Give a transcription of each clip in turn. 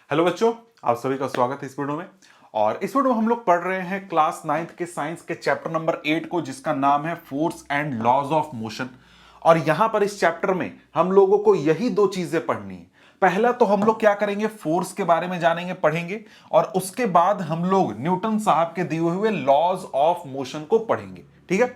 Hello बच्चों, आप सभी का स्वागत है इस वीडियो में। और इस वीडियो में हम लोग पढ़ रहे हैं क्लास 9th के साइंस के चैप्टर नंबर 8 को, जिसका नाम है force and laws of motion. और यहां पर इस चैप्टर में हम लोगों को यही दो चीजें पढ़नी है। पहला तो हम लोग क्या करेंगे, फोर्स के बारे में जानेंगे, पढ़ेंगे, और उसके बाद हम लोग न्यूटन साहब के दिए हुए लॉज ऑफ मोशन को पढ़ेंगे। ठीक है,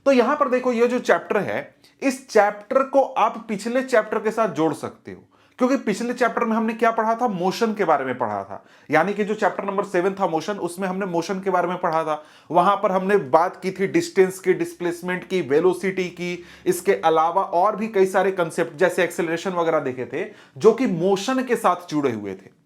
तो यहां पर देखो, ये जो चैप्टर है, इस चैप्टर को आप पिछले चैप्टर के साथ जोड़ सकते हो, क्योंकि पिछले चैप्टर में हमने क्या पढ़ा था, मोशन के बारे में पढ़ा था। यानी कि जो चैप्टर नंबर 7 था मोशन, उसमें हमने मोशन के बारे में पढ़ा था। वहां पर हमने बात की थी डिस्टेंस की, डिस्प्लेसमेंट की, वेलोसिटी की। इसके अलावा और भी कई सारे कंसेप्ट जैसे एक्सेलरेशन वगैरह देखे थे, जो कि मोशन के साथ जुड़े हुए थे।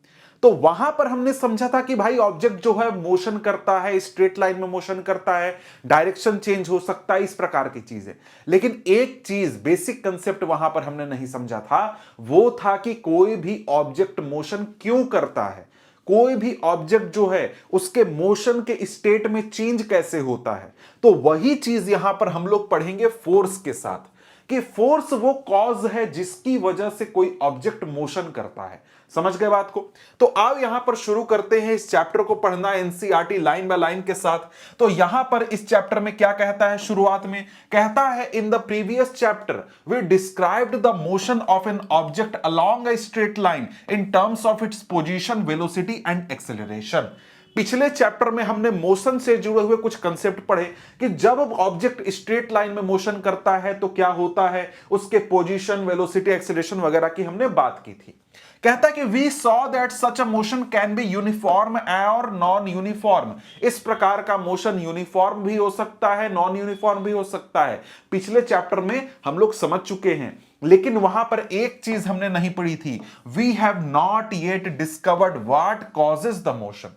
तो वहां पर हमने समझा था कि भाई ऑब्जेक्ट जो है मोशन करता है, स्ट्रेट लाइन में मोशन करता है, डायरेक्शन चेंज हो सकता है, इस प्रकार की चीजें। लेकिन एक चीज, बेसिक कंसेप्ट वहां पर हमने नहीं समझा था, वो था कि कोई भी ऑब्जेक्ट मोशन क्यों करता है, कोई भी ऑब्जेक्ट जो है उसके मोशन के स्टेट में चेंज कैसे होता है। तो वही चीज यहां पर हम लोग पढ़ेंगे फोर्स के साथ, कि फोर्स वो कॉज है जिसकी वजह से कोई ऑब्जेक्ट मोशन करता है। समझ गए बात को? तो आओ यहां पर शुरू करते हैं इस चैप्टर को पढ़ना एनसीईआरटी लाइन बाय लाइन के साथ। तो यहां पर इस चैप्टर में क्या कहता है, शुरुआत में कहता है, in the previous chapter we described the motion of an object along a straight line in terms of its position, velocity and acceleration. पिछले चैप्टर में हमने मोशन से जुड़े हुए कुछ कंसेप्ट पढ़े कि जब ऑब्जेक्ट स्ट्रेट लाइन में मोशन करता है तो क्या होता है, उसके पोजीशन, वेलोसिटी, एक्सेलरेशन वगैरह की हमने बात की थी। कहता है कि we saw that such a motion can be uniform और नॉन यूनिफॉर्म। इस प्रकार का मोशन यूनिफॉर्म भी हो सकता है, नॉन यूनिफॉर्म भी हो सकता है। पिछले चैप्टर में हम लोग समझ चुके हैं, लेकिन वहां पर एक चीज हमने नहीं पढ़ी थी, we have not yet discovered what causes the motion.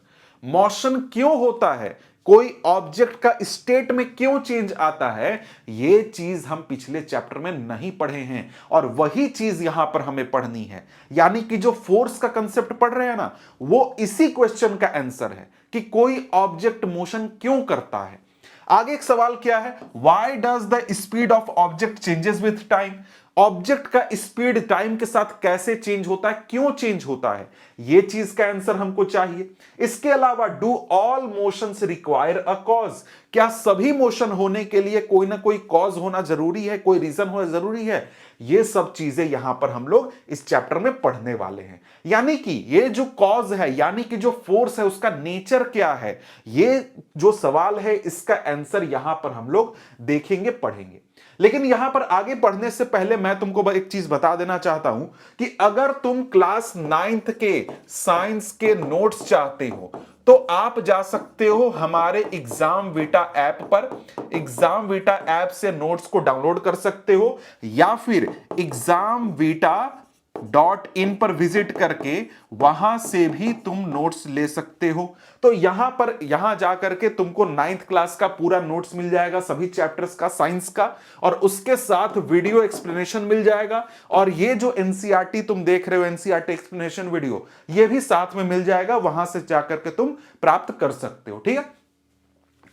Motion क्यों होता है, कोई ऑब्जेक्ट का स्टेट में क्यों चेंज आता है, यह चीज हम पिछले चैप्टर में नहीं पढ़े हैं, और वही चीज यहां पर हमें पढ़नी है। यानी कि जो फोर्स का कंसेप्ट पढ़ रहे हैं ना, वो इसी क्वेश्चन का आंसर है कि कोई ऑब्जेक्ट मोशन क्यों करता है। आगे एक सवाल क्या है, why does the speed of object changes with time. Object का स्पीड टाइम के साथ कैसे चेंज होता है, क्यों चेंज होता है, यह चीज का आंसर हमको चाहिए। इसके अलावा do all motions require a cause. क्या सभी मोशन होने के लिए कोई ना कोई कॉज होना जरूरी है, कोई रीजन होना जरूरी है। ये सब चीजें यहां पर हम लोग इस चैप्टर में पढ़ने वाले हैं। यानी कि ये जो कॉज है, यानी कि जो फोर्स है, उसका नेचर क्या है, ये जो सवाल है, इसका आंसर यहां पर हम लोग देखेंगे, पढ़ेंगे। लेकिन यहां पर आगे बढ़ने से पहले मैं तुमको एक चीज बता देना चाहता हूं कि अगर तुम क्लास 9th के साइंस के नोट्स चाहते हो तो आप जा सकते हो हमारे एग्जाम वीटा ऐप पर। एग्जाम वीटा ऐप से नोट्स को डाउनलोड कर सकते हो, या फिर examvita.in पर विजिट करके वहां से भी तुम नोट्स ले सकते हो। तो यहां जाकर के तुमको 9th क्लास का पूरा नोट्स मिल जाएगा, सभी चैप्टर्स का, साइंस का, और उसके साथ वीडियो एक्सप्लेनेशन मिल जाएगा। और ये जो एनसीईआरटी तुम देख रहे हो, एनसीईआरटी एक्सप्लेनेशन वीडियो, ये भी साथ में मिल जाएगा, वहां से जाकर के तुम प्राप्त कर सकते हो। ठीक है,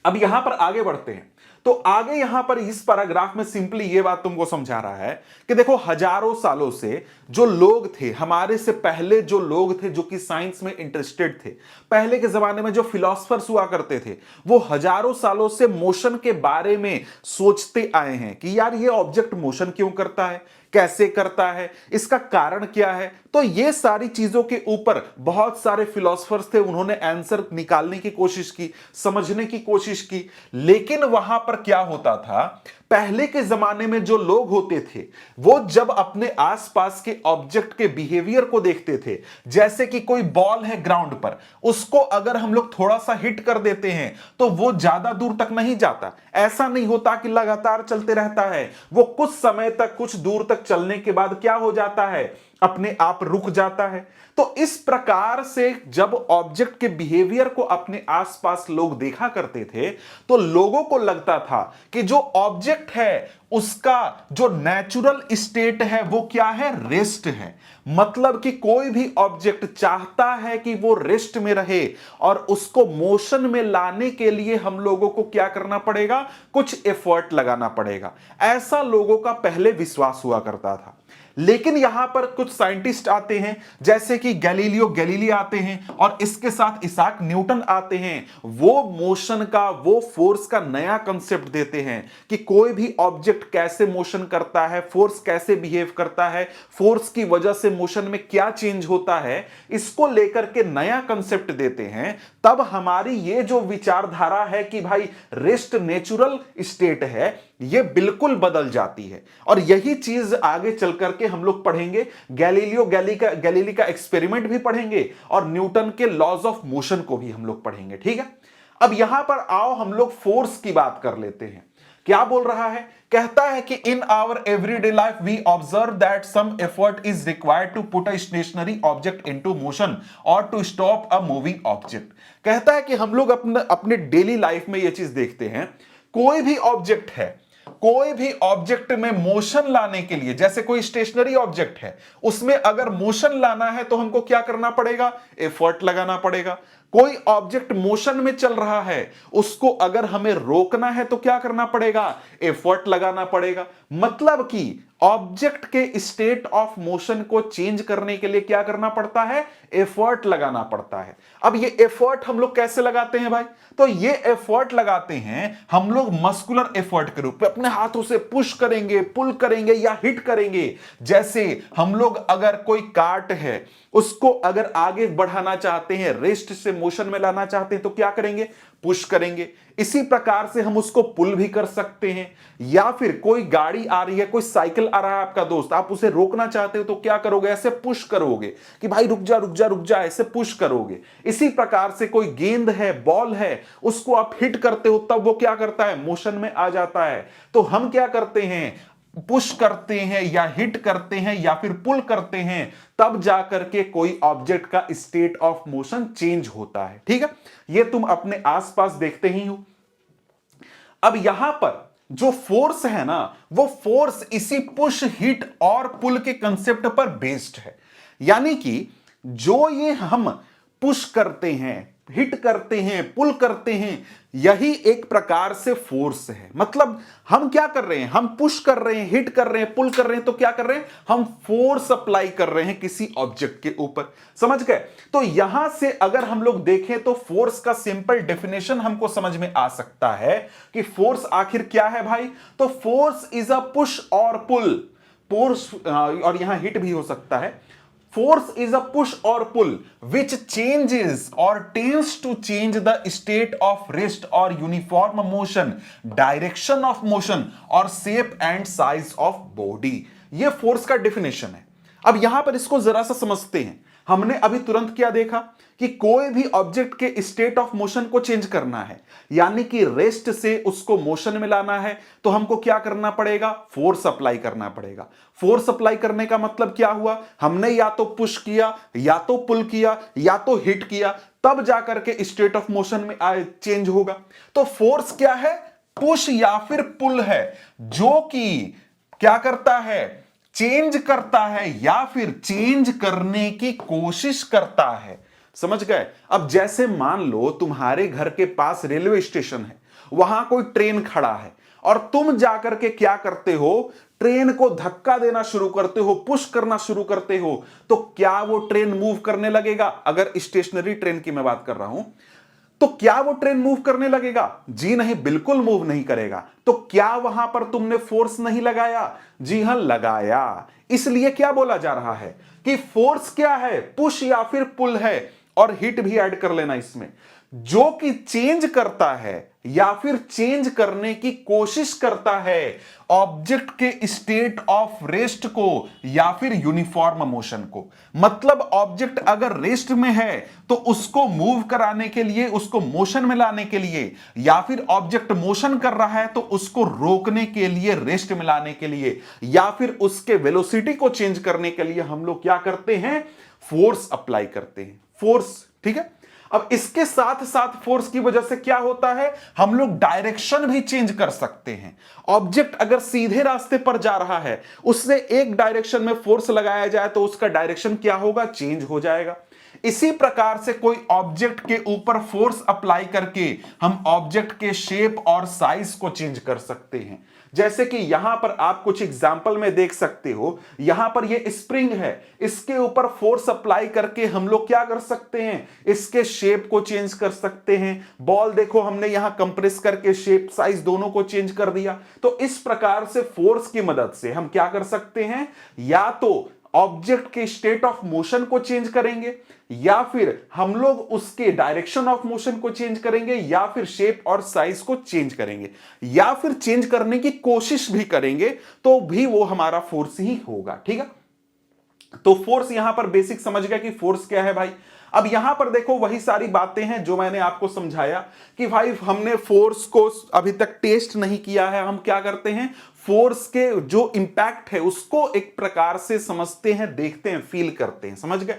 अब यहां पर आगे बढ़ते हैं। तो आगे यहां पर इस पैराग्राफ में सिंपली यह बात तुमको समझा रहा है कि देखो, हजारों सालों से जो लोग थे, हमारे से पहले जो लोग थे जो कि साइंस में इंटरेस्टेड थे, पहले के जमाने में जो फिलोसफर्स हुआ करते थे, वो हजारों सालों से मोशन के बारे में सोचते आए हैं कि यार ये ऑब्जेक्ट मोशन क्यों करता है, कैसे करता है, इसका कारण क्या है। तो ये सारी चीजों के ऊपर बहुत सारे फिलोसफर्स थे, उन्होंने आंसर निकालने की कोशिश की, समझने की कोशिश की। लेकिन वहां पर क्या होता था, पहले के जमाने में जो लोग होते थे, वो जब अपने आसपास के ऑब्जेक्ट के बिहेवियर को देखते थे, जैसे कि कोई बॉल है ग्राउंड पर, उसको अगर हम लोग थोड़ा सा हिट कर देते हैं तो वो ज्यादा दूर तक नहीं जाता। ऐसा नहीं होता कि लगातार चलते रहता है, वो कुछ समय तक, कुछ दूर तक चलने के बाद क्या हो जाता है, अपने आप रुक जाता है। तो इस प्रकार से जब ऑब्जेक्ट के बिहेवियर को अपने आसपास लोग देखा करते थे, तो लोगों को लगता था कि जो ऑब्जेक्ट है उसका जो नेचुरल स्टेट है वो क्या है, रेस्ट है। मतलब कि कोई भी ऑब्जेक्ट चाहता है कि वो रेस्ट में रहे, और उसको मोशन में लाने के लिए हम लोगों को क्या करना पड़ेगा, कुछ एफर्ट लगाना पड़ेगा। ऐसा लोगों का पहले विश्वास हुआ करता था। लेकिन यहां पर कुछ साइंटिस्ट आते हैं, जैसे कि गैलीलियो गैलीली आते हैं, और इसके साथ इसाक न्यूटन आते हैं। वो मोशन का, वो फोर्स का नया कंसेप्ट देते हैं कि कोई भी ऑब्जेक्ट कैसे मोशन करता है, फोर्स कैसे बिहेव करता है, फोर्स की वजह से मोशन में क्या चेंज होता है, इसको लेकर के नया कंसेप्ट देते हैं। तब हमारी ये जो विचारधारा है कि भाई रेस्ट नेचुरल स्टेट है, ये बिल्कुल बदल जाती है। और यही चीज आगे चल करके हम लोग पढ़ेंगे। गैलीली का एक्सपेरिमेंट भी पढ़ेंगे, और न्यूटन के लॉज ऑफ मोशन को भी हम लोग पढ़ेंगे। ठीक है, अब यहां पर आओ हम लोग फोर्स की बात कर लेते हैं। क्या बोल रहा है, कहता है कि in our everyday life we observe that some effort is required to put a stationary object into motion or to stop a moving object. कहता है कि हम लोग अपने डेली लाइफ में यह चीज देखते हैं, कोई भी ऑब्जेक्ट है, कोई भी ऑब्जेक्ट में मोशन लाने के लिए, जैसे कोई स्टेशनरी ऑब्जेक्ट है, उसमें अगर मोशन लाना है तो हमको क्या करना पड़ेगा, एफर्ट लगाना पड़ेगा। कोई ऑब्जेक्ट मोशन में चल रहा है, उसको अगर हमें रोकना है तो क्या करना पड़ेगा, एफर्ट लगाना पड़ेगा। मतलब कि ऑब्जेक्ट के स्टेट ऑफ मोशन को चेंज करने के लिए क्या करना पड़ता है, एफर्ट लगाना पड़ता है। अब ये एफर्ट हम लोग कैसे लगाते हैं भाई, तो ये एफर्ट लगाते हैं हम लोग मस्कुलर एफर्ट के रूप में, अपने हाथों से पुश करेंगे, पुल करेंगे या हिट करेंगे। जैसे हम लोग अगर कोई कार्ट है, उसको अगर आगे बढ़ाना चाहते हैं, रेस्ट से मोशन में लाना चाहते हैं, तो क्या करेंगे, पुश करेंगे। इसी प्रकार से हम उसको पुल भी कर सकते हैं। या फिर कोई गाड़ी आ रही है, कोई साइकिल आ रहा है आपका दोस्त, आप उसे रोकना चाहते हो तो क्या करोगे, ऐसे पुश करोगे कि भाई रुक जा रुक जा रुक जा, ऐसे पुश करोगे। इसी प्रकार से कोई गेंद है, बॉल है, उसको आप हिट करते हो, तब वो क्या करता है, मोशन में आ जाता है। तो हम क्या करते हैं, पुश करते हैं या हिट करते हैं या फिर पुल करते हैं, तब जाकर के कोई ऑब्जेक्ट का स्टेट ऑफ मोशन चेंज होता है। ठीक है, ये तुम अपने आसपास देखते ही हो। अब यहां पर जो फोर्स है ना, वो फोर्स इसी पुश, हिट और पुल के कंसेप्ट पर बेस्ड है। यानी कि जो ये हम पुश करते हैं, हिट करते हैं, पुल करते हैं, यही एक प्रकार से फोर्स है। मतलब हम क्या कर रहे हैं, हम पुश कर रहे हैं, हिट कर रहे हैं, पुल कर रहे हैं, तो क्या कर रहे हैं, हम फोर्स अप्लाई कर रहे हैं किसी ऑब्जेक्ट के ऊपर। समझ गए। तो यहां से अगर हम लोग देखें तो फोर्स का सिंपल डेफिनेशन हमको समझ में आ सकता है कि फोर्स आखिर क्या है भाई। तो फोर्स इज अ पुश और पुल, फोर्स, और यहां हिट भी हो सकता है। Force is a push or pull which changes or tends to change the state of rest or uniform motion, direction of motion or shape and size of body। ये force का definition है। अब यहां पर इसको जरा सा समझते हैं। हमने अभी तुरंत क्या देखा कि कोई भी ऑब्जेक्ट के स्टेट ऑफ मोशन को चेंज करना है, यानी कि रेस्ट से उसको मोशन में लाना है, तो हमको क्या करना पड़ेगा, फोर्स अप्लाई करना पड़ेगा। फोर्स अप्लाई करने का मतलब क्या हुआ, हमने या तो पुश किया, या तो पुल किया, या तो हिट किया, तब जाकर के स्टेट ऑफ मोशन में चेंज होगा। तो फोर्स क्या है, पुश या फिर पुल है, जो कि क्या करता है, चेंज करता है या फिर चेंज करने की कोशिश करता है। समझ गए। अब जैसे मान लो तुम्हारे घर के पास रेलवे स्टेशन है, वहां कोई ट्रेन खड़ा है, और तुम जाकर के क्या करते हो, ट्रेन को धक्का देना शुरू करते हो, पुश करना शुरू करते हो, तो क्या वो ट्रेन मूव करने लगेगा। अगर स्टेशनरी ट्रेन की मैं बात कर रहा हूं, तो क्या वो ट्रेन मूव करने लगेगा, जी नहीं, बिल्कुल मूव नहीं करेगा। तो क्या वहां पर तुमने फोर्स नहीं लगाया, जी हां लगाया। इसलिए क्या बोला जा रहा है कि फोर्स क्या है, पुश या फिर पुल है, और हिट भी ऐड कर लेना इसमें, जो कि चेंज करता है या फिर चेंज करने की कोशिश करता है ऑब्जेक्ट के स्टेट ऑफ रेस्ट को या फिर यूनिफॉर्म मोशन को। मतलब ऑब्जेक्ट अगर रेस्ट में है तो उसको मूव कराने के लिए, उसको मोशन में लाने के लिए, या फिर ऑब्जेक्ट मोशन कर रहा है तो उसको रोकने के लिए, रेस्ट में लाने के लिए, या फिर उसके वेलोसिटी को चेंज करने के लिए हम लोग क्या करते हैं, फोर्स अप्लाई करते हैं। फोर्स, ठीक है। अब इसके साथ साथ फोर्स की वजह से क्या होता है, हम लोग डायरेक्शन भी चेंज कर सकते हैं। ऑब्जेक्ट अगर सीधे रास्ते पर जा रहा है, उससे एक डायरेक्शन में फोर्स लगाया जाए तो उसका डायरेक्शन क्या होगा, चेंज हो जाएगा। इसी प्रकार से कोई ऑब्जेक्ट के ऊपर फोर्स अप्लाई करके हम ऑब्जेक्ट के शेप और साइज को चेंज कर सकते हैं। जैसे कि यहां पर आप कुछ एग्जाम्पल में देख सकते हो, यहां पर ये स्प्रिंग है, इसके ऊपर फोर्स अप्लाई करके हम लोग क्या कर सकते हैं, इसके शेप को चेंज कर सकते हैं। बॉल देखो, हमने यहां कंप्रेस करके शेप साइज दोनों को चेंज कर दिया। तो इस प्रकार से फोर्स की मदद से हम क्या कर सकते हैं, या तो ऑब्जेक्ट के स्टेट ऑफ मोशन को चेंज करेंगे, या फिर हम लोग उसके डायरेक्शन ऑफ मोशन को चेंज करेंगे, या फिर शेप और साइज को चेंज करेंगे, या फिर चेंज करने की कोशिश भी करेंगे, तो भी वो हमारा फोर्स ही होगा। ठीक है, तो फोर्स यहां पर बेसिक समझ गया कि फोर्स क्या है भाई। अब यहां पर देखो वही सारी बातें हैं जो मैंने आपको समझाया कि भाई हमने फोर्स को अभी तक टेस्ट नहीं किया है। हम क्या करते हैं, फोर्स के जो इंपैक्ट है उसको एक प्रकार से समझते हैं, देखते हैं, फील करते हैं। समझ गए।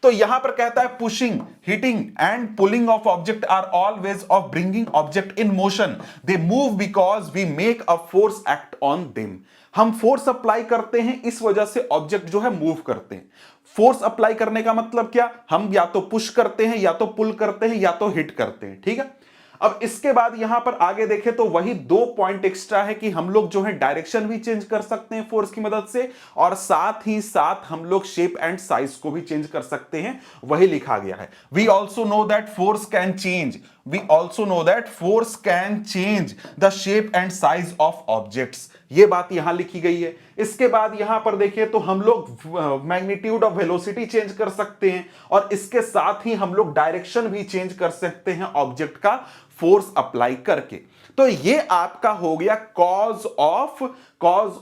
तो यहां पर कहता है pushing, hitting and pulling of object are all ways of bringing object in motion. They move because we make a force act on them. हम फोर्स अप्लाई करते हैं, इस वजह से ऑब्जेक्ट जो है मूव करते हैं। फोर्स अप्लाई करने का मतलब क्या, हम या तो पुश करते हैं, या तो पुल करते हैं, या तो हिट करते हैं। ठीक है, अब इसके बाद यहां पर आगे देखें तो वही 2 पॉइंट एक्स्ट्रा है कि हम लोग जो है डायरेक्शन भी चेंज कर सकते हैं फोर्स की मदद से, और साथ ही साथ हम लोग शेप एंड साइज को भी चेंज कर सकते हैं। वही लिखा गया है, we also know that force can change, we also know that force can change the shape and size of objects. ये बात यहां लिखी गई है। इसके बाद यहां पर देखिए तो हम लोग मैग्नीट्यूड ऑफ वेलोसिटी चेंज कर सकते हैं, और इसके साथ ही हम लोग डायरेक्शन भी चेंज कर सकते हैं ऑब्जेक्ट का फोर्स अप्लाई करके। तो ये आपका हो गया कॉज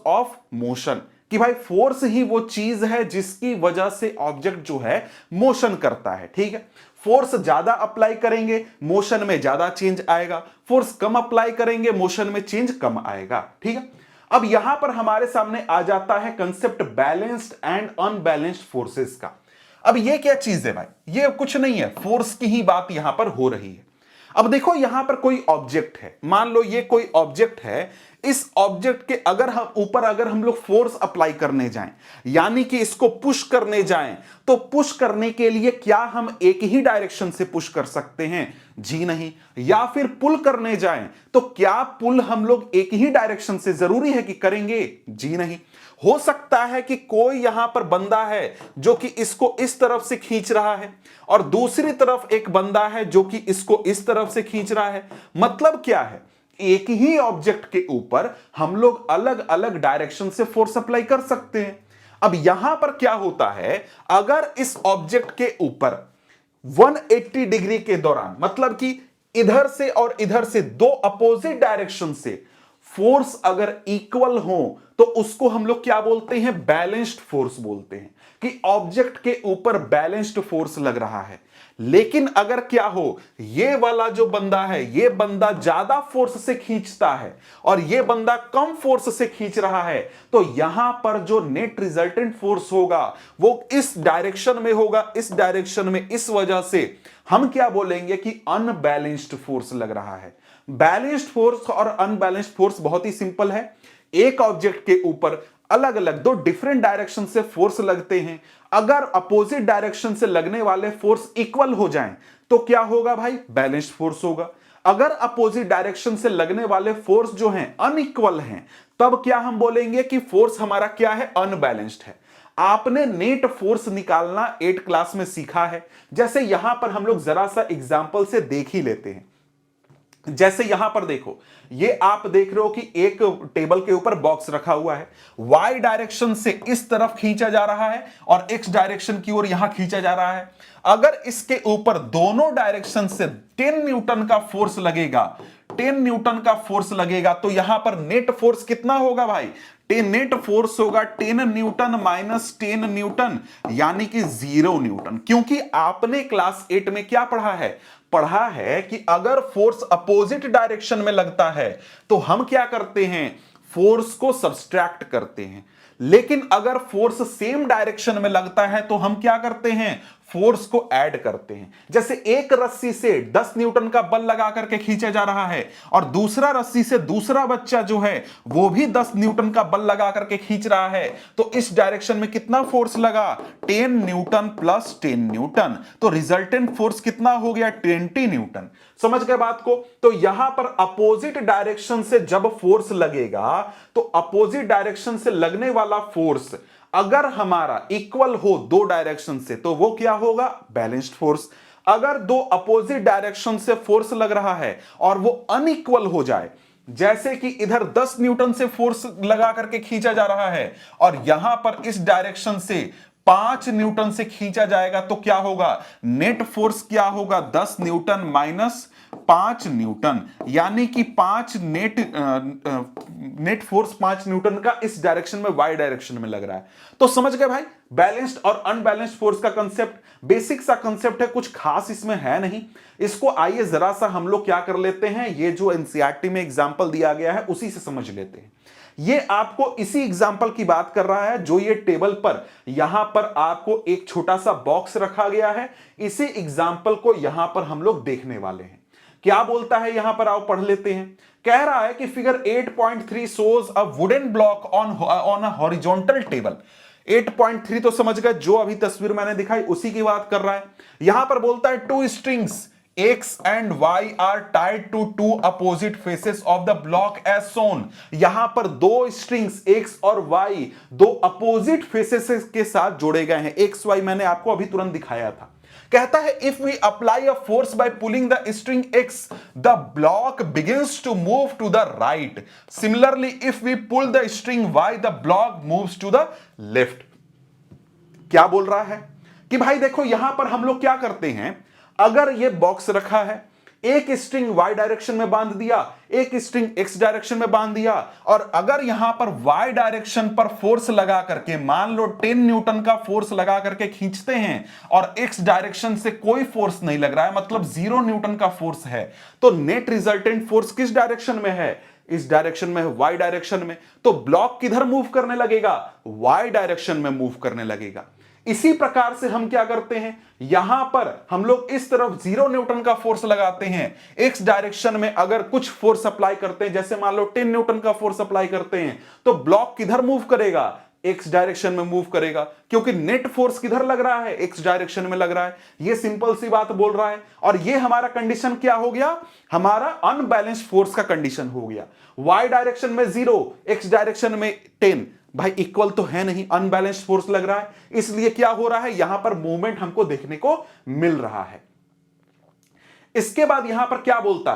ऑफ मोशन, कि भाई फोर्स ही वो चीज है जिसकी वजह से ऑब्जेक्ट जो है मोशन करता है। ठीक है, फोर्स ज्यादा अप्लाई करेंगे मोशन में ज्यादा चेंज आएगा, फोर्स कम अप्लाई करेंगे मोशन में चेंज कम आएगा। ठीक है, अब यहां पर हमारे सामने आ जाता है concept balanced and unbalanced forces का। अब ये क्या चीज है भाई, ये कुछ नहीं है, फोर्स की ही बात यहां पर हो रही है। अब देखो यहां पर कोई ऑब्जेक्ट है, मान लो ये कोई ऑब्जेक्ट है, इस ऑब्जेक्ट के अगर हम लोग फोर्स अप्लाई करने जाएं, यानी कि इसको पुश करने जाएं, तो पुश करने के लिए क्या हम एक ही डायरेक्शन से पुश कर सकते हैं? जी नहीं। या फिर पुल करने जाएं, तो क्या पुल हम लोग एक ही डायरेक्शन से जरूरी है कि करेंगे? जी नहीं। हो सकता है कि कोई यहां पर बंदा है जो कि इसको इस तरफ से खींच रहा है, और दूसरी तरफ एक बंदा है जो कि इसको इस तरफ से खींच रहा है। मतलब क्या है, एक ही ऑब्जेक्ट के ऊपर हम लोग अलग अलग डायरेक्शन से फोर्स अप्लाई कर सकते हैं। अब यहां पर क्या होता है, अगर इस ऑब्जेक्ट के ऊपर 180 डिग्री के दौरान, मतलब कि इधर से और इधर से दो अपोजिट डायरेक्शन से फोर्स अगर इक्वल हो, तो उसको हम लोग क्या बोलते हैं? बैलेंस्ड फोर्स बोलते हैं, कि ऑब्जेक्ट के ऊपर बैलेंस्ड फोर्स लग रहा है। लेकिन अगर क्या हो, ये वाला जो बंदा है, ये बंदा ज्यादा फोर्स से खींचता है और ये बंदा कम फोर्स से खींच रहा है, तो यहां पर जो नेट रिजल्टेंट फोर्स होगा वो इस डायरेक्शन में होगा, इस डायरेक्शन में। इस वजह से हम क्या बोलेंगे कि अनबैलेंस्ड फोर्स लग रहा है। बैलेंस्ड फोर्स और अनबैलेंस्ड फोर्स बहुत ही सिंपल है। एक ऑब्जेक्ट के ऊपर अलग अलग दो डिफरेंट डायरेक्शन से फोर्स लगते हैं, अगर अपोजिट डायरेक्शन से लगने वाले फोर्स इक्वल हो जाएं, तो क्या होगा भाई? बैलेंस्ड फोर्स होगा। अगर अपोजिट डायरेक्शन से लगने वाले फोर्स जो हैं अनइक्वल हैं, तब क्या हम बोलेंगे कि फोर्स हमारा क्या है? अनबैलेंस्ड है। आपने नेट फोर्स निकालना 8 क्लास में सीखा है। जैसे यहां पर हम लोग जरा सा एग्जांपल से देख ही लेते हैं। जैसे यहां पर देखो, ये आप देख रहे हो कि एक टेबल के ऊपर बॉक्स रखा हुआ है, वाई डायरेक्शन से इस तरफ खींचा जा रहा है और एक्स डायरेक्शन की ओर यहां खींचा जा रहा है। अगर इसके ऊपर दोनों डायरेक्शन से 10 न्यूटन का फोर्स लगेगा, 10 न्यूटन का फोर्स लगेगा, तो यहां पर नेट फोर्स कितना होगा भाई? नेट फोर्स होगा 10 न्यूटन माइनस 10 न्यूटन, यानी कि 0 न्यूटन। क्योंकि आपने क्लास 8 में क्या पढ़ा है कि अगर फोर्स अपोजिट डायरेक्शन में लगता है तो हम क्या करते हैं? फोर्स को सब्सट्रैक्ट करते हैं। लेकिन अगर फोर्स सेम डायरेक्शन में लगता है तो हम क्या करते हैं? फोर्स को ऐड करते हैं। जैसे एक रस्सी से 10 न्यूटन का बल लगा करके खींचा जा रहा है और दूसरा रस्सी से दूसरा बच्चा जो है वो भी 10 न्यूटन का बल लगा करके खींच रहा है, तो इस डायरेक्शन में कितना फोर्स लगा? 10 न्यूटन प्लस 10 न्यूटन, तो रिजल्टेंट फोर्स कितना हो गया? 20 न्यूटन। समझ गए बात को? तो यहां पर अपोजिट डायरेक्शन से जब फोर्स लगेगा तो अपोजिट डायरेक्शन से लगने वाला फोर्स अगर हमारा इक्वल हो दो डायरेक्शन से तो वो क्या होगा? Balanced force. अगर दो अपोजिट डायरेक्शन से फोर्स लग रहा है और वो अनइक्वल हो जाए, जैसे कि इधर 10 न्यूटन से फोर्स लगा करके खींचा जा रहा है और यहां पर इस डायरेक्शन से 5 न्यूटन से खींचा जाएगा, तो क्या होगा? नेट फोर्स क्या होगा? 10 न्यूटन माइनस 5 न्यूटन, यानी कि 5 नेट फोर्स 5 न्यूटन का इस डायरेक्शन में, वाई डायरेक्शन में लग रहा है। तो समझ गए भाई, बैलेंस्ड और अनबैलेंस्ड फोर्स का कंसेप्ट, बेसिक सा कंसेप्ट है, कुछ खास इसमें है नहीं। इसको आइए जरा सा हम लोग क्या कर लेते हैं, ये जो एनसीईआरटी में एग्जांपल दिया गया है उसी से समझ लेते हैं। ये आपको इसी एग्जांपल की बात कर रहा है जो ये टेबल पर यहां पर आपको एक छोटा सा बॉक्स रखा गया है, इसी एग्जांपल को यहां पर हम लोग देखने वाले हैं। क्या बोलता है यहां पर, आओ पढ़ लेते हैं। कह रहा है कि figure 8.3 shows a wooden block on a horizontal table। 8.3 तो समझ गए, जो अभी तस्वीर मैंने दिखाई उसी की बात कर रहा है। यहां पर बोलता है two strings X and Y are tied to two opposite faces of the block as shown। यहां पर दो स्ट्रिंग्स X और Y दो अपोजिट फेसेस के साथ जोड़े गए हैं। X Y मैंने आपको अभी तुरंत दिखाया था। कहता है if we apply a force by pulling the string X the block begins to move to the right. Similarly if we pull the string Y the block moves to the left. क्या बोल रहा है कि भाई देखो यहां पर हम लोग क्या करते हैं, अगर ये बॉक्स रखा है, एक स्ट्रिंग y डायरेक्शन में बांध दिया, एक स्ट्रिंग x डायरेक्शन में बांध दिया, और अगर यहां पर y डायरेक्शन पर फोर्स लगा करके मान लो 10 न्यूटन का फोर्स लगा करके खींचते हैं और x डायरेक्शन से कोई फोर्स नहीं लग रहा है, मतलब 0 न्यूटन का फोर्स है, तो नेट रिजल्टेंट फोर्स किस डायरेक्शन में है? इस डायरेक्शन में है, y डायरेक्शन में। तो ब्लॉक किधर मूव करने लगेगा? y डायरेक्शन में मूव करने लगेगा। इसी प्रकार से हम क्या करते हैं, यहां पर हम लोग इस तरफ 0 न्यूटन का फोर्स लगाते हैं, एक्स डायरेक्शन में अगर कुछ फोर्स अप्लाई करते हैं, जैसे मान लो 10 न्यूटन का फोर्स अप्लाई करते हैं, तो ब्लॉक किधर मूव करेगा? एक्स डायरेक्शन में मूव करेगा, क्योंकि नेट फोर्स किधर लग रहा है? एक्स डायरेक्शन में लग रहा है। ये सिंपल सी बात बोल रहा है। और ये हमारा कंडीशन क्या हो गया? हमारा अनबैलेंस्ड फोर्स का कंडीशन हो गया। वाई डायरेक्शन में 0, एक्स डायरेक्शन में 10, भाई इक्वल तो है नहीं, अनबैलेंस्ड फोर्स लग रहा है, इसलिए क्या हो रहा है, यहां पर मूवमेंट हमको देखने को मिल रहा है। इसके बाद यहां पर क्या बोलता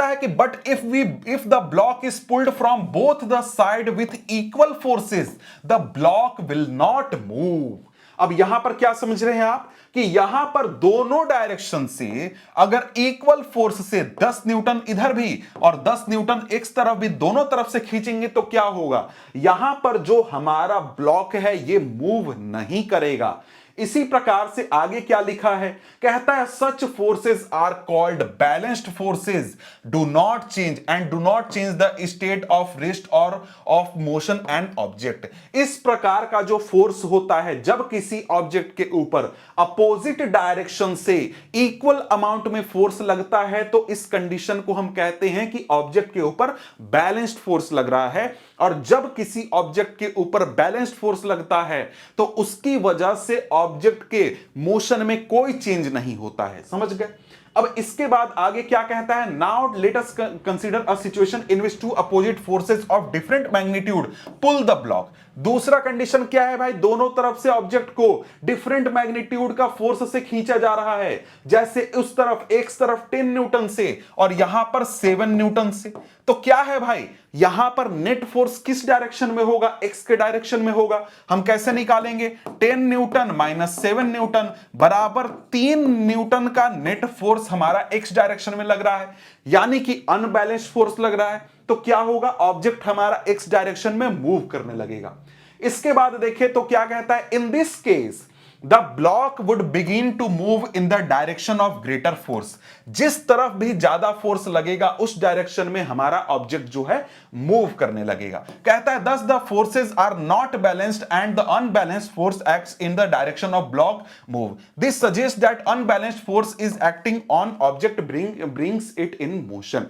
है कि but if the block is pulled from both the side with equal forces the block will not move. अब यहां पर क्या समझ रहे हैं आप कि यहां पर दोनों डायरेक्शन से अगर इक्वल फोर्स से 10 न्यूटन इधर भी और 10 न्यूटन एक तरफ भी, दोनों तरफ से खींचेंगे तो क्या होगा, यहां पर जो हमारा ब्लॉक है ये मूव नहीं करेगा। इसी प्रकार से आगे क्या लिखा है, कहता है such forces are called balanced forces, do not change the state of rest or of motion and object. इस प्रकार का जो फोर्स होता है जब किसी ऑब्जेक्ट के ऊपर अपोजिट डायरेक्शन से इक्वल अमाउंट में फोर्स लगता है, तो इस कंडीशन को हम कहते हैं कि ऑब्जेक्ट के ऊपर बैलेंस्ड फोर्स लग रहा है। और जब किसी ऑब्जेक्ट के ऊपर बैलेंस्ड फोर्स लगता है तो उसकी वजह से ऑब्जेक्ट के मोशन में कोई चेंज नहीं होता है। समझ गए? अब इसके बाद आगे क्या कहता है, now let us consider a situation in which two opposite forces of different magnitude pull the block. दूसरा कंडीशन क्या है भाई, दोनों तरफ से ऑब्जेक्ट को डिफरेंट मैग्नीट्यूड का फोर्स से खींचा जा रहा है, जैसे उस तरफ एक तरफ 10 न्यूटन से और यहां पर 7 न्यूटन से। तो क्या है भाई, यहां पर नेट फोर्स किस डायरेक्शन में होगा? एक्स के डायरेक्शन में होगा। हम कैसे निकालेंगे? 10 न्यूटन माइनस 7 न्यूटन बराबर 3 न्यूटन का नेट फोर्स हमारा एक्स डायरेक्शन में लग रहा है, यानी कि अनबैलेंस्ड फोर्स लग रहा है। तो क्या होगा, ऑब्जेक्ट हमारा एक्स डायरेक्शन में मूव करने लगेगा। इसके बाद देखिए तो क्या कहता है, in this case the block would begin to move in the direction of greater force. जिस तरफ भी ज्यादा फोर्स लगेगा उस डायरेक्शन में हमारा ऑब्जेक्ट जो है मूव करने लगेगा। कहता है thus the forces are not balanced and the unbalanced force acts in the direction of block move. This suggest that unbalanced force is acting on object brings it in motion.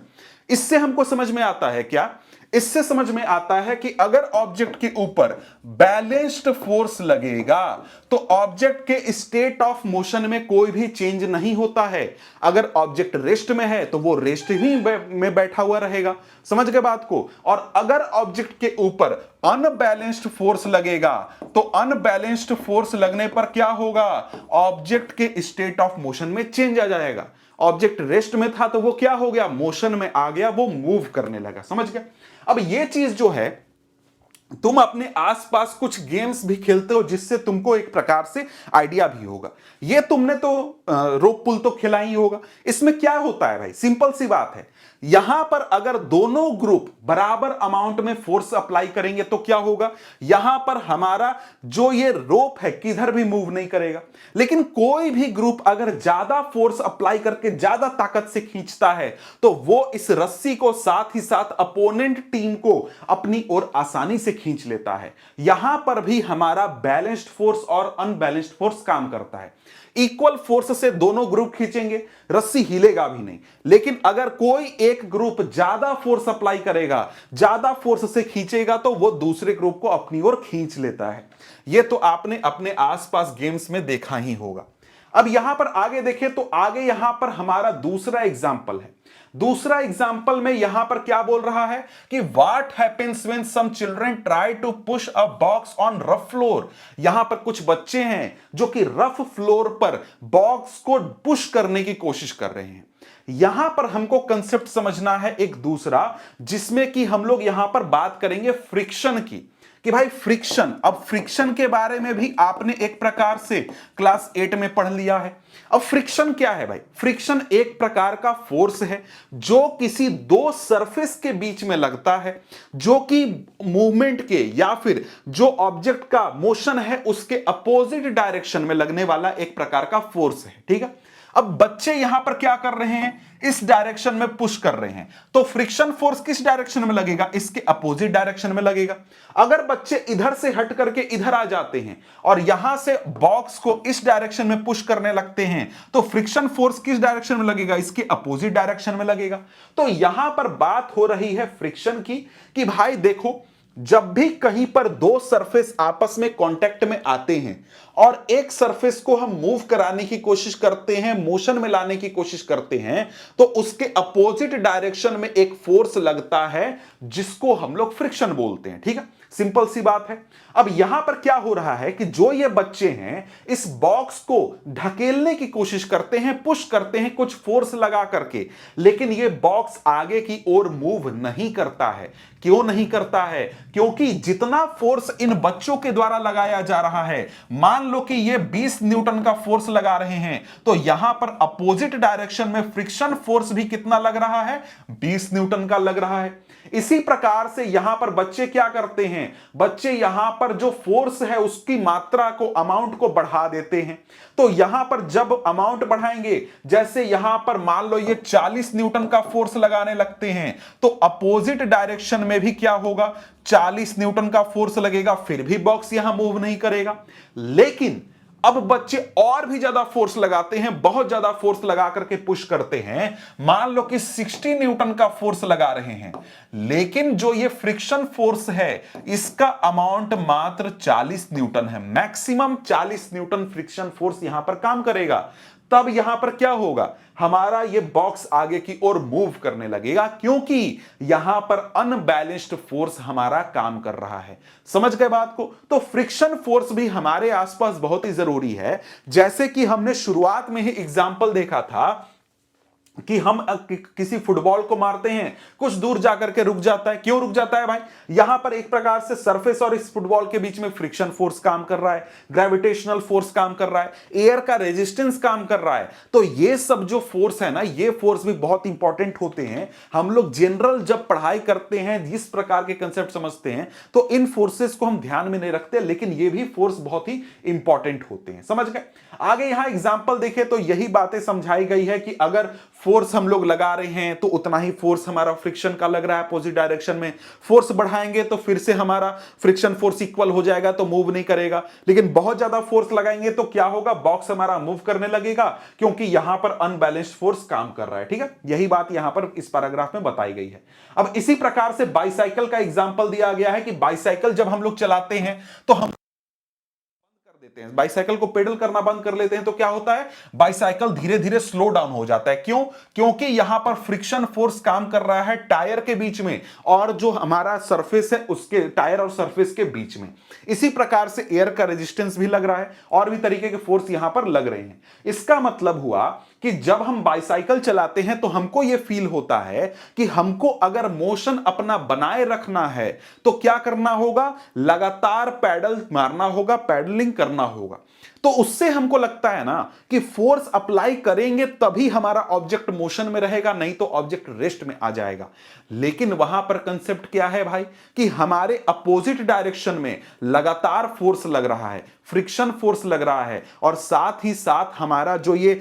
इससे हमको समझ में आता है क्या? इससे समझ में आता है कि अगर ऑब्जेक्ट के ऊपर बैलेंस्ड फोर्स लगेगा तो ऑब्जेक्ट के स्टेट ऑफ मोशन में कोई भी चेंज नहीं होता है। अगर ऑब्जेक्ट रेस्ट में है तो वो रेस्ट ही में बैठा हुआ रहेगा। समझ गए बात को? और अगर ऑब्जेक्ट के ऊपर अनबैलेंस्ड फोर्स लगेगा तो अनबैलेंस्ड फोर्स लगने पर क्या होगा? ऑब्जेक्ट के स्टेट ऑफ मोशन में चेंज आ जाएगा। ऑब्जेक्ट रेस्ट में था तो वो क्या हो गया? मोशन में आ गया, वो मूव करने लगा। समझ गए? अब ये चीज जो है, तुम अपने आसपास कुछ गेम्स भी खेलते हो जिससे तुमको एक प्रकार से आइडिया भी होगा। ये तुमने तो रोप पुल तो खेला ही होगा। इसमें क्या होता है भाई? सिंपल सी बात है, यहां पर अगर दोनों ग्रुप बराबर अमाउंट में फोर्स अप्लाई करेंगे तो क्या होगा? यहां पर हमारा जो ये रोप है किधर भी मूव नहीं करेगा। लेकिन कोई भी ग्रुप अगर ज्यादा फोर्स अप्लाई करके ज्यादा ताकत से खींचता है तो वो इस रस्सी को साथ ही साथ अपोनेंट टीम को अपनी ओर आसानी से खींच लेता है। यहां पर भी हमारा बैलेंस्ड फोर्स और अनबैलेंस्ड फोर्स काम करता है। इक्वल फोर्स से दोनों ग्रुप खींचेंगे, रस्सी हिलेगा भी नहीं। लेकिन अगर कोई एक ग्रुप ज्यादा फोर्स अप्लाई करेगा, ज्यादा फोर्स से खींचेगा तो वो दूसरे ग्रुप को अपनी ओर खींच लेता है। यह तो आपने अपने आसपास गेम्स में देखा ही होगा। अब यहां पर आगे देखें तो आगे यहां पर हमारा दूसरा एग्जाम्पल है। दूसरा एग्जाम्पल में यहां पर क्या बोल रहा है कि what happens when some children try to push a box on rough floor. यहां पर कुछ बच्चे हैं जो कि रफ फ्लोर पर बॉक्स को पुश करने की कोशिश कर रहे हैं। यहां पर हमको कंसेप्ट समझना है एक दूसरा, जिसमें कि हम लोग यहां पर बात करेंगे फ्रिक्शन की। कि भाई फ्रिक्शन, अब फ्रिक्शन के बारे में भी आपने एक प्रकार से क्लास 8 में पढ़ लिया है। अब फ्रिक्शन क्या है भाई? फ्रिक्शन एक प्रकार का फोर्स है जो किसी दो सरफेस के बीच में लगता है, जो कि मूवमेंट के या फिर जो ऑब्जेक्ट का मोशन है उसके अपोजिट डायरेक्शन में लगने वाला एक प्रकार का फोर्स है। ठीक है? अब बच्चे यहां पर क्या कर रहे हैं? इस डायरेक्शन में पुश कर रहे हैं, तो फ्रिक्शन फोर्स किस डायरेक्शन में लगेगा? इसके अपोजिट डायरेक्शन में लगेगा। अगर बच्चे इधर से हट करके इधर आ जाते हैं और यहां से बॉक्स को इस डायरेक्शन में पुश करने लगते हैं तो फ्रिक्शन फोर्स किस डायरेक्शन में लगेगा? इसके अपोजिट डायरेक्शन में लगेगा। तो यहां पर बात हो रही है फ्रिक्शन की कि भाई देखो, जब भी कहीं पर दो सरफेस आपस में कांटेक्ट में आते हैं और एक सरफेस को हम मूव कराने की कोशिश करते हैं, मोशन में लाने की कोशिश करते हैं, तो उसके अपोजिट डायरेक्शन में एक फोर्स लगता है जिसको हम लोग फ्रिक्शन बोलते हैं। ठीक है? सिंपल सी बात है। अब यहां पर क्या हो रहा है कि जो ये बच्चे हैं इस बॉक्स को ढकेलने की कोशिश करते हैं, पुश करते हैं कुछ फोर्स लगा करके, लेकिन ये बॉक्स आगे की ओर मूव नहीं करता है। क्यों नहीं करता है? क्योंकि जितना फोर्स इन बच्चों के द्वारा लगाया जा रहा है, मान लो कि ये 20 न्यूटन का फोर्स लगा रहे हैं, तो यहां पर अपोजिट डायरेक्शन में फ्रिक्शन फोर्स भी कितना लग रहा है? 20 न्यूटन का लग रहा है। इसी प्रकार से यहां पर बच्चे क्या करते हैं? बच्चे यहां पर जो फोर्स है उसकी मात्रा को, अमाउंट को बढ़ा देते हैं। तो यहां पर जब अमाउंट बढ़ाएंगे, जैसे यहां पर मान लो ये 40 न्यूटन का फोर्स लगाने लगते हैं, तो अपोजिट डायरेक्शन में भी क्या होगा? 40 न्यूटन का फोर्स लगेगा, फिर भी बॉक्स यहां मूव नहीं करेगा। लेकिन अब बच्चे और भी ज्यादा फोर्स लगाते हैं, बहुत ज्यादा फोर्स लगा करके पुश करते हैं। मान लो कि 60 न्यूटन का फोर्स लगा रहे हैं, लेकिन जो ये फ्रिक्शन फोर्स है इसका अमाउंट मात्र 40 न्यूटन है। मैक्सिमम 40 न्यूटन फ्रिक्शन फोर्स यहां पर काम करेगा। तब यहां पर क्या होगा? हमारा ये बॉक्स आगे की ओर मूव करने लगेगा, क्योंकि यहां पर अनबैलेंस्ड फोर्स हमारा काम कर रहा है। समझ गए बात को? तो फ्रिक्शन फोर्स भी हमारे आसपास बहुत ही जरूरी है। जैसे कि हमने शुरुआत में ही एग्जांपल देखा था कि हम किसी फुटबॉल को मारते हैं, कुछ दूर जाकर के रुक जाता है। क्यों रुक जाता है भाई? यहां पर एक प्रकार से सरफेस और इस फुटबॉल के बीच में फ्रिक्शन फोर्स काम कर रहा है, ग्रेविटेशनल फोर्स काम कर रहा है, एयर का रेजिस्टेंस काम कर रहा है। तो ये सब जो फोर्स है ना, ये फोर्स भी बहुत इंपॉर्टेंट होते हैं। हम लोग जनरल जब पढ़ाई करते हैं, जिस प्रकार के कंसेप्ट समझते हैं, तो इन फोर्सेस को हम ध्यान में नहीं रखते, लेकिन ये भी फोर्स बहुत ही इंपॉर्टेंट होते हैं। समझ गए? आगे यहां एग्जांपल देखें तो यही बातें समझाई गई है कि अगर फोर्स हम लोग लगा रहे हैं तो उतना ही फोर्स हमारा फ्रिक्शन का लग रहा है अपोजिट डायरेक्शन में। फोर्स बढ़ाएंगे तो फिर से हमारा फ्रिक्शन फोर्स इक्वल हो जाएगा, तो मूव नहीं करेगा। लेकिन बहुत ज्यादा फोर्स लगाएंगे तो क्या होगा? बॉक्स हमारा मूव करने लगेगा, क्योंकि यहां पर अनबैलेंस्ड फोर्स काम कर रहा है। ठीक है, यही बात यहां पर इस पैराग्राफ में बताई गई है। अब इसी प्रकार से बाइसाइकिल का एग्जांपल दिया गया है कि बाइसाइकिल जब हम लोग चलाते हैं तो हम देते हैं, बाइसाइकिल को पेडल करना बंद कर लेते हैं, तो क्या होता है? बाइसाइकिल धीरे धीरे स्लो डाउन हो जाता है। क्यों? क्योंकि यहां पर फ्रिक्शन फोर्स काम कर रहा है टायर के बीच में और जो हमारा सरफेस है उसके, टायर और सरफेस के बीच में। इसी प्रकार से एयर का रेजिस्टेंस भी लग रहा है और भी तरीके के फोर्स यहां पर लग रहे हैं। इसका मतलब हुआ कि जब हम बाइसाइकिल चलाते हैं तो हमको यह फील होता है कि हमको अगर मोशन अपना बनाए रखना है तो क्या करना होगा? लगातार पैडल मारना होगा, पैडलिंग करना होगा। तो उससे हमको लगता है ना कि फोर्स अप्लाई करेंगे तभी हमारा ऑब्जेक्ट मोशन में रहेगा, नहीं तो ऑब्जेक्ट रेस्ट में आ जाएगा। लेकिन वहां पर कंसेप्ट क्या है भाई? कि हमारे अपोजिट डायरेक्शन में लगातार फोर्स लग रहा है, फ्रिक्शन फोर्स लग रहा है, और साथ ही साथ हमारा जो ये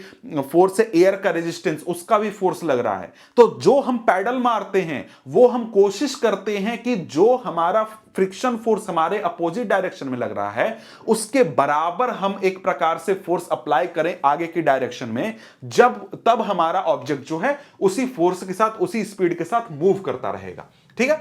फोर्स है एयर का रेजिस्टेंस, उसका भी फोर्स लग रहा है। तो जो हम पैडल मारते हैं वो हम कोशिश करते हैं कि जो हमारा फ्रिक्शन फोर्स हमारे अपोजिट डायरेक्शन में लग रहा है उसके बराबर हम एक प्रकार से फोर्स अप्लाई करें आगे की डायरेक्शन में, तब हमारा ऑब्जेक्ट जो है उसी फोर्स के साथ, उसी स्पीड के साथ मूव करता रहेगा। ठीक है?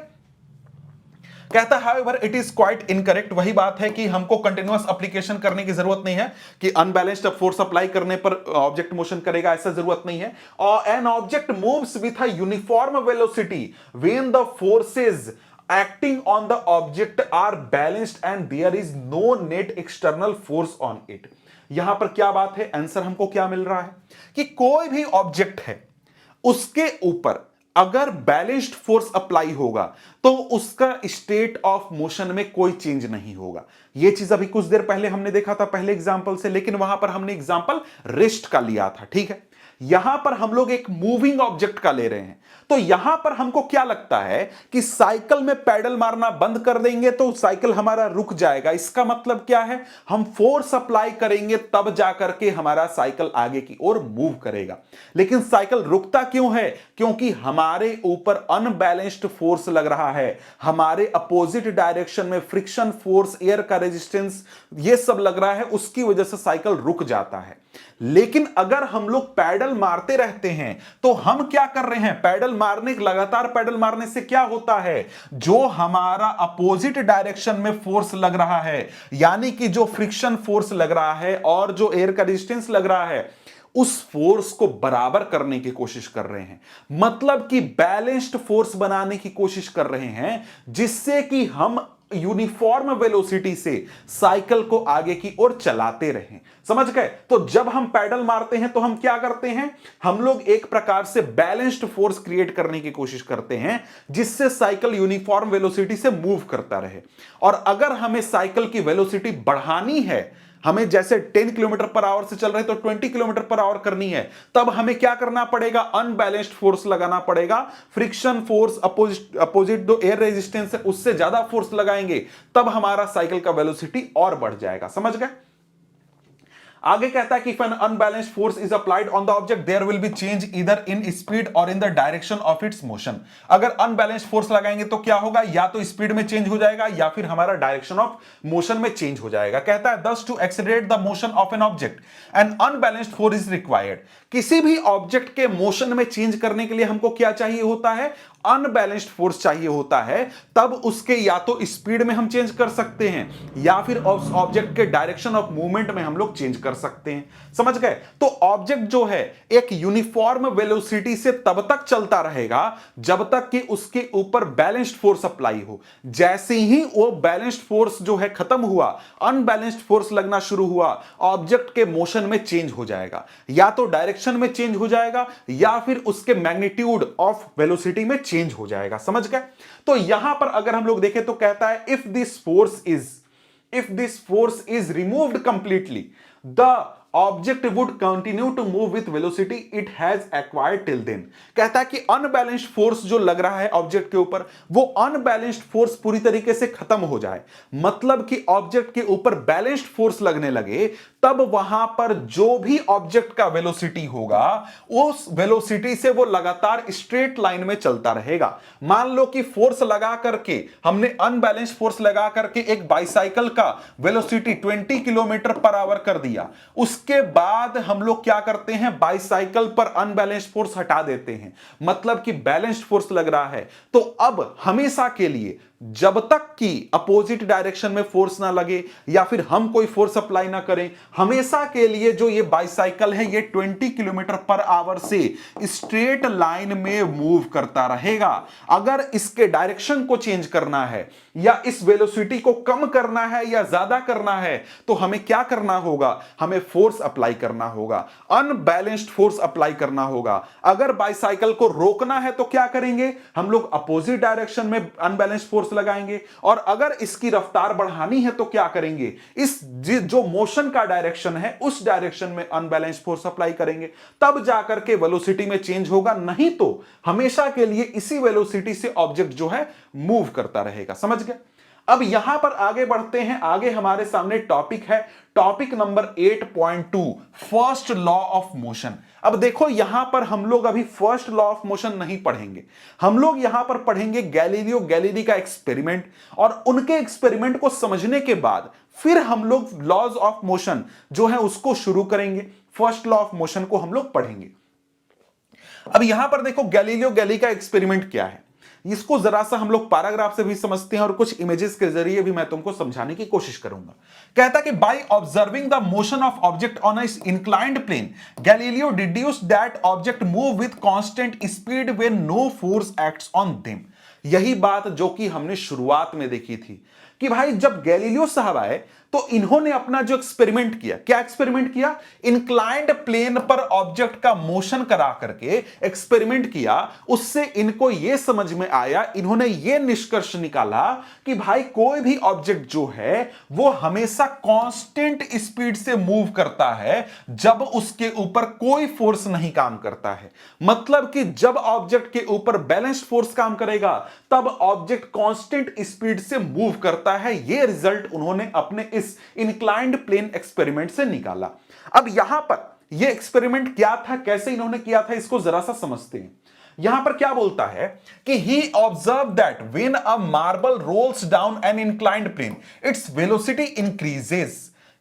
कहता है however it is quite incorrect. वही बात है कि हमको कंटिन्यूअस एप्लीकेशन करने की जरूरत नहीं है कि अनबैलेंस्ड फोर्स अप्लाई करने पर ऑब्जेक्ट मोशन करेगा, ऐसा जरूरत नहीं है। और an object moves with a uniform velocity when the forces acting on the object are balanced and there is no net external force on it। यहां पर क्या बात है? आंसर हमको क्या मिल रहा है कि कोई भी ऑब्जेक्ट है उसके ऊपर अगर बैलेंस्ड फोर्स अप्लाई होगा तो उसका स्टेट ऑफ मोशन में कोई चेंज नहीं होगा। यह चीज अभी कुछ देर पहले हमने देखा था पहले एग्जांपल से, लेकिन वहां पर हमने एग्जांपल रेस्ट का लिया था। ठीक है, यहां पर हम लोग एक मूविंग ऑब्जेक्ट का ले रहे हैं। तो यहां पर हमको क्या लगता है कि साइकिल में पैडल मारना बंद कर देंगे तो साइकिल हमारा रुक जाएगा। इसका मतलब क्या है? हम फोर्स अप्लाई करेंगे तब जाकर के हमारा साइकिल आगे की ओर मूव करेगा। लेकिन साइकिल रुकता क्यों है? क्योंकि हमारे ऊपर अनबैलेंस्ड फोर्स लग रहा है, हमारे अपोजिट डायरेक्शन में फ्रिक्शन फोर्स, एयर का रेजिस्टेंस, ये सब लग रहा है, उसकी वजह से साइकिल रुक जाता है। लेकिन अगर हम लोग पैडल मारते रहते हैं तो हम क्या कर रहे हैं? लगातार पैडल मारने से क्या होता है? जो हमारा अपोजिट डायरेक्शन में फोर्स लग रहा है, यानी कि जो फ्रिक्शन फोर्स लग रहा है और जो एयर का रेजिस्टेंस लग रहा है, उस फोर्स को बराबर करने की कोशिश कर रहे हैं। मतलब कि बैलेंस्ड फोर्स बनाने की कोशिश कर रहे हैं, जिससे कि हम यूनिफॉर्म वेलोसिटी से साइकिल को आगे की ओर चलाते रहें। समझ गए? तो जब हम पैडल मारते हैं तो हम क्या करते हैं? हम लोग एक प्रकार से बैलेंस्ड फोर्स क्रिएट करने की कोशिश करते हैं, जिससे साइकिल यूनिफॉर्म वेलोसिटी से मूव करता रहे। और अगर हमें साइकिल की वेलोसिटी बढ़ानी है, हमें जैसे 10 किलोमीटर पर आवर से चल रहे तो 20 किलोमीटर पर आवर करनी है, तब हमें क्या करना पड़ेगा? अनबैलेंस्ड फोर्स लगाना पड़ेगा। फ्रिक्शन फोर्स अपोजिट जो एयर रेजिस्टेंस है उससे ज्यादा फोर्स लगाएंगे, तब हमारा साइकिल का वेलोसिटी और बढ़ जाएगा। समझ गए? आगे कहता है कि if an unbalanced force is applied on the object there will be change either in speed or in the direction of its motion। अगर अनबैलेंस्ड फोर्स लगाएंगे तो क्या होगा? या तो स्पीड में चेंज हो जाएगा या फिर हमारा डायरेक्शन ऑफ मोशन में चेंज हो जाएगा। कहता है thus to accelerate the motion of an object an unbalanced force is required। किसी भी ऑब्जेक्ट के मोशन में चेंज करने के लिए हमको क्या चाहिए होता है? अनबैलेंस्ड फोर्स चाहिए होता है, तब उसके या तो स्पीड में हम चेंज कर सकते हैं या फिर ऑब्जेक्ट के डायरेक्शन ऑफ मूवमेंट में हम लोग चेंज कर सकते हैं। समझ गए? तो ऑब्जेक्ट जो है एक यूनिफॉर्म वेलोसिटी से तब तक चलता रहेगा जब तक कि उसके ऊपर बैलेंस्ड फोर्स अप्लाई हो। जैसे ही वो बैलेंस्ड फोर्स जो है खत्म हुआ, अनबैलेंस्ड फोर्स लगना शुरू हुआ, ऑब्जेक्ट के मोशन में चेंज हो जाएगा, या तो डायरेक्शन में चेंज हो जाएगा या फिर उसके मैग्नीट्यूड ऑफ वेलोसिटी में चेंज हो जाएगा। समझ गए? तो यहां पर अगर हम लोग देखें तो कहता है if this force is removed completely the object would continue to move with velocity it has acquired till then. कहता है कि अनबैलेंस्ड फोर्स जो लग रहा है ऑब्जेक्ट के ऊपर, वो अनबैलेंस्ड फोर्स पूरी तरीके से खत्म हो जाए, मतलब कि ऑब्जेक्ट के ऊपर बैलेंस्ड फोर्स लगने लगे, तब वहां पर जो भी ऑब्जेक्ट का वेलोसिटी होगा उस वेलोसिटी से वो लगातार स्ट्रेट लाइन में चलता रहेगा। मान लो कि फोर्स लगा करके हमने अनबैलेंस्ड फोर्स लगा करके एक बाइसाइकिल का वेलोसिटी 20 किलोमीटर पर आवर कर दिया, उसके बाद हम लोग क्या करते हैं, बाइसाइकिल पर अनबैलेंस्ड फोर्स हटा देते हैं, मतलब कि बैलेंस्ड फोर्स लग रहा है। तो अब हमेशा के लिए जब तक कि अपोजिट डायरेक्शन में फोर्स ना लगे या फिर हम कोई फोर्स अप्लाई ना करें, हमेशा के लिए जो ये बाइसाइकिल है ये 20 किलोमीटर पर आवर से स्ट्रेट लाइन में मूव करता रहेगा। अगर इसके डायरेक्शन को चेंज करना है या इस वेलोसिटी को कम करना है या ज्यादा करना है, तो हमें क्या करना होगा, हमें फोर्स अप्लाई करना होगा, अनबैलेंस्ड फोर्स अप्लाई करना होगा। अगर बाइसाइकिल को रोकना है तो क्या करेंगे, हम लोग अपोजिट डायरेक्शन में अनबैलेंस्ड फोर्स लगाएंगे, और अगर इसकी रफ्तार बढ़ानी है तो क्या करेंगे, इस जो मोशन का डायरेक्शन है उस डायरेक्शन में अनबैलेंस्ड फोर्स अप्लाई करेंगे, तब जाकर के वेलोसिटी में चेंज होगा। नहीं तो हमेशा के लिए इसी वेलोसिटी से ऑब्जेक्ट जो है मूव करता रहेगा। समझ गए? अब यहां पर आगे बढ़ते हैं, आगे हमारे सामने टॉपिक है, topic number 8.2 first law of motion. अब देखो यहां पर हम लोग अभी फर्स्ट लॉ ऑफ मोशन नहीं पढ़ेंगे, हम लोग यहां पर पढ़ेंगे गैलीलियो गैलीली का एक्सपेरिमेंट, और उनके एक्सपेरिमेंट को समझने के बाद फिर हम लोग लॉज ऑफ मोशन जो है उसको शुरू करेंगे, फर्स्ट लॉ ऑफ मोशन को हम लोग पढ़ेंगे। अब यहां पर देखो गैलीलियो गैलीली का एक्सपेरिमेंट क्या है, इसको जरा सा हम लोग पैराग्राफ से भी समझते हैं और कुछ इमेजेस के जरिए भी मैं तुमको समझाने की कोशिश करूंगा। कहता कि by observing the motion of object on a inclined plane Galileo deduced that object move with constant speed when no force acts on them. यही बात जो कि हमने शुरुआत में देखी थी कि भाई जब गैलीलियो साहब आए तो इन्होंने अपना जो एक्सपेरिमेंट किया, क्या एक्सपेरिमेंट किया, इंक्लाइंड प्लेन पर ऑब्जेक्ट का मोशन करा करके एक्सपेरिमेंट किया। उससे इनको यह समझ में आया, इन्होंने यह निष्कर्ष निकाला कि भाई कोई भी ऑब्जेक्ट जो है वो हमेशा कांस्टेंट स्पीड से मूव करता है जब उसके ऊपर कोई फोर्स नहीं काम करता है। मतलब कि जब ऑब्जेक्ट के ऊपर बैलेंस्ड फोर्स काम करेगा तब ऑब्जेक्ट कांस्टेंट स्पीड से मूव करता है। यह रिजल्ट उन्होंने अपने इस इंक्लाइंड प्लेन एक्सपेरिमेंट से निकाला। अब यहां पर यह एक्सपेरिमेंट क्या था, कैसे इन्होंने किया था, इसको जरा सा समझते हैं। यहां पर क्या बोलता है कि he observed that when a marble rolls down an inclined plane its velocity increases।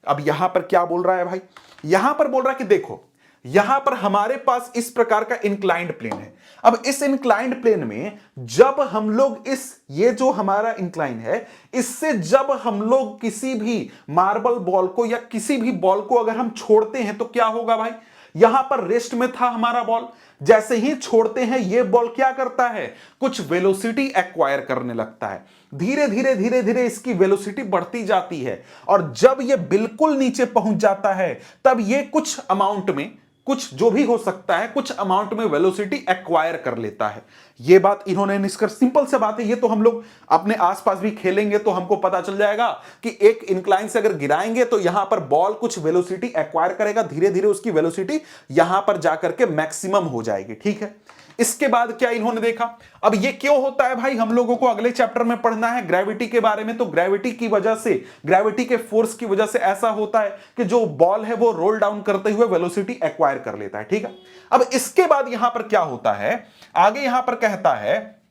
अब यहां पर क्या बोल रहा है भाई, यहां पर बोल रहा है कि देखो यहां पर हमारे पास इस प्रकार का इंक्लाइंड प्लेन है। अब इस इंक्लाइंड प्लेन में जब हम लोग ये जो हमारा इंक्लाइन है, इससे जब हम लोग किसी भी मार्बल बॉल को या किसी भी बॉल को अगर हम छोड़ते हैं तो क्या होगा भाई, यहां पर रेस्ट में था हमारा बॉल, जैसे ही छोड़ते हैं ये बॉल क्या करता है, कुछ वेलोसिटी एक्वायर करने लगता है। धीरे धीरे धीरे धीरे इसकी वेलोसिटी बढ़ती जाती है, और जब ये बिल्कुल नीचे पहुंच जाता है तब ये कुछ अमाउंट में, कुछ जो भी हो सकता है, कुछ अमाउंट में वेलोसिटी एक्वायर कर लेता है। यह बात इन्होंने निष्कर्ष, सिंपल से बात है, ये तो हम लोग अपने आसपास भी खेलेंगे तो हमको पता चल जाएगा कि एक इंक्लाइन से अगर गिराएंगे तो यहां पर बॉल कुछ वेलोसिटी एक्वायर करेगा, धीरे धीरे उसकी वेलोसिटी यहां पर जाकर के मैक्सिमम हो जाएगी। ठीक है, इसके बाद क्या इन्होंने देखा, अब ये क्यों होता है भाई, हम लोगों को अगले चैप्टर में पढ़ना है ग्रेविटी के बारे में। तो ग्रेविटी की वजह से, ग्रेविटी के फोर्स की वजह से ऐसा होता है कि जो बॉल है वो रोल डाउन करते हुए वेलोसिटी एक्वायर कर लेता है। ठीक है, अब इसके बाद यहां पर क्या होता है, आगे यहां पर कहता है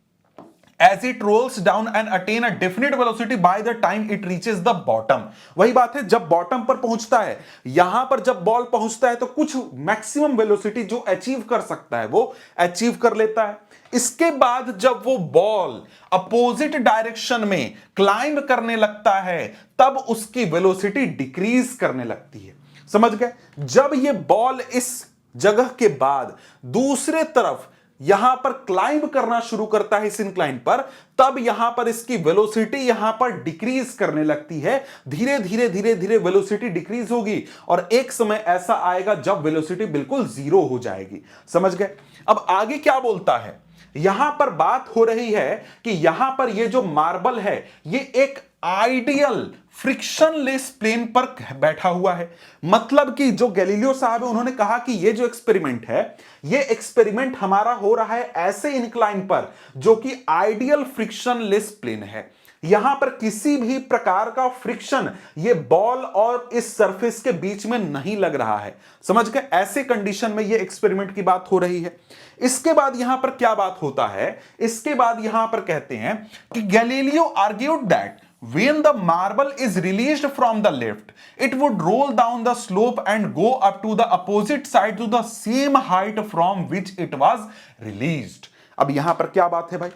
as it rolls down and attain a definite velocity by the time it reaches the bottom। वही बात है, जब बॉटम पर पहुंचता है, यहां पर जब बॉल पहुंचता है तो कुछ मैक्सिमम वेलोसिटी जो अचीव कर सकता है वो अचीव कर लेता है। इसके बाद जब वो बॉल अपोजिट डायरेक्शन में क्लाइंब करने लगता है तब उसकी वेलोसिटी डिक्रीज करने लगती है। समझ गए? जब ये बॉल इस जगह के बाद दूसरे तरफ यहां पर क्लाइंब करना शुरू करता है इस इंक्लाइन पर, तब यहां पर इसकी वेलोसिटी यहां पर डिक्रीज करने लगती है। धीरे धीरे धीरे धीरे वेलोसिटी डिक्रीज होगी और एक समय ऐसा आएगा जब वेलोसिटी बिल्कुल जीरो हो जाएगी। समझ गए? अब आगे क्या बोलता है, यहां पर बात हो रही है कि यहां पर ये जो मार्बल है ये एक आइडियल फ्रिक्शनलेस प्लेन पर बैठा हुआ है। मतलब कि जो गैलीलियो साहब है उन्होंने कहा कि ये जो एक्सपेरिमेंट है, ये एक्सपेरिमेंट हमारा हो रहा है ऐसे इंक्लाइन पर जो कि आइडियल फ्रिक्शनलेस प्लेन है। यहां पर किसी भी प्रकार का फ्रिक्शन ये बॉल और इस सरफेस के बीच में नहीं लग रहा है। समझ गए? ऐसे कंडीशन में ये एक्सपेरिमेंट की बात हो रही है। इसके बाद यहां पर क्या बात होता है, इसके बाद यहां पर कहते हैं कि Galileo argued that when the marble is released from the lift, it would roll down the slope and go up to the opposite side to the same height from which it was released। अब यहां पर क्या बात है भाई,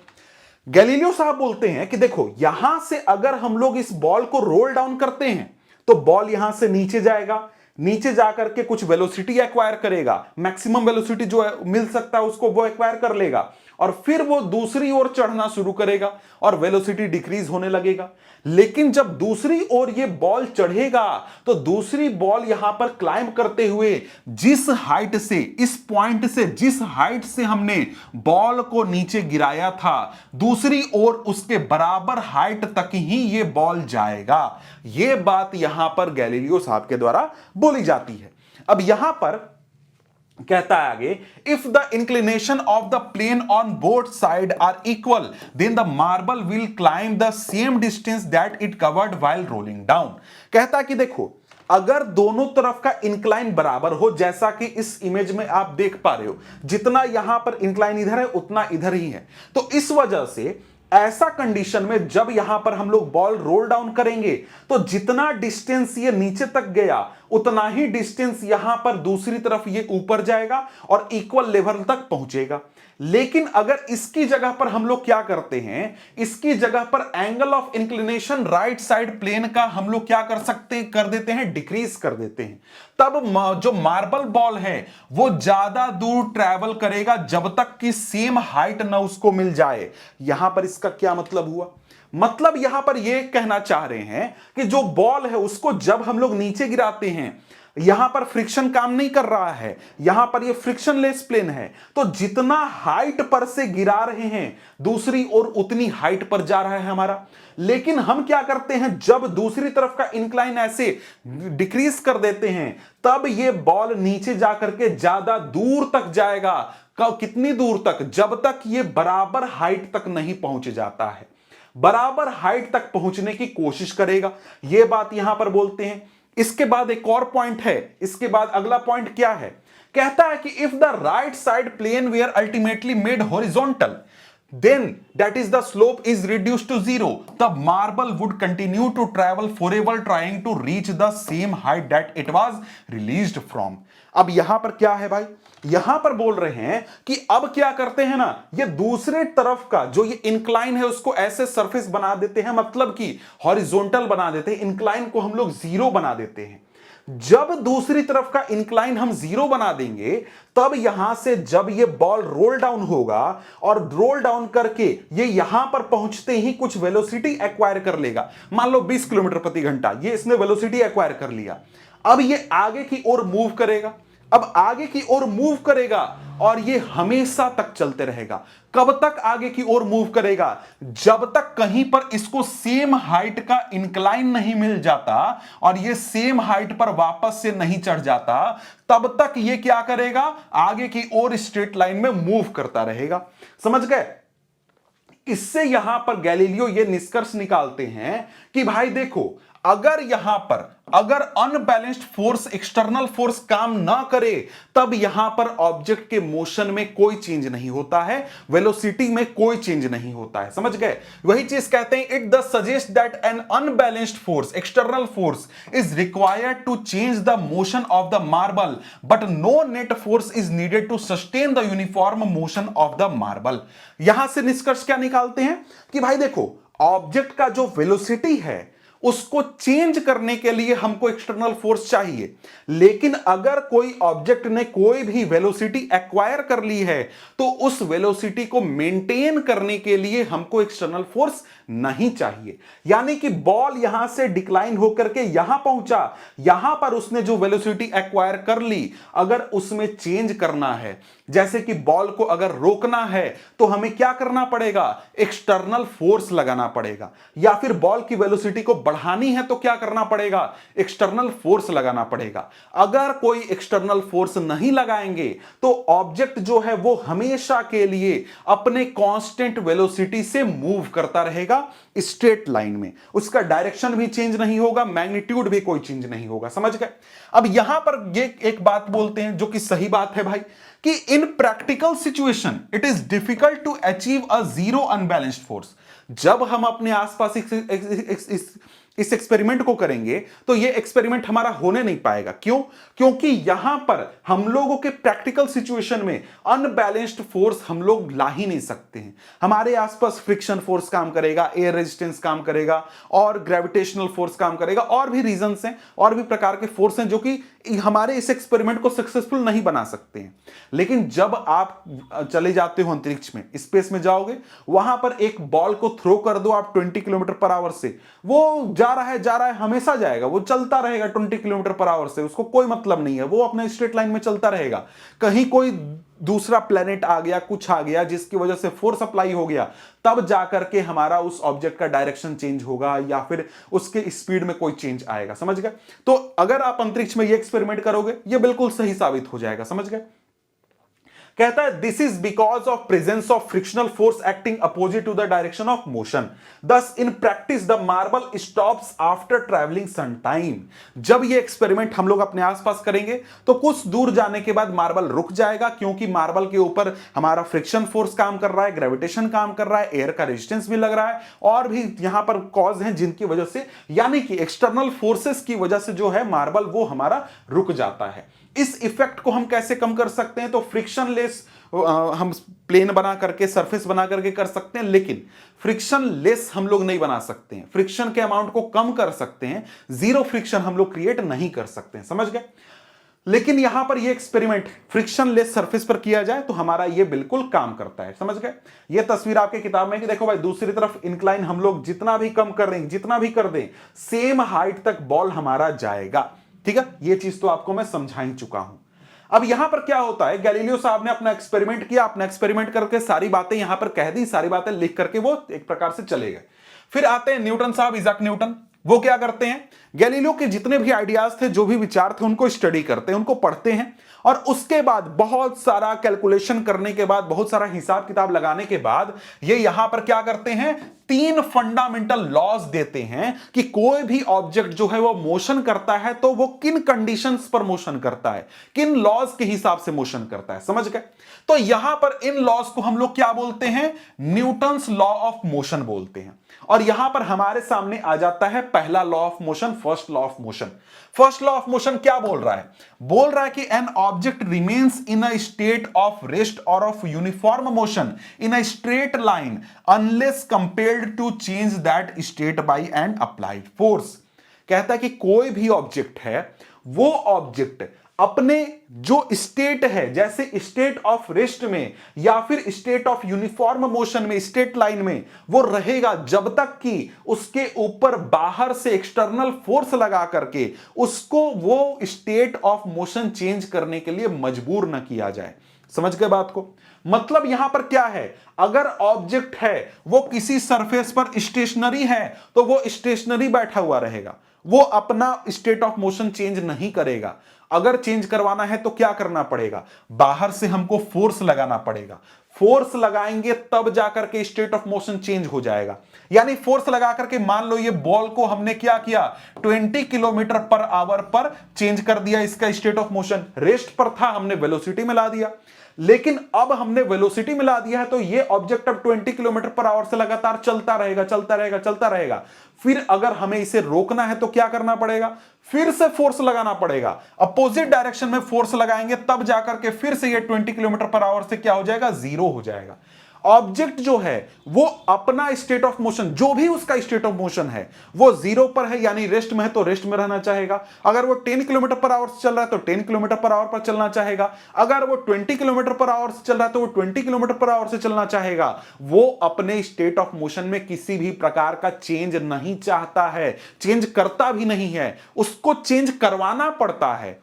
Galileo साहब बोलते हैं कि देखो यहां से अगर हम लोग इस बॉल को रोल डाउन करते हैं तो बॉल यहां से नीचे जाएगा, नीचे जाकर के कुछ वेलोसिटी एक्वायर करेगा, मैक्सिमम वेलोसिटी जो मिल सकता है उसको वो एक्वायर कर लेगा और फिर वो दूसरी ओर चढ़ना शुरू करेगा और वेलोसिटी डिक्रीज होने लगेगा। लेकिन जब दूसरी ओर ये बॉल चढ़ेगा तो दूसरी बॉल यहां पर क्लाइंब करते हुए जिस हाइट से, इस पॉइंट से जिस हाइट से हमने बॉल को नीचे गिराया था, दूसरी ओर उसके बराबर हाइट तक ही ये बॉल जाएगा। ये बात यहां पर गैलीलियो साहब के द्वारा बोली जाती है। अब यहां पर कहता है आगे, if the inclination of the plane on both side are equal then the marble will climb the same distance that it covered while rolling down. कहता है कि देखो अगर दोनों तरफ का इंक्लाइन बराबर हो, जैसा कि इस इमेज में आप देख पा रहे हो, जितना यहां पर इंक्लाइन इधर है उतना इधर ही है, तो इस वजह से ऐसा कंडीशन में जब यहां पर हम लोग बॉल रोल डाउन करेंगे तो जितना डिस्टेंस ये नीचे तक गया उतना ही डिस्टेंस यहां पर दूसरी तरफ ये ऊपर जाएगा और इक्वल लेवल तक पहुंचेगा। लेकिन अगर इसकी जगह पर हम लोग क्या करते हैं, इसकी जगह पर angle of inclination right side plane का हम लोग क्या कर देते हैं, डिक्रीज कर देते हैं। तब जो मार्बल बॉल है वो ज्यादा दूर ट्रैवल करेगा जब तक कि सेम हाइट ना उसको मिल जाए। यहां पर इसका क्या मतलब हुआ, मतलब यहां पर यह कहना चाह रहे हैं कि जो बॉल है उसको जब हम लोग नीचे गिराते हैं, यहां पर फ्रिक्शन काम नहीं कर रहा है, यहां पर ये फ्रिक्शनलेस प्लेन है, तो जितना हाइट पर से गिरा रहे हैं दूसरी ओर उतनी हाइट पर जा रहा है हमारा। लेकिन हम क्या करते हैं, जब दूसरी तरफ का इंक्लाइन ऐसे डिक्रीज कर देते हैं तब ये बॉल नीचे जाकर के ज्यादा दूर तक जाएगा। कितनी दूर तक, जब तक ये बराबर हाइट तक नहीं पहुंच जाता है, बराबर हाइट तक पहुंचने की कोशिश करेगा। यह बात यहां पर बोलते हैं। इसके बाद एक और पॉइंट है, इसके बाद अगला पॉइंट क्या है, कहता है कि if the right side plane were ultimately made horizontal then that is the slope is reduced to zero, the marble would continue to travel forever trying to reach the same height that it was released from। अब यहां पर क्या है भाई, यहां पर बोल रहे हैं कि अब क्या करते हैं ना, ये दूसरे तरफ का जो ये इंक्लाइन है उसको ऐसे सरफेस बना देते हैं, मतलब कि हॉरिजॉन्टल बना देते हैं, इंक्लाइन को हम लोग जीरो बना देते हैं। जब दूसरी तरफ का इंक्लाइन हम जीरो बना देंगे तब यहां से जब ये बॉल रोल डाउन होगा और रोल डाउन करके ये यहां पर पहुंचते ही कुछ वेलोसिटी एक्वायर कर लेगा, मान लो 20 किलोमीटर प्रति घंटा ये इसने वेलोसिटी एक्वायर कर लिया। अब ये आगे की ओर मूव करेगा, अब आगे की ओर मूव करेगा और ये हमेशा तक चलते रहेगा। कब तक आगे की ओर मूव करेगा, जब तक कहीं पर इसको सेम हाइट का इंक्लाइन नहीं मिल जाता और ये सेम हाइट पर वापस से नहीं चढ़ जाता, तब तक ये क्या करेगा, आगे की ओर स्ट्रेट लाइन में मूव करता रहेगा। समझ गए? इससे यहां पर गैलीलियो ये निष्कर्ष निकालते हैं कि भाई देखो अगर अनबैलेंस्ड फोर्स, एक्सटर्नल फोर्स काम ना करे, तब यहां पर ऑब्जेक्ट के मोशन में कोई चेंज नहीं होता है, वेलोसिटी में कोई चेंज नहीं होता है। समझ गए? वही चीज कहते हैं, it thus suggest that an unbalanced force, external force is required to change the motion of the marble, but no net force is needed to sustain the uniform motion of the marble. यहां से निष्कर्ष क्या निकालते हैं कि भाई देखो, object का जो वेलोसिटी है उसको चेंज करने के लिए हमको एक्सटर्नल फोर्स चाहिए, लेकिन अगर कोई ऑब्जेक्ट ने कोई भी वेलोसिटी एक्वायर कर ली है तो उस वेलोसिटी को मेंटेन करने के लिए हमको एक्सटर्नल फोर्स नहीं चाहिए। यानी कि बॉल यहां से डिक्लाइन होकर के यहां पहुंचा, यहां पर उसने जो वेलोसिटी एक्वायर कर ली, अगर उसमें चेंज करना है, जैसे कि बॉल को अगर रोकना है तो हमें क्या करना पड़ेगा, एक्सटर्नल फोर्स लगाना पड़ेगा, या फिर बॉल की वेलोसिटी को बढ़ानी है तो क्या करना पड़ेगा, एक्सटर्नल फोर्स लगाना पड़ेगा। अगर कोई एक्सटर्नल फोर्स नहीं लगाएंगे तो ऑब्जेक्ट जो है वो हमेशा के लिए अपने कांस्टेंट वेलोसिटी से मूव करता रहेगा स्ट्रेट लाइन में, उसका डायरेक्शन भी चेंज नहीं होगा, मैग्नीट्यूड भी कोई चेंज नहीं होगा। समझ गए? अब यहां पर ये एक बात बोलते हैं जो कि सही बात है भाई, कि in practical situation it is difficult to achieve a zero unbalanced force. जब हम अपने आसपास इस एक्सपेरिमेंट को करेंगे तो ये एक्सपेरिमेंट हमारा होने नहीं पाएगा। क्यों? क्योंकि यहां पर हम लोगों के प्रैक्टिकल सिचुएशन में अनबैलेंस्ड फोर्स हम लोग ला ही नहीं सकते हैं। हमारे आसपास फ्रिक्शन फोर्स काम करेगा, एयर रेजिस्टेंस काम करेगा, और ग्रेविटेशनल फोर्स काम करेगा, और भी रीजंस हैं, और भी प्रकार के फोर्स हैं जो कि हमारे इस एक्सपेरिमेंट को सक्सेसफुल नहीं बना सकते हैं। लेकिन जब आप चले जाते हो अंतरिक्ष में, स्पेस में जाओगे, वहां पर एक बॉल को थ्रो कर दो आप 20 किलोमीटर पर आवर से, वो जा रहा है, हमेशा जाएगा, वो चलता रहेगा 20 किलोमीटर पर आवर से, उसको कोई मतलब नहीं है, वो अपने स्ट्रेट लाइन में चलता रहेगा। कहीं कोई दूसरा प्लेनेट आ गया, कुछ आ गया जिसकी वजह से फोर्स अप्लाई हो गया, तब जाकर के हमारा उस ऑब्जेक्ट का डायरेक्शन चेंज होगा या फिर उसके स्पीड में कोई चेंज आएगा। समझ गए? तो अगर आप अंतरिक्ष में ये एक्सपेरिमेंट करोगे, ये बिल्कुल सही साबित हो जाएगा। समझ गए? कहता है this is because of presence of frictional force acting opposite to the direction of motion, thus in practice the marble stops after travelling some time. जब ये एक्सपेरिमेंट हम लोग अपने आसपास करेंगे तो कुछ दूर जाने के बाद मार्बल रुक जाएगा, क्योंकि मार्बल के ऊपर हमारा फ्रिक्शन फोर्स काम कर रहा है, ग्रेविटेशन काम कर रहा है, एयर का रेजिस्टेंस भी लग रहा है, और भी यहां पर कॉज हैं जिनकी वजह से, यानी कि एक्सटर्नल फोर्सेस की वजह से जो है मार्बल वो हमारा रुक जाता है। इस इफेक्ट को हम कैसे कम कर सकते हैं? तो फ्रिक्शन लेस हम प्लेन बना करके, सरफेस बना करके कर सकते हैं, लेकिन फ्रिक्शन लेस हम लोग नहीं बना सकते हैं। फ्रिक्शन के अमाउंट को कम कर सकते हैं, जीरो फ्रिक्शन हम लोग क्रिएट नहीं कर सकते हैं। समझ गए? लेकिन यहां पर ये एक्सपेरिमेंट फ्रिक्शन लेस सरफेस पर किया जाए तो हमारा ये बिल्कुल काम करता है। समझ गए? ये तस्वीर आपके किताब में कि देखो भाई, दूसरी तरफ इंक्लाइन हम लोग जितना भी कम कर दें, जितना भी कर दें, सेम हाइट तक बॉल हमारा जाएगा। ठीक है? ये चीज तो आपको मैं समझा ही चुका हूं। अब यहां पर क्या होता है, गैलीलियो साहब ने अपना एक्सपेरिमेंट किया, अपना एक्सपेरिमेंट करके सारी बातें यहां पर कह दी, सारी बातें लिख करके वो एक प्रकार से चले गए। फिर आते हैं न्यूटन साहब, इजाक न्यूटन। वो क्या करते हैं, गैलीलियो के जितने भी आइडियाज थे, जो भी विचार थे, उनको स्टडी करते हैं, उनको पढ़ते हैं, और उसके बाद बहुत सारा कैलकुलेशन करने के बाद, बहुत सारा हिसाब किताब लगाने के बाद, ये यहां पर क्या करते हैं, 3 फंडामेंटल लॉज देते हैं कि कोई भी ऑब्जेक्ट जो है वो मोशन करता है तो वो किन कंडीशंस पर मोशन करता है, किन लॉज के हिसाब से मोशन करता है। समझ गए? तो यहां पर इन लॉज को हम लोग क्या बोलते हैं, न्यूटन्स लॉ ऑफ मोशन बोलते हैं। और यहां पर हमारे सामने आ जाता है पहला law of motion, first law of motion. First law of motion क्या बोल रहा है? बोल रहा है कि an object remains in a state of rest or of uniform motion in a straight line unless compelled to change that state by an applied force. कहता है कि कोई भी ऑब्जेक्ट है, वो ऑब्जेक्ट अपने जो स्टेट है, जैसे स्टेट ऑफ रेस्ट में या फिर स्टेट ऑफ यूनिफॉर्म मोशन में, स्टेट लाइन में, वो रहेगा जब तक कि उसके ऊपर बाहर से एक्सटर्नल फोर्स लगा करके उसको वो स्टेट ऑफ मोशन चेंज करने के लिए मजबूर न किया जाए। समझ गए बात को? मतलब यहां पर क्या है, अगर ऑब्जेक्ट है वो किसी सरफेस पर स्टेशनरी है तो वो स्टेशनरी बैठा हुआ रहेगा, वो अपना स्टेट ऑफ मोशन चेंज नहीं करेगा। अगर चेंज करवाना है तो क्या करना पड़ेगा, बाहर से हमको फोर्स लगाना पड़ेगा। फोर्स लगाएंगे तब जाकर के स्टेट ऑफ मोशन चेंज हो जाएगा। यानी फोर्स लगा करके मान लो ये बॉल को हमने क्या किया, 20 किलोमीटर पर आवर पर चेंज कर दिया इसका स्टेट ऑफ मोशन। रेस्ट पर था, हमने वेलोसिटी मिला दिया, लेकिन अब हमने वेलोसिटी मिला दिया है तो ये ऑब्जेक्ट अब 20 किलोमीटर पर आवर से लगातार चलता रहेगा, चलता रहेगा, चलता रहेगा। फिर अगर हमें इसे रोकना है तो क्या करना पड़ेगा, फिर से फोर्स लगाना पड़ेगा। अपोजिट डायरेक्शन में फोर्स लगाएंगे तब जाकर के फिर से ये 20 किलोमीटर पर आवर से क्या हो जाएगा, जीरो हो जाएगा। ऑब्जेक्ट जो है वो अपना स्टेट ऑफ मोशन, जो भी उसका स्टेट ऑफ मोशन है वो जीरो पर है, यानी रेस्ट में है तो रेस्ट में रहना चाहेगा। अगर वो 10 किलोमीटर पर आवर से चल रहा है तो 10 किलोमीटर पर आवर पर चलना चाहेगा। अगर वो 20 किलोमीटर पर आवर से चल रहा है तो वो 20 किलोमीटर पर आवर से चलना चाहेगा। वो अपने स्टेट ऑफ मोशन में किसी भी प्रकार का चेंज नहीं चाहता है, चेंज करता भी नहीं है, उसको चेंज करवाना पड़ता है।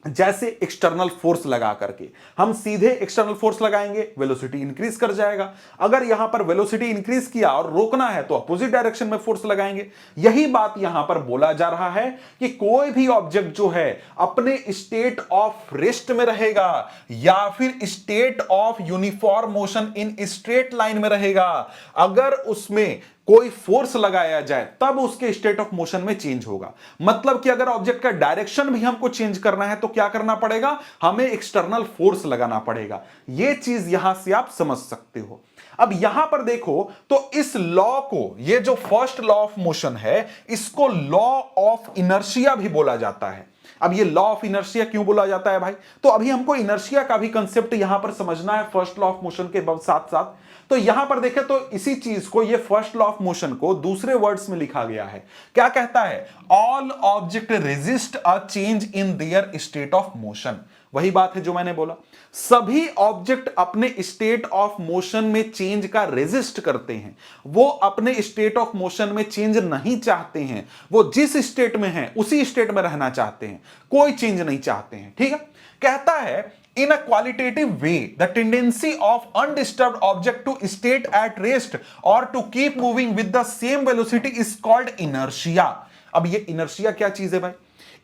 जैसे एक्सटर्नल फोर्स लगा करके हम सीधे एक्सटर्नल फोर्स लगाएंगे, वेलोसिटी इंक्रीज कर जाएगा। अगर यहां पर वेलोसिटी इंक्रीज किया और रोकना है तो अपोजिट डायरेक्शन में फोर्स लगाएंगे। यही बात यहां पर बोला जा रहा है कि कोई भी ऑब्जेक्ट जो है अपने स्टेट ऑफ रेस्ट में रहेगा या फिर state of uniform motion in straight line में रहेगा। अगर उसमें कोई फोर्स लगाया जाए तब उसके स्टेट ऑफ मोशन में चेंज होगा। मतलब कि अगर ऑब्जेक्ट का डायरेक्शन भी हमको चेंज करना है तो क्या करना पड़ेगा, हमें एक्सटर्नल फोर्स लगाना पड़ेगा। यह चीज यहां से आप समझ सकते हो। अब यहां पर देखो तो इस लॉ को, ये जो फर्स्ट लॉ ऑफ मोशन है, इसको लॉ ऑफ इनर्शिया भी बोला जाता है। अब ये लॉ ऑफ इनर्शिया क्यों बोला जाता है भाई, तो अभी हमको इनर्शिया का भी कंसेप्ट यहां पर समझना है फर्स्ट लॉ ऑफ मोशन के साथ साथ। तो यहां पर देखें तो इसी चीज को, ये फर्स्ट लॉ ऑफ मोशन को दूसरे वर्ड्स में लिखा गया है। क्या कहता है, all object resist a change in their state of motion. वही बात है जो मैंने बोला, सभी ऑब्जेक्ट अपने स्टेट ऑफ मोशन में चेंज का रेजिस्ट करते हैं। वो अपने स्टेट ऑफ मोशन में चेंज नहीं चाहते हैं, वो जिस स्टेट में है उसी स्टेट में रहना चाहते हैं, कोई चेंज नहीं चाहते हैं। ठीक है, कहता है in a qualitative way the tendency of undisturbed object to state at rest or to keep moving with the same velocity is called inertia। अब ये inertia क्या चीज है भाई,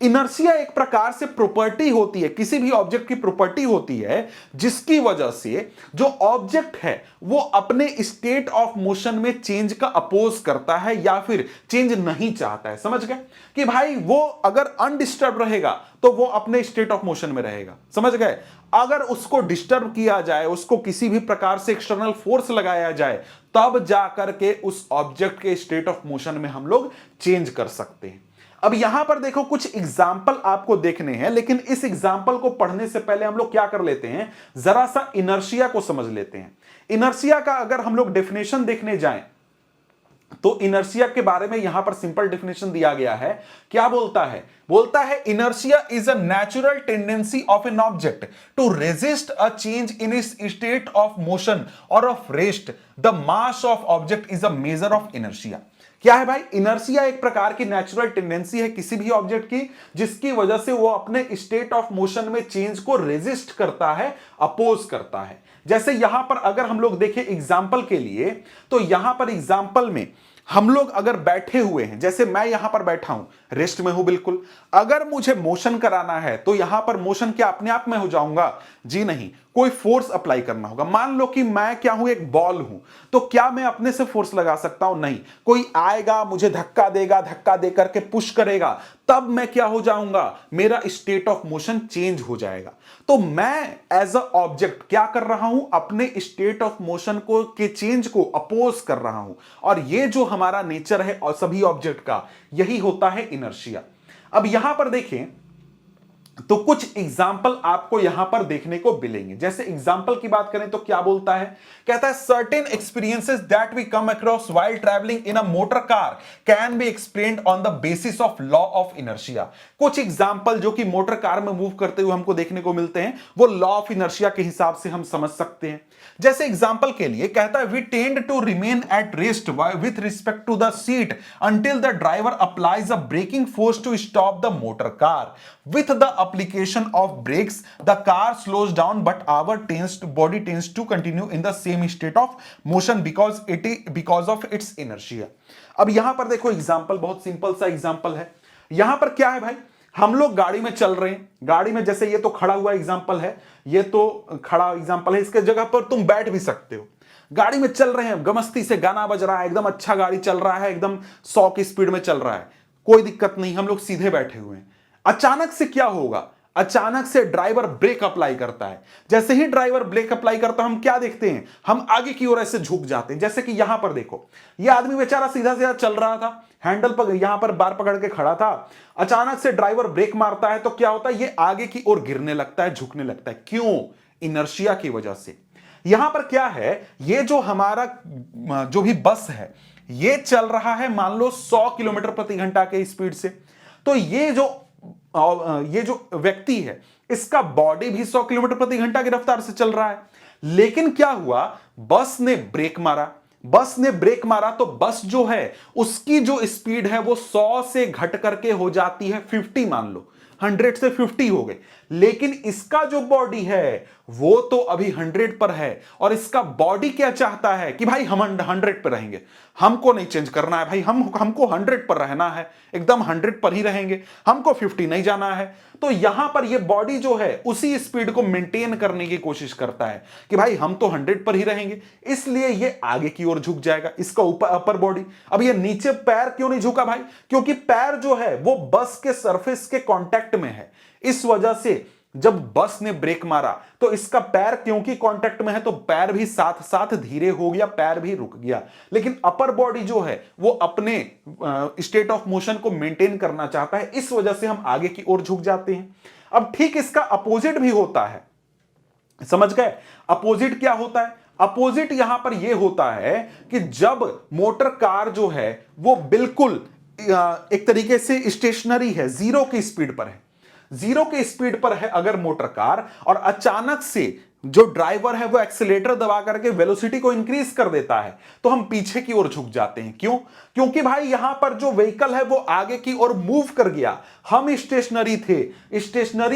इनर्शिया एक प्रकार से प्रॉपर्टी होती है, किसी भी ऑब्जेक्ट की प्रॉपर्टी होती है जिसकी वजह से जो ऑब्जेक्ट है वो अपने स्टेट ऑफ मोशन में चेंज का अपोज करता है या फिर चेंज नहीं चाहता है। समझ गए कि भाई वो अगर अनडिस्टर्ब रहेगा तो वो अपने स्टेट ऑफ मोशन में रहेगा। समझ गए, अगर उसको डिस्टर्ब किया जाए, उसको किसी भी प्रकार से एक्सटर्नल फोर्स लगाया जाए, तब जाकर के उस ऑब्जेक्ट के स्टेट ऑफ मोशन में हम लोग चेंज कर सकते हैं। अब यहां पर देखो कुछ एग्जाम्पल आपको देखने हैं, लेकिन इस एग्जाम्पल को पढ़ने से पहले हम लोग क्या कर लेते हैं, जरा सा इनर्शिया को समझ लेते हैं। इनर्शिया का अगर हम लोग डेफिनेशन देखने जाएं तो इनर्शिया के बारे में यहां पर सिंपल डेफिनेशन दिया गया है। क्या बोलता है, बोलता है inertia is a natural tendency of an object to resist a change in its state of motion or of rest. The mass of object is a measure of inertia. क्या है भाई, इनर्शिया एक प्रकार की नेचुरल टेंडेंसी है किसी भी object की, जिसकी वजह से वो अपने स्टेट ऑफ मोशन में चेंज को रेजिस्ट करता है, अपोज करता है। जैसे यहां पर अगर हम लोग देखें एग्जाम्पल के लिए, तो यहां पर एग्जाम्पल में हम लोग अगर बैठे हुए हैं, जैसे मैं यहां पर बैठा हूं, रेस्ट में हूं बिल्कुल, अगर मुझे मोशन कराना है तो यहां पर मोशन क्या अपने आप में हो जाऊंगा, जी नहीं, कोई फोर्स अप्लाई करना होगा। मान लो कि मैं क्या हूं, एक बॉल हूं, तो क्या मैं अपने से फोर्स लगा सकता हूं, नहीं, कोई आएगा मुझे धक्का देगा, धक्का देकर के पुश करेगा, तब मैं क्या हो जाऊंगा, मेरा स्टेट ऑफ मोशन चेंज हो जाएगा। तो मैं एज अ ऑब्जेक्ट क्या कर रहा हूं, अपने स्टेट ऑफ मोशन को के चेंज को अपोज कर रहा हूं, और ये जो हमारा नेचर है और सभी ऑब्जेक्ट का, यही होता है इनर्शिया। अब यहां पर देखें तो कुछ एग्जाम्पल आपको यहां पर देखने को मिलेंगे। जैसे एग्जाम्पल की बात करें तो क्या बोलता है, कहता है certain experiences that we come across while travelling in a motor car can be explained on the basis of law of inertia. कुछ एग्जाम्पल जो कि मोटर कार में मूव करते हुए हमको देखने को मिलते हैं, वो लॉ ऑफ इनर्शिया के हिसाब से हम समझ सकते हैं। जैसे एग्जाम्पल के लिए कहता है we tend to remain at rest with respect to the seat until the driver applies a braking force to stop the motor car. With the application of brakes, the car slows down, but our body tends to continue in the same state of motion because of its inertia। अब यहां पर देखो example बहुत simple सा example है। यहां पर क्या है भाई, हम लोग गाड़ी में चल रहे हैं, गाड़ी में जैसे ये तो खड़ा हुआ एग्जांपल है, ये तो खड़ा एग्जांपल है, इसके जगह पर तुम बैठ भी सकते हो। गाड़ी में चल रहे हैं, गमस्ती से गाना बज रहा है, एकदम अच्छा गाड़ी चल रहा है, एकदम 100 की स्पीड में चल रहा है, कोई दिक्कत नहीं, हम लोग सीधे बैठे हुए हैं। अचानक से क्या होगा, अचानक से ड्राइवर ब्रेक अप्लाई करता है। जैसे ही ड्राइवर ब्रेक अप्लाई करता है, हम क्या देखते हैं, हम आगे की ओर ऐसे झुक जाते हैं। जैसे कि यहां पर देखो, यह आदमी बेचारा सीधा सीधा चल रहा था, हैंडल पर यहां पर बार पकड़ के खड़ा था, अचानक से ड्राइवर ब्रेक मारता है तो क्या होता है, ये आगे की ओर गिरने लगता है, झुकने लगता है। क्यों? इनर्शिया की वजह से। यहां पर क्या है, ये जो हमारा जो भी बस है, ये चल रहा है मान लो 100 किलोमीटर प्रति घंटा के स्पीड से, तो ये जो व्यक्ति है, इसका बॉडी भी 100 किलोमीटर प्रति घंटा की रफ्तार से चल रहा है। लेकिन क्या हुआ, बस ने ब्रेक मारा, बस ने ब्रेक मारा तो बस जो है उसकी जो स्पीड है वो 100 से घट करके हो जाती है 50, मान लो 100 से 50 हो गई। लेकिन इसका जो बॉडी है वो तो अभी 100 पर है, और इसका बॉडी क्या चाहता है कि भाई हम 100 पर रहेंगे, हमको नहीं चेंज करना है भाई, हमको 100 पर रहना है, एकदम 100 पर ही रहेंगे, हमको 50 नहीं जाना है। तो यहां पर ये बॉडी जो है उसी स्पीड को मेंटेन करने की कोशिश करता है कि भाई हम तो 100 पर ही रहेंगे, इसलिए ये आगे की ओर झुक जाएगा, इसका ऊपर अपर बॉडी। अब ये नीचे पैर क्यों नहीं झुका भाई, क्योंकि पैर जो है वो बस के सरफेस के कांटेक्ट में है, इस वजह से जब बस ने ब्रेक मारा तो इसका पैर क्योंकि कांटेक्ट में है तो पैर भी साथ साथ धीरे हो गया, पैर भी रुक गया। लेकिन अपर बॉडी जो है वो अपने स्टेट ऑफ मोशन को मेंटेन करना चाहता है, इस वजह से हम आगे की ओर झुक जाते हैं। अब ठीक इसका अपोजिट भी होता है, समझ गए? अपोजिट क्या होता है? अपोजिट यहां पर यह होता है कि जब मोटर कार जो है वो बिल्कुल एक तरीके से स्टेशनरी है, 0 की स्पीड पर है, 0 की स्पीड पर है अगर मोटर कार, और अचानक से जो ड्राइवर है वो एक्सीलेटर दबा करके वेलोसिटी को इंक्रीज कर देता है, तो हम पीछे की ओर झुक जाते हैं। क्यों? क्योंकि भाई यहां पर जो व्हीकल है वो आगे की ओर मूव कर गया, हम स्टेशनरी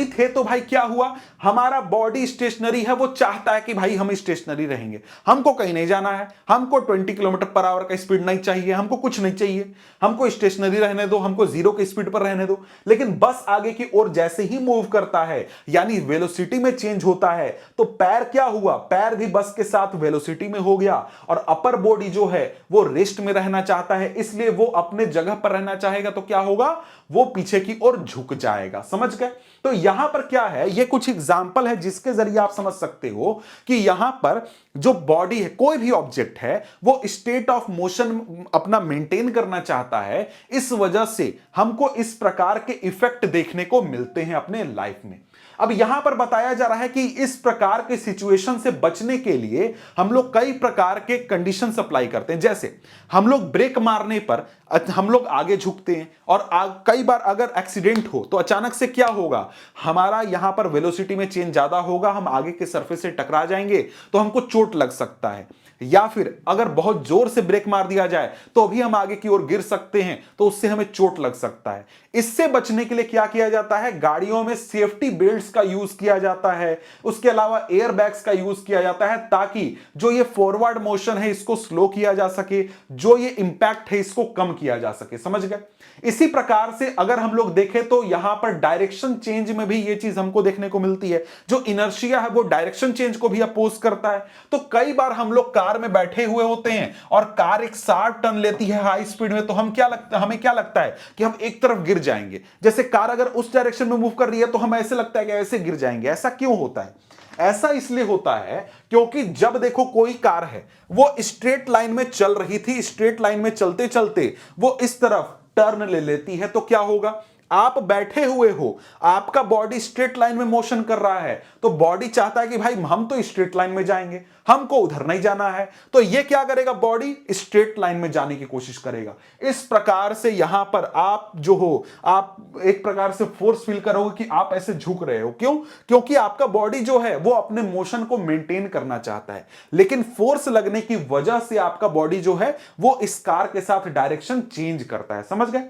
थे तो भाई क्या हुआ, हमारा बॉडी स्टेशनरी है, वो चाहता है कि भाई हम स्टेशनरी रहेंगे, हमको कहीं नहीं जाना है, हमको 20 किलोमीटर पर आवर का स्पीड नहीं चाहिए, हमको कुछ नहीं चाहिए, हमको स्टेशनरी रहने दो, हमको 0 की स्पीड पर रहने दो। लेकिन बस आगे की ओर जैसे ही मूव करता है, यानी वेलोसिटी में चेंज होता है, तो पैर क्या हुआ, पैर भी बस के साथ वेलोसिटी में हो गया, और अपर बॉडी जो है वो रेस्ट में रहना चाहता है, इसलिए वो अपने जगह पर रहना चाहेगा, तो क्या होगा, वो पीछे की ओर झुक जाएगा। समझ गए? तो यहां पर क्या है, ये कुछ एग्जांपल है जिसके जरिए आप समझ सकते हो कि यहां पर जो बॉडी है, कोई भी ऑब्जेक्ट है, वो स्टेट ऑफ मोशन अपना मेंटेन करना चाहता है, इस वजह से हमको इस प्रकार के इफेक्ट देखने को मिलते हैं अपने लाइफ में। अब यहां पर बताया जा रहा है कि इस प्रकार के सिचुएशन से बचने के लिए हम लोग कई प्रकार के कंडीशन अप्लाई करते हैं। जैसे हम लोग ब्रेक मारने पर हम लोग आगे झुकते हैं, और कई बार अगर एक्सीडेंट हो तो अचानक से क्या होगा, हमारा यहां पर वेलोसिटी में चेंज ज्यादा होगा, हम आगे के सरफेस से टकरा जाएंगे तो हमको चोट लग सकता है। या फिर अगर बहुत जोर से ब्रेक मार दिया जाए तो भी हम आगे की ओर गिर सकते हैं, तो उससे हमें चोट लग सकता है। इससे बचने के लिए क्या किया जाता है, गाड़ियों में सेफ्टी बेल्ट्स का यूज किया जाता है, उसके अलावा एयर बैग्स का यूज किया जाता है, ताकि जो ये फॉरवर्ड मोशन है इसको स्लो किया जा सके, जो ये इंपैक्ट है इसको कम किया जा सके। समझ गए? इसी प्रकार से अगर हम लोग देखें तो यहां पर डायरेक्शन चेंज में भी ये चीज हमको देखने को मिलती है। जो इनर्शिया है वो डायरेक्शन चेंज को भी अपोज करता है। तो कई बार हम लोग कार में बैठे हुए होते हैं और कार एक 60 टन लेती है हाई स्पीड में, तो हमें क्या लगता है कि हम एक तरफ गिर जाएंगे। जैसे कार अगर उस डायरेक्शन में मूव कर रही है तो हमें ऐसे लगता है कि ऐसे गिर जाएंगे। ऐसा क्यों होता है? ऐसा इसलिए होता है क्योंकि जब देखो कोई कार है वो स्ट्रेट लाइन में चल रही थी, स्ट्रेट लाइन में चलते चलते वो इस तरफ टर्न ले लेती है, तो क्या होगा, आप बैठे हुए हो, आपका बॉडी स्ट्रेट लाइन में मोशन कर रहा है, तो बॉडी चाहता है कि भाई हम तो स्ट्रेट लाइन में जाएंगे, हमको उधर नहीं जाना है, तो ये क्या करेगा, बॉडी स्ट्रेट लाइन में जाने की कोशिश करेगा। इस प्रकार से यहां पर आप जो हो, आप एक प्रकार से फोर्स फील करोगे कि आप ऐसे झुक रहे हो। क्यों? क्योंकि आपका बॉडी जो है वो अपने मोशन को मेंटेन करना चाहता है, लेकिन फोर्स लगने की वजह से आपका बॉडी जो है वो इस कार के साथ डायरेक्शन चेंज करता है। समझ गए?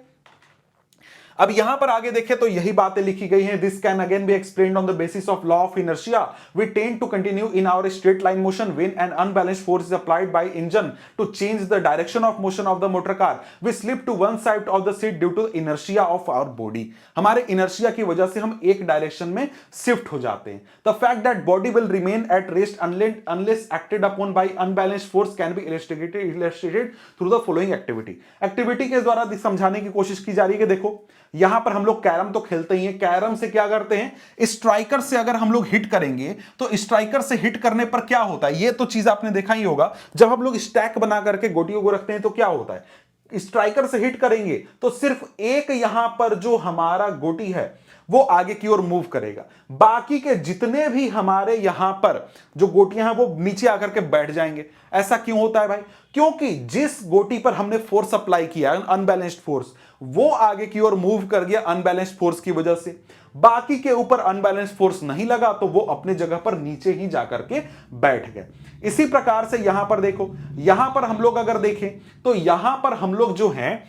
अब यहां पर आगे देखें तो यही बातें लिखी गई हैं। This can again be explained on the basis of law of inertia. We tend to continue in our straight line motion when an unbalanced force is applied by engine to change the direction of motion of the motor car. We slip to one side of the seat due to inertia of our body. हमारे inertia की वजह से हम एक direction में shift हो जाते हैं। The fact that body will remain at rest unless acted upon bye unbalanced force can be illustrated through the following activity के द्वारा समझाने की कोशिश की जा रही है कि देखो यहां पर हम लोग कैरम तो खेलते ही हैं। कैरम से क्या करते हैं, स्ट्राइकर से अगर हम लोग हिट करेंगे तो स्ट्राइकर से हिट करने पर क्या होता है, ये तो चीज आपने देखा ही होगा। जब हम लोग स्टैक बना करके गोटियों को रखते हैं तो क्या होता है, स्ट्राइकर से हिट करेंगे तो सिर्फ एक यहां पर जो हमारा गोटी है वो आगे की ओर मूव करेगा, बाकी के जितने भी हमारे यहां पर जो गोटियां हैं वो नीचे आकर के बैठ जाएंगे। ऐसा क्यों होता है भाई, क्योंकि जिस गोटी पर हमने फोर्स अप्लाई किया, अनबैलेंस्ड फोर्स, वो आगे की ओर मूव कर गया अनबैलेंस्ड फोर्स की वजह से। बाकी के ऊपर अनबैलेंस्ड फोर्स नहीं लगा तो वो अपने जगह पर नीचे ही जाकर के बैठ गए। इसी प्रकार से यहां पर देखो, यहां पर हम लोग अगर देखें तो यहां पर हम लोग जो हैं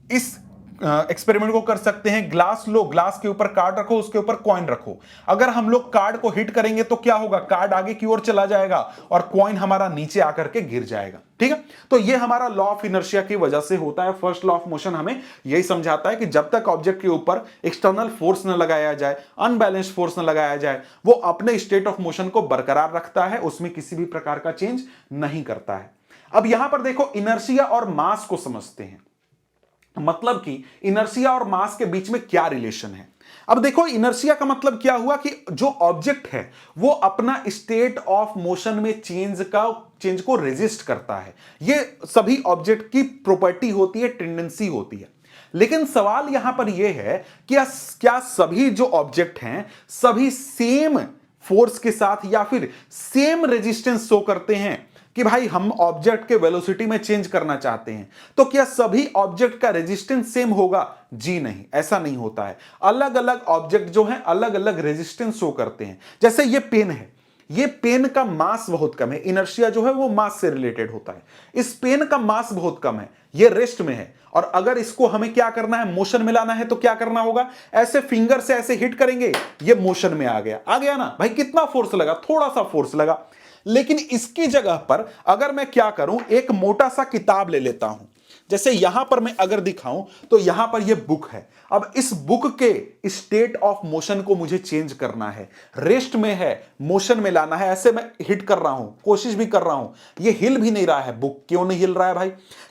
इस एक्सपेरिमेंट को कर सकते हैं। ग्लास लो, ग्लास के ऊपर कार्ड रखो, उसके ऊपर कॉइन रखो। अगर हम लोग कार्ड को हिट करेंगे तो क्या होगा, कार्ड आगे की ओर चला जाएगा और कॉइन हमारा नीचे आकर के गिर जाएगा। ठीक है, तो ये हमारा लॉ ऑफ इनर्शिया की वजह से होता है। फर्स्ट लॉ ऑफ मोशन हमें यही समझाता है कि जब तक ऑब्जेक्ट के ऊपर एक्सटर्नल फोर्स न लगाया जाए, अनबैलेंस्ड फोर्स न लगाया जाए, वो अपने स्टेट ऑफ मोशन को बरकरार रखता है, उसमें किसी भी प्रकार का चेंज नहीं करता है। अब यहां पर देखो इनर्शिया और मास को समझते हैं, मतलब कि इनर्शिया और मास के बीच में क्या रिलेशन है। अब देखो इनर्शिया का मतलब क्या हुआ कि जो ऑब्जेक्ट है वो अपना स्टेट ऑफ मोशन में चेंज को रेजिस्ट करता है। ये सभी ऑब्जेक्ट की प्रॉपर्टी होती है, टेंडेंसी होती है। लेकिन सवाल यहां पर यह है कि क्या सभी जो ऑब्जेक्ट हैं सभी सेम फोर्स के साथ या फिर सेम रेजिस्टेंस शो करते हैं कि भाई हम ऑब्जेक्ट के वेलोसिटी में चेंज करना चाहते हैं तो क्या सभी ऑब्जेक्ट का रेजिस्टेंस सेम होगा? जी नहीं, ऐसा नहीं होता है। अलग अलग ऑब्जेक्ट जो हैं अलग अलग रेजिस्टेंस शो करते हैं। जैसे ये पेन है, ये पेन का मास बहुत कम है, इनर्शिया जो है वो मास से रिलेटेड होता है। इस पेन का मास बहुत कम है, ये रेस्ट में है, और अगर इसको हमें क्या करना है, मोशन में लाना है तो क्या करना होगा, ऐसे फिंगर से ऐसे हिट करेंगे, ये मोशन में आ गया ना भाई। कितना फोर्स लगा, थोड़ा सा फोर्स लगा। लेकिन इसकी जगह पर अगर मैं क्या करूं, एक मोटा सा किताब ले लेता हूं। जैसे यहां पर मैं अगर दिखाऊं तो यहां पर यह बुक है। अब इस बुक के स्टेट ऑफ मोशन को मुझे चेंज करना है, रेस्ट में है, मोशन में लाना है। ऐसे मैं हिट कर रहा हूं, कोशिश भी कर रहा हूं, ये हिल भी नहीं रहा है। बुक क्यों नहीं हिल रहा है भाई?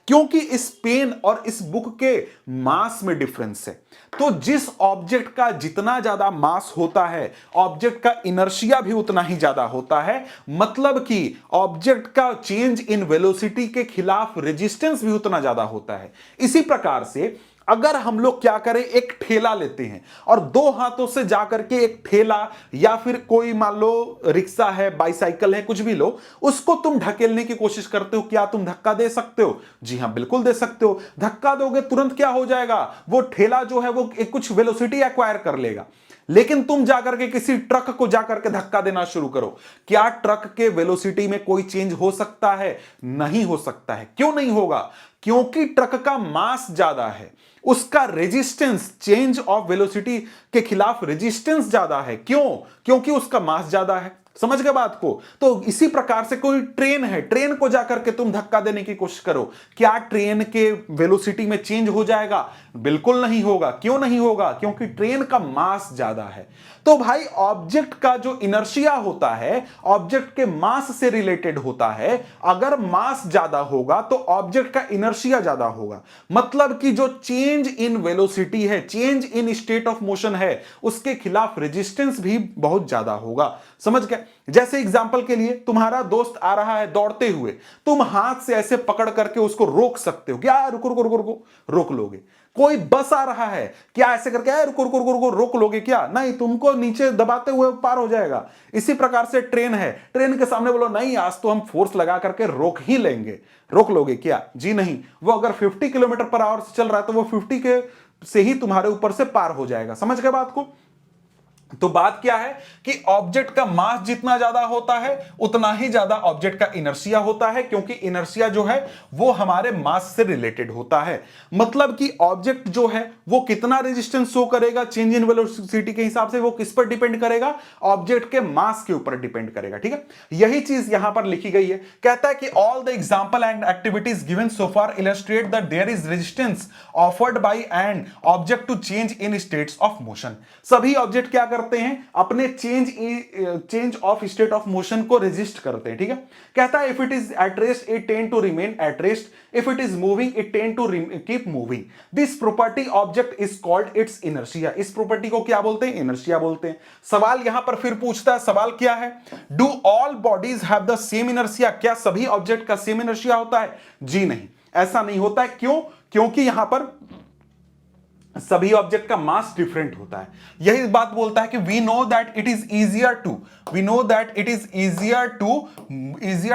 क्योंकि इस पेन और इस बुक के मास में डिफरेंस है। तो जिस ऑब्जेक्ट का जितना ज्यादा मास होता है, ऑब्जेक्ट का इनर्शिया भी उतना ही ज्यादा होता है। मतलब कि ऑब्जेक्ट का चेंज इन वेलोसिटी के खिलाफ रेजिस्टेंस भी उतना ज्यादा होता है। इसी प्रकार से अगर हम लोग क्या करें, एक ठेला लेते हैं और दो हाथों से जाकर के एक ठेला या फिर कोई मान लो रिक्शा है, बाइसाइकिल है, कुछ भी लो, उसको तुम ढकेलने की कोशिश करते हो, क्या तुम धक्का दे सकते हो? जी हां, बिल्कुल दे सकते हो। धक्का दोगे तुरंत क्या हो जाएगा, वो ठेला जो है वो कुछ वेलोसिटी एक्वायर कर लेगा। लेकिन तुम जाकर के किसी ट्रक को जाकर के धक्का देना शुरू करो, क्या ट्रक के वेलोसिटी में कोई चेंज हो सकता है? नहीं हो सकता है। क्यों नहीं होगा? क्योंकि ट्रक का मास ज्यादा है, उसका रेजिस्टेंस चेंज ऑफ वेलोसिटी के खिलाफ रेजिस्टेंस ज्यादा है। क्यों? क्योंकि उसका मास ज्यादा है। समझ गए बात को? तो इसी प्रकार से कोई ट्रेन है, ट्रेन को जाकर के तुम धक्का देने की कोशिश करो, क्या ट्रेन के वेलोसिटी में चेंज हो जाएगा? बिल्कुल नहीं होगा। क्यों नहीं होगा? क्योंकि ट्रेन का मास ज्यादा है। तो भाई ऑब्जेक्ट का जो इनर्शिया होता है ऑब्जेक्ट के मास से रिलेटेड होता है। अगर मास ज्यादा होगा तो ऑब्जेक्ट का इनर्शिया ज्यादा होगा। मतलब कि जो चेंज इन वेलोसिटी है, change in state of motion है, उसके खिलाफ रेजिस्टेंस भी बहुत ज्यादा होगा। समझ गए? जैसे एग्जांपल के लिए तुम्हारा दोस्त आ रहा है दौड़ते हुए, तुम हाथ से ऐसे पकड़ करके उसको रोक सकते हो, क्या रुको रुको रुको रुको, रोक लोगे। कोई बस आ रहा है, क्या ऐसे करके रुको रुको रुको रुको रोक लोगे? क्या नहीं, तुमको नीचे दबाते हुए पार हो जाएगा। इसी प्रकार से ट्रेन है, ट्रेन के सामने बोलो नहीं आज तो हम फोर्स लगा करके रोक ही लेंगे, रोक लोगे क्या? जी नहीं। वो अगर 50 किलोमीटर पर आवर से चल रहा है तो वो 50 के से ही तुम्हारे ऊपर से पार हो जाएगा। समझ गए बात को? तो बात क्या है कि ऑब्जेक्ट का मास जितना ज्यादा होता है उतना ही ज्यादा ऑब्जेक्ट का इनर्शिया होता है, क्योंकि इनर्शिया जो है वो हमारे मास से रिलेटेड होता है। मतलब कि ऑब्जेक्ट जो है वो कितना रेजिस्टेंस शो करेगा चेंज इन वेलोसिटी के हिसाब से, वो किस पर डिपेंड करेगा? ऑब्जेक्ट के मास के ऊपर डिपेंड करेगा। ठीक है, यही चीज यहां पर लिखी गई है। कहता है कि all the example and activities given so far illustrate that there is resistance offered by an object to change in states of motion. सभी ऑब्जेक्ट क्या करते हैं? अपने change of state of motion को रेजिस्ट करते हैं। ठीक है, कहता है if it is at rest it tend to remain at rest, if it is moving it tend to keep moving. This property object is called its inertia. इस property को क्या बोलते हैं? इनर्शिया बोलते हैं। सवाल यहां पर फिर पूछता है, सवाल क्या है? Do all bodies have the same inertia? क्या सभी ऑब्जेक्ट का सेम इनर्शिया होता है? जी नहीं, ऐसा नहीं होता है। क्यों? क्योंकि यहां पर सभी ऑब्जेक्ट का मास डिफरेंट होता है। यही बात बोलता है कि we know that it is easier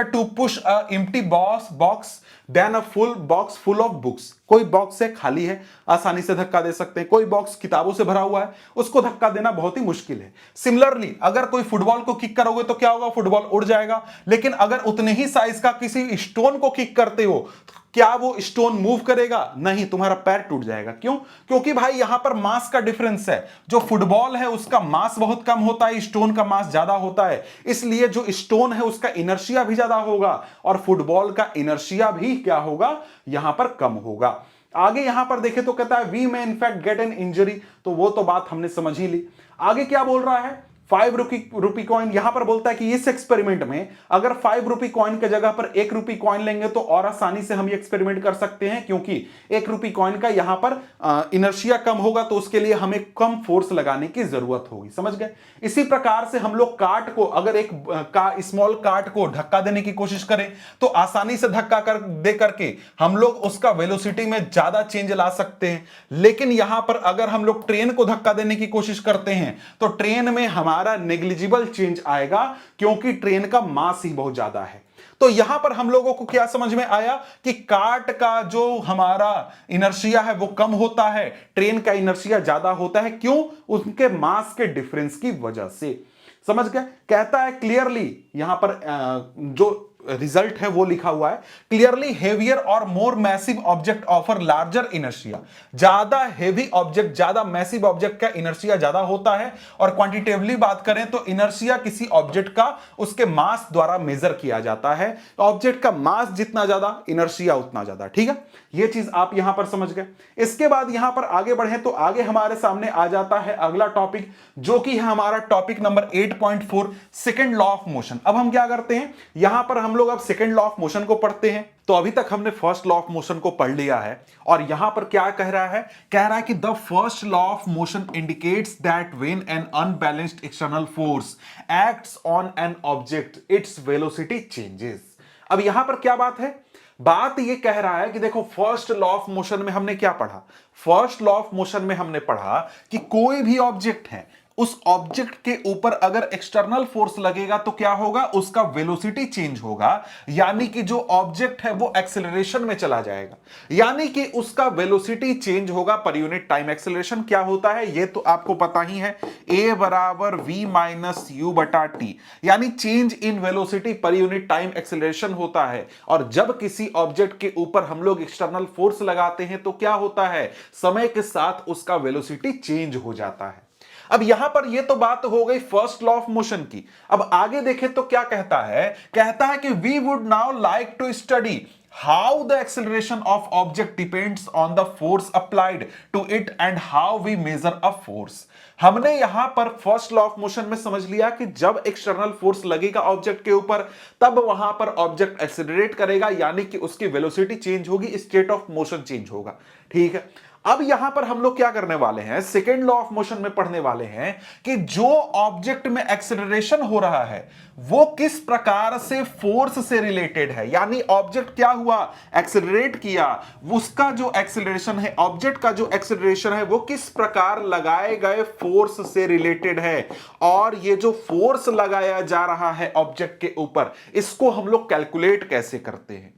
to push a empty box than a full box full of books. कोई बॉक्स है खाली है, आसानी से धक्का दे सकते हैं। कोई बॉक्स किताबों से भरा हुआ है, उसको धक्का देना बहुत ही मुश्किल है। सिमिलरली अगर कोई फुटबॉल को किक करोगे तो क्या होगा? फुटबॉल उड़ जाएगा। लेकिन अगर उतने ही साइज का किसी स्टोन को किक करते हो, क्या वो स्टोन मूव करेगा? नहीं, तुम्हारा पैर टूट जाएगा। क्यों? क्योंकि भाई यहां पर मास का डिफरेंस है। जो फुटबॉल है उसका मास बहुत कम होता है, स्टोन का मास ज्यादा होता है, इसलिए जो स्टोन है उसका इनर्शिया भी ज्यादा होगा और फुटबॉल का इनर्शिया भी क्या होगा? यहां पर कम होगा। आगे यहां पर देखें तो कहता है वी में इनफैक्ट गेट एन इंजरी, तो वो तो बात हमने समझ ही ली। आगे क्या बोल रहा है? 5 रुपी कॉइन। यहां पर बोलता है कि इस एक्सपेरिमेंट में अगर 5 रुपी कॉइन के जगह पर 1 रुपी कॉइन लेंगे तो और आसानी से हम ये एक्सपेरिमेंट कर सकते हैं, क्योंकि 1 रुपी कॉइन का यहां पर इनर्शिया कम होगा, तो उसके लिए हमें कम फोर्स लगाने की जरूरत होगी। समझ गए? इसी प्रकार से हम लोग कार्ट को, अगर एक स्मॉल कार्ट को धक्का देने की कोशिश करें तो आसानी से धक्का कर दे करके हम लोग उसका वेलोसिटी में ज्यादा चेंज ला सकते हैं। लेकिन यहां पर अगर हम लोग ट्रेन को धक्का देने की कोशिश करते हैं तो ट्रेन में हमारा नेग्लिजिबल चेंज आएगा, क्योंकि ट्रेन का मास ही बहुत ज्यादा है। तो यहां पर हम लोगों को क्या समझ में आया कि कार्ट का जो हमारा इनर्शिया है वो कम होता है, ट्रेन का इनर्शिया ज्यादा होता है। क्यों? उनके मास के डिफरेंस की वजह से। समझ गए? कहता है क्लियरली, यहां पर जो रिजल्ट है वो लिखा हुआ है, clearly heavier or more massive object offer larger inertia. ज्यादा हेवी ऑब्जेक्ट, ज्यादा मैसिव ऑब्जेक्ट का इनर्शिया ज्यादा होता है। और क्वांटिटेटिवली बात करें तो इनर्शिया किसी ऑब्जेक्ट का उसके मास द्वारा मेजर किया जाता है। ऑब्जेक्ट का मास जितना ज्यादा, इनर्शिया उतना ज्यादा। ठीक है, ये चीज आप यहां पर समझ गए। इसके बाद यहां पर आगे बढ़े तो आगे हमारे सामने आ जाता है अगला टॉपिक, जो कि है हमारा topic number 8.4, second law of motion. अब हम क्या करते हैं, यहां पर हम लोग अब सेकंड लॉ ऑफ मोशन को पढ़ते हैं। तो अभी तक हमने फर्स्ट लॉ ऑफ मोशन को पढ़ लिया है, और यहां पर क्या कह रहा है? कह रहा है कि the first law of motion indicates that when an unbalanced external force acts on an object its velocity changes. अब यहां पर क्या बात है? बात ये कह रहा है कि देखो, फर्स्ट लॉ ऑफ मोशन में हमने क्या पढ़ा? फर्स्ट लॉ ऑफ मोशन में हमने पढ़ा कि कोई भी ऑब्जेक्ट है, उस ऑब्जेक्ट के ऊपर अगर एक्सटर्नल फोर्स लगेगा तो क्या होगा? उसका वेलोसिटी चेंज होगा, यानी कि जो ऑब्जेक्ट है वो एक्सेलरेशन में चला जाएगा, यानी कि उसका वेलोसिटी चेंज होगा पर यूनिट टाइम। एक्सेलरेशन क्या होता है ये तो आपको पता ही है, a बराबर v माइनस यू बटा टी, यानी change in velocity per unit time acceleration होता है। और जब किसी ऑब्जेक्ट के ऊपर हम लोग एक्सटर्नल फोर्स लगाते हैं तो क्या होता है? समय के साथ उसका वेलोसिटी चेंज हो जाता है। अब यहां पर ये तो बात हो गई फर्स्ट लॉ ऑफ मोशन की। अब आगे देखें तो क्या कहता है? कहता है कि we would now like to study how the acceleration of object depends on the force applied to it and how we measure a force. हमने यहां पर फर्स्ट लॉ ऑफ मोशन में समझ लिया कि जब एक्सटर्नल फोर्स लगेगा ऑब्जेक्ट के ऊपर, तब वहां पर ऑब्जेक्ट एक्सेलरेट करेगा, यानी कि उसकी वेलोसिटी चेंज होगी, स्टेट ऑफ मोशन चेंज होगा। ठीक है, अब यहां पर हम लोग क्या करने वाले हैं? सेकेंड लॉ ऑफ मोशन में पढ़ने वाले हैं कि जो ऑब्जेक्ट में एक्सेलरेशन हो रहा है वो किस प्रकार से फोर्स से रिलेटेड है। यानी ऑब्जेक्ट क्या हुआ? एक्सेलरेट किया, उसका जो एक्सेलरेशन है, ऑब्जेक्ट का जो एक्सेलरेशन है वो किस प्रकार लगाए गए फोर्स से रिलेटेड है। और ये जो फोर्स लगाया जा रहा है ऑब्जेक्ट के ऊपर, इसको हम लोग कैलकुलेट कैसे करते हैं,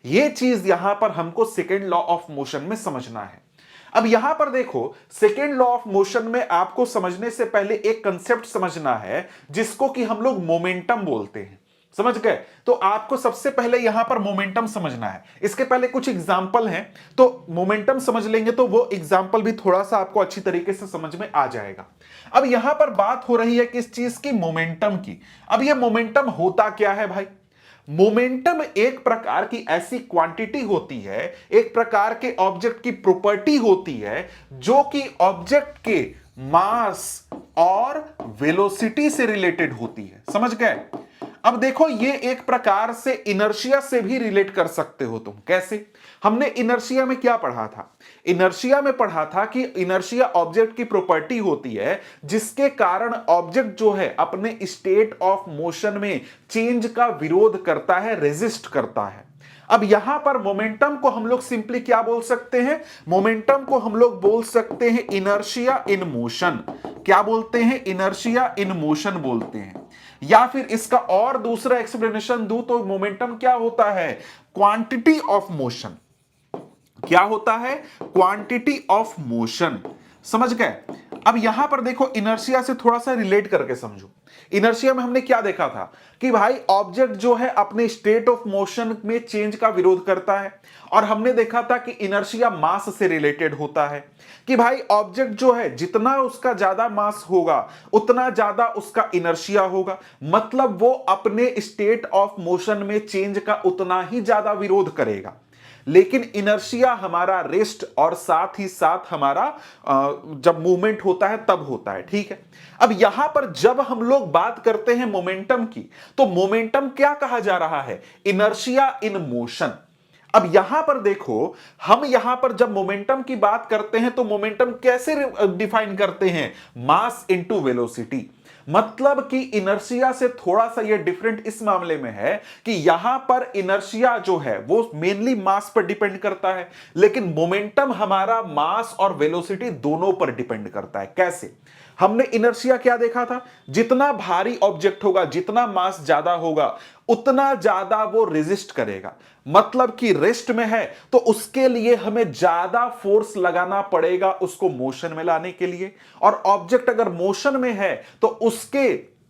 ये चीज यहां पर हमको सेकेंड लॉ ऑफ मोशन में समझना है। अब यहां पर देखो, सेकेंड लॉ ऑफ मोशन में आपको समझने से पहले एक कंसेप्ट समझना है जिसको कि हम लोग मोमेंटम बोलते हैं। समझ गए? तो आपको सबसे पहले यहां पर मोमेंटम समझना है। इसके पहले कुछ एग्जाम्पल हैं, तो मोमेंटम समझ लेंगे तो वो एग्जाम्पल भी थोड़ा सा आपको अच्छी तरीके से समझ में आ जाएगा। अब यहां पर बात हो रही है किस चीज की? मोमेंटम की। अब ये मोमेंटम होता क्या है भाई? मोमेंटम एक प्रकार की ऐसी क्वांटिटी होती है, एक प्रकार के ऑब्जेक्ट की प्रॉपर्टी होती है जो कि ऑब्जेक्ट के मास और वेलोसिटी से रिलेटेड होती है। समझ गए? अब देखो, ये एक प्रकार से इनर्शिया से भी रिलेट कर सकते हो तुम। कैसे? हमने इनर्शिया में क्या पढ़ा था? इनर्शिया में पढ़ा था कि इनर्शिया ऑब्जेक्ट की प्रॉपर्टी होती है जिसके कारण ऑब्जेक्ट जो है अपने स्टेट ऑफ मोशन में चेंज का विरोध करता है, रेजिस्ट करता है। अब यहां पर मोमेंटम को हम लोग सिंपली क्या बोल सकते हैं? मोमेंटम को हम लोग बोल सकते हैं इनर्शिया इन मोशन। क्या बोलते हैं? इनर्शिया इन मोशन बोलते हैं। या फिर इसका और दूसरा एक्सप्लेनेशन दूं तो मोमेंटम क्या होता है? Quantity of motion. क्या होता है? Quantity of motion. समझ गए? अब यहां पर देखो, इनर्शिया से थोड़ा सा रिलेट करके समझो। इनर्शिया में हमने क्या देखा था कि भाई ऑब्जेक्ट जो है अपने स्टेट ऑफ मोशन में चेंज का विरोध करता है, और हमने देखा था कि इनर्शिया मास से रिलेटेड होता है कि भाई ऑब्जेक्ट जो है जितना उसका ज्यादा मास होगा उतना ज्यादा उसका इनर्शिया होगा, मतलब वो अपने स्टेट ऑफ मोशन में चेंज का उतना ही ज्यादा विरोध करेगा। लेकिन इनर्शिया हमारा रेस्ट और साथ ही साथ हमारा जब मूवमेंट होता है तब होता है। ठीक है? अब यहां पर जब हम लोग बात करते हैं मोमेंटम की, तो मोमेंटम क्या कहा जा रहा है? Inertia in motion. अब यहां पर देखो, हम यहां पर जब मोमेंटम की बात करते हैं तो मोमेंटम कैसे डिफाइन करते हैं? मास इनटू वेलोसिटी। मतलब कि इनर्शिया से थोड़ा सा ये डिफरेंट इस मामले में है कि यहां पर इनर्शिया जो है वो मेनली मास पर डिपेंड करता है, लेकिन मोमेंटम हमारा मास और वेलोसिटी दोनों पर डिपेंड करता है। कैसे? हमने इनर्शिया क्या देखा था? जितना भारी ऑब्जेक्ट होगा, जितना मास ज्यादा होगा, उतना ज्यादा वो रेजिस्ट करेगा। मतलब कि रेस्ट में है तो उसके लिए हमें ज्यादा फोर्स लगाना पड़ेगा उसको मोशन में लाने के लिए, और ऑब्जेक्ट अगर मोशन में है तो उसके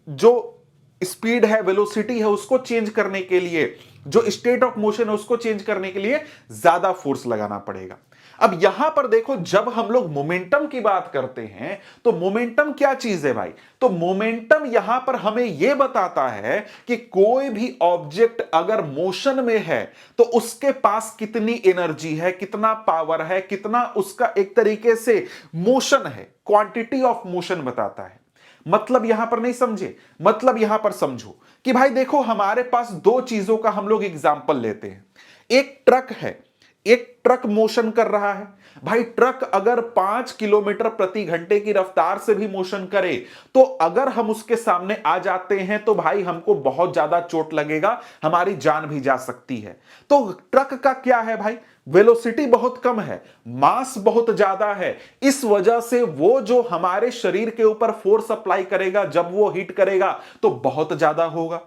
जो स्पीड है, वेलोसिटी है, उसको चेंज करने के लिए, जो स्टेट ऑफ मोशन है उसको चेंज करने के लिए ज्यादा फोर्स लगाना पड़ेगा। अब यहां पर देखो, जब हम लोग मोमेंटम की बात करते हैं तो मोमेंटम क्या चीज है भाई? तो मोमेंटम यहां पर हमें यह बताता है कि कोई भी ऑब्जेक्ट अगर मोशन में है तो उसके पास कितनी एनर्जी है, कितना पावर है, कितना उसका एक तरीके से मोशन है, क्वांटिटी ऑफ मोशन बताता है। मतलब यहां पर नहीं समझे? मतलब यहां पर समझो कि भाई देखो, हमारे पास दो चीजों का हम लोग एग्जांपल लेते हैं। एक ट्रक है, एक ट्रक मोशन कर रहा है। भाई ट्रक अगर 5 किलोमीटर प्रति घंटे की रफ्तार से भी मोशन करे तो अगर हम उसके सामने आ जाते हैं तो भाई हमको बहुत ज्यादा चोट लगेगा, हमारी जान भी जा सकती है। तो ट्रक का क्या है भाई? वेलोसिटी बहुत कम है, मास बहुत ज्यादा है, इस वजह से वो जो हमारे शरीर के ऊपर फोर्स अप्लाई करेगा जब वो हिट करेगा तो बहुत ज्यादा होगा।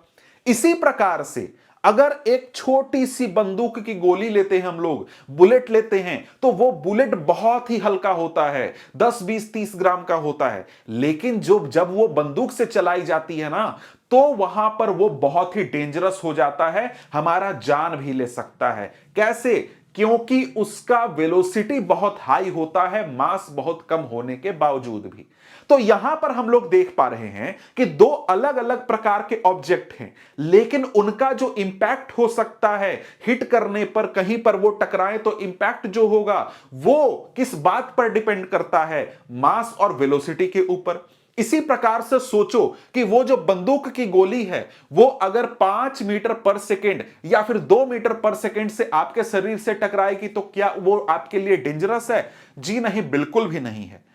इसी प्रकार से अगर एक छोटी सी बंदूक की गोली लेते हैं हम लोग, बुलेट लेते हैं, तो वो बुलेट बहुत ही हल्का होता है, 10 20 30 ग्राम का होता है, लेकिन जब वो बंदूक से चलाई जाती है ना, तो वहां पर वो बहुत ही डेंजरस हो जाता है, हमारा जान भी ले सकता है। कैसे? क्योंकि उसका वेलोसिटी बहुत हाई होता है, मास बहुत कम होने के बावजूद भी। तो यहां पर हम लोग देख पा रहे हैं कि दो अलग अलग प्रकार के ऑब्जेक्ट हैं, लेकिन उनका जो इंपैक्ट हो सकता है हिट करने पर, कहीं पर वो टकराए तो इंपैक्ट जो होगा वो किस बात पर डिपेंड करता है? मास और वेलोसिटी के ऊपर। इसी प्रकार से सोचो कि वो जो बंदूक की गोली है वो अगर 5 मीटर पर सेकेंड या फिर 2 मीटर पर सेकेंड से आपके शरीर से टकराएगी तो क्या वो आपके लिए डेंजरस है? जी नहीं, बिल्कुल भी नहीं है।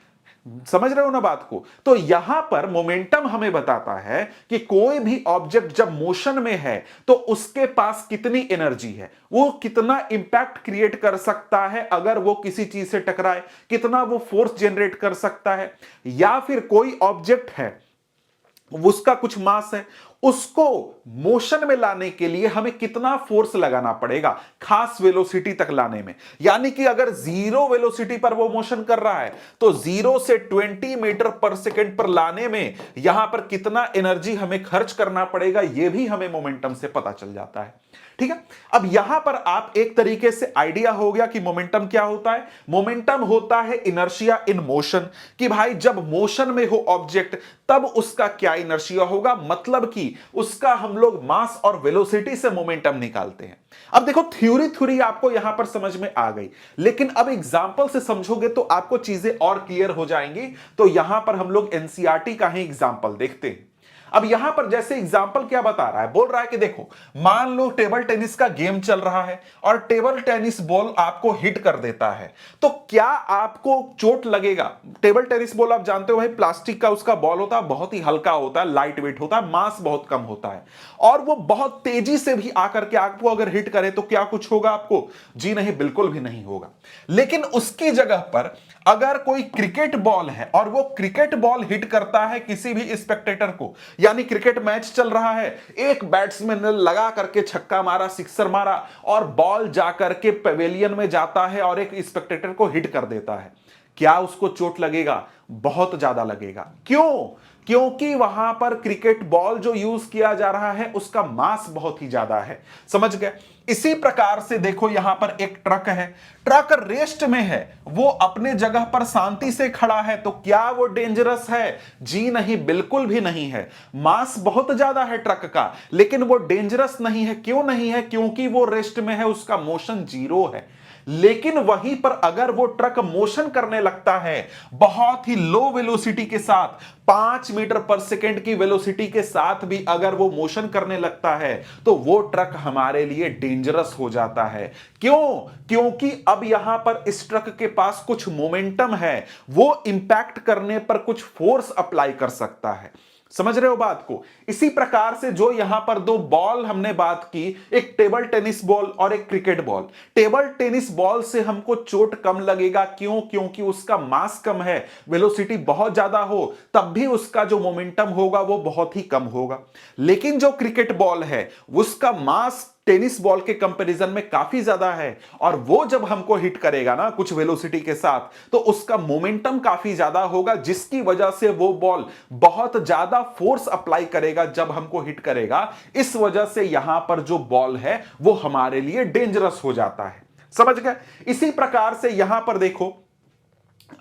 समझ रहे हो ना बात को? तो यहां पर मोमेंटम हमें बताता है कि कोई भी ऑब्जेक्ट जब मोशन में है तो उसके पास कितनी एनर्जी है, वो कितना इंपैक्ट क्रिएट कर सकता है अगर वो किसी चीज से टकराए, कितना वो फोर्स जनरेट कर सकता है। या फिर कोई ऑब्जेक्ट है, उसका कुछ मास है, उसको मोशन में लाने के लिए हमें कितना फोर्स लगाना पड़ेगा खास वेलोसिटी तक लाने में। यानी कि अगर जीरो वेलोसिटी पर वो मोशन कर रहा है तो 0 से 20 मीटर पर सेकेंड पर लाने में यहां पर कितना एनर्जी हमें खर्च करना पड़ेगा, यह भी हमें मोमेंटम से पता चल जाता है। ठीक है, अब यहां पर आप एक तरीके से आइडिया हो गया कि मोमेंटम क्या होता है। मोमेंटम होता है इनर्शिया इन मोशन, कि भाई जब मोशन में हो ऑब्जेक्ट तब उसका क्या इनर्शिया होगा, मतलब कि उसका हम लोग मास और वेलोसिटी से मोमेंटम निकालते हैं। अब देखो थ्योरी आपको यहां पर समझ में आ गई, लेकिन अब एग्जांपल से समझोगे तो आपको चीजें और क्लियर हो जाएंगी। तो यहां पर हम लोग एनसीईआरटी का ही एग्जांपल देखते हैं। अब यहां पर जैसे एग्जांपल क्या बता रहा है, बोल रहा है कि देखो मान लो टेबल टेनिस का गेम चल रहा है और टेबल टेनिस बॉल आपको हिट कर देता है, तो क्या आपको चोट लगेगा। टेबल टेनिस बॉल आप जानते हो भाई प्लास्टिक का उसका बॉल होता है, बहुत ही हल्का होता है, लाइट वेट होता है, मास बहुत कम होता है, और वो बहुत तेजी से भी आकर के आपको अगर हिट करे तो क्या कुछ होगा आपको, जी नहीं, बिल्कुल भी नहीं होगा। लेकिन उसकी जगह पर अगर कोई क्रिकेट बॉल है और वो क्रिकेट बॉल हिट करता है किसी भी स्पेक्टेटर को, यानी क्रिकेट मैच चल रहा है, एक बैट्समैन ने लगा करके छक्का मारा, सिक्सर मारा और बॉल जाकर के पवेलियन में जाता है और एक स्पेक्टेटर को हिट कर देता है, क्या उसको चोट लगेगा, बहुत ज्यादा लगेगा। क्यों, क्योंकि वहां पर क्रिकेट बॉल जो यूज किया जा रहा है उसका मास बहुत ही ज्यादा है। समझ गए। इसी प्रकार से देखो यहां पर एक ट्रक है, ट्रक रेस्ट में है, वो अपने जगह पर शांति से खड़ा है, तो क्या वो डेंजरस है, जी नहीं, बिल्कुल भी नहीं है। मास बहुत ज्यादा है ट्रक का, लेकिन वो डेंजरस नहीं है। क्यों नहीं है, क्योंकि वो रेस्ट में है, उसका मोशन जीरो है। लेकिन वहीं पर अगर वो ट्रक मोशन करने लगता है बहुत ही लो वेलोसिटी के साथ, 5 मीटर पर सेकेंड की वेलोसिटी के साथ भी अगर वो मोशन करने लगता है, तो वो ट्रक हमारे लिए डेंजरस हो जाता है। क्यों, क्योंकि अब यहां पर इस ट्रक के पास कुछ मोमेंटम है, वो इंपैक्ट करने पर कुछ फोर्स अप्लाई कर सकता है। समझ रहे हो बात को। इसी प्रकार से जो यहां पर दो बॉल हमने बात की, एक टेबल टेनिस बॉल और एक cricket ball. Table tennis ball से हमको चोट कम लगेगा, क्यों, क्योंकि उसका मास कम है, वेलोसिटी बहुत ज्यादा हो तब भी उसका जो मोमेंटम होगा वो बहुत ही कम होगा। लेकिन जो क्रिकेट बॉल है उसका मास टेनिस बॉल के कंपैरिजन में काफी ज्यादा है, और वो जब हमको हिट करेगा ना कुछ वेलोसिटी के साथ, तो उसका मोमेंटम काफी ज्यादा होगा, जिसकी वजह से वो बॉल बहुत ज्यादा फोर्स अप्लाई करेगा जब हमको हिट करेगा। इस वजह से यहां पर जो बॉल है वो हमारे लिए डेंजरस हो जाता है। समझ गए। इसी प्रकार से यहां पर देखो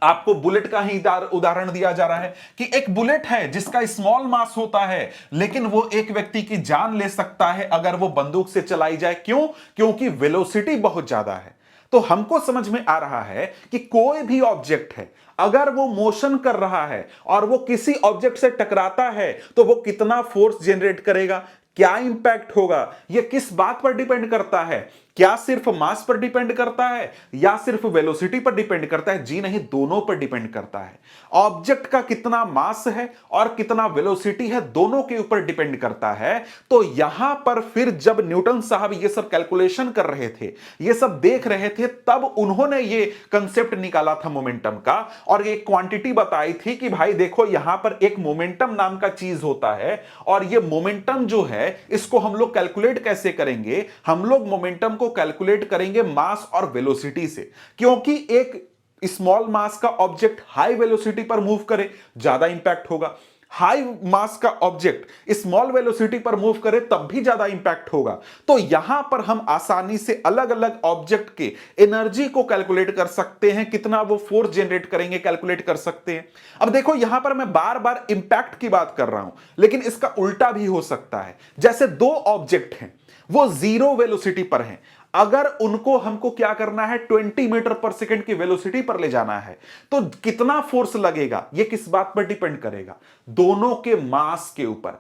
आपको बुलेट का ही उदाहरण दिया जा रहा है कि एक बुलेट है जिसका स्मॉल मास होता है, लेकिन वो एक व्यक्ति की जान ले सकता है अगर वो बंदूक से चलाई जाए। क्यों, क्योंकि वेलोसिटी बहुत ज्यादा है। तो हमको समझ में आ रहा है कि कोई भी ऑब्जेक्ट है अगर वो मोशन कर रहा है और वो किसी ऑब्जेक्ट से टकराता है तो वो कितना फोर्स जनरेट करेगा, क्या इंपैक्ट होगा, ये किस बात पर डिपेंड करता है, क्या सिर्फ मास पर डिपेंड करता है या सिर्फ वेलोसिटी पर डिपेंड करता है, जी नहीं, दोनों पर डिपेंड करता है। ऑब्जेक्ट का कितना मास है और कितना वेलोसिटी है दोनों के ऊपर डिपेंड करता है। तो यहां पर फिर जब न्यूटन साहब ये सब कैलकुलेशन कर रहे थे, ये सब देख रहे थे, तब उन्होंने ये कंसेप्ट निकाला था मोमेंटम का, और एक क्वांटिटी बताई थी कि भाई देखो यहां पर एक मोमेंटम नाम का चीज होता है, और ये मोमेंटम जो है इसको हम लोग कैलकुलेट कैसे करेंगे, हम लोग मोमेंटम को कैलकुलेट करेंगे मास और वेलोसिटी से। क्योंकि एक स्मॉल मास का ऑब्जेक्ट हाई वेलोसिटी पर मूव करे ज्यादा इंपैक्ट होगा, हाई मास का ऑब्जेक्ट स्मॉल वेलोसिटी पर मूव करे तब भी ज्यादा इंपैक्ट होगा। तो यहां पर हम आसानी से अलग अलग ऑब्जेक्ट के एनर्जी को कैलकुलेट कर सकते हैं, कितना वो फोर्स जनरेट करेंगे कैलकुलेट कर सकते हैं। अब देखो यहां पर मैं बार बार इंपैक्ट की बात कर रहा हूं, लेकिन इसका उल्टा भी हो सकता है। जैसे दो ऑब्जेक्ट हैं, वो जीरो वेलोसिटी पर हैं, अगर उनको हमको क्या करना है 20 मीटर पर सेकंड की वेलोसिटी पर ले जाना है, तो कितना फोर्स लगेगा, यह किस बात पर डिपेंड करेगा, दोनों के मास के ऊपर।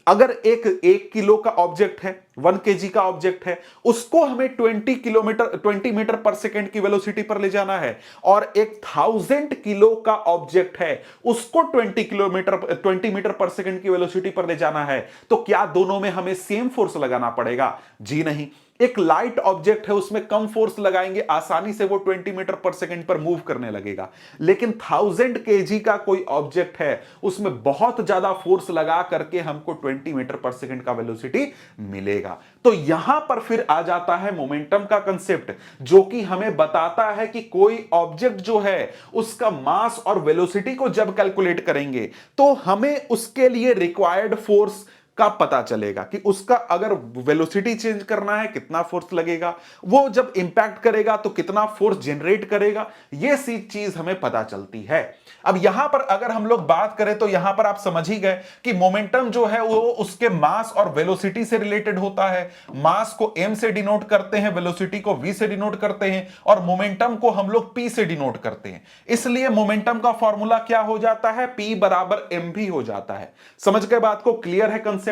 अगर एक 1 किलो का ऑब्जेक्ट है 1 केजी का ऑब्जेक्ट है, उसको हमें 20 मीटर पर सेकेंड की वेलोसिटी पर ले जाना है, और एक 1000 किलो का ऑब्जेक्ट है, उसको 20 मीटर पर सेकेंड की वेलोसिटी पर ले जाना है, तो क्या दोनों में हमें सेम फोर्स लगाना पड़ेगा? जी नहीं। एक लाइट ऑब्जेक्ट है, उसमें कम फोर्स लगाएंगे, आसानी से वो 20 मीटर पर सेकंड पर मूव करने लगेगा। लेकिन 1000 केजी का कोई ऑब्जेक्ट है, उसमें बहुत ज्यादा फोर्स लगा करके हमको 20 मीटर पर सेकंड का वेलोसिटी मिलेगा। तो यहां पर फिर आ जाता है मोमेंटम का कंसेप्ट, जो कि हमें बताता है कि कोई ऑब्जेक्ट जो है उसका मास और वेलोसिटी को जब कैलकुलेट करेंगे तो हमें उसके लिए रिक्वायर्ड फोर्स का पता चलेगा कि उसका अगर वेलोसिटी चेंज करना है कितना फोर्स लगेगा, वो जब इंपैक्ट करेगा तो कितना फोर्स जनरेट करेगा, ये सी चीज हमें पता चलती है। अब यहां पर अगर हम लोग बात करें तो यहां पर आप समझ ही गए कि मोमेंटम जो है वो उसके मास और वेलोसिटी से रिलेटेड होता है। मास को m से डिनोट करते हैं, वेलोसिटी को v से डिनोट करते हैं, और मोमेंटम को हम लोग p से डिनोट करते हैं। इसलिए मोमेंटम का फॉर्मूला क्या हो जाता है? p बराबर mv हो जाता है। समझ गए बात को? क्लियर है कंसेप्ट?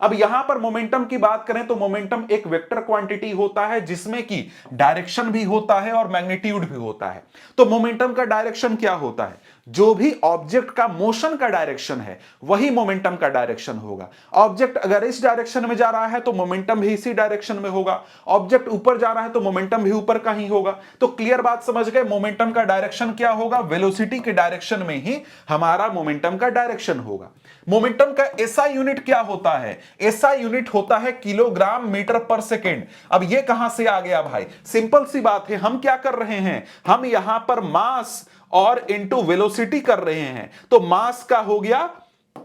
अब यहां पर मोमेंटम की बात करें तो मोमेंटम एक वेक्टर क्वांटिटी होता है जिसमें कि डायरेक्शन भी होता है और मैग्नीट्यूड भी होता है। तो मोमेंटम का डायरेक्शन क्या होता है? जो भी ऑब्जेक्ट का मोशन का डायरेक्शन है वही मोमेंटम का डायरेक्शन होगा। ऑब्जेक्ट अगर इस डायरेक्शन में जा रहा है तो मोमेंटम भी इसी डायरेक्शन में होगा। ऑब्जेक्ट ऊपर जा रहा है तो मोमेंटम भी ऊपर का ही होगा। तो क्लियर बात समझ गए? मोमेंटम का डायरेक्शन क्या होगा? वेलोसिटी के डायरेक्शन में ही हमारा मोमेंटम का डायरेक्शन होगा। मोमेंटम का एसआई यूनिट क्या होता है? एसआई यूनिट होता है किलोग्राम मीटर पर सेकेंड। अब ये कहां से आ गया भाई? सिंपल सी बात है, हम क्या कर रहे हैं, हम यहां पर मास और इनटू वेलोसिटी कर रहे हैं। तो मास का हो गया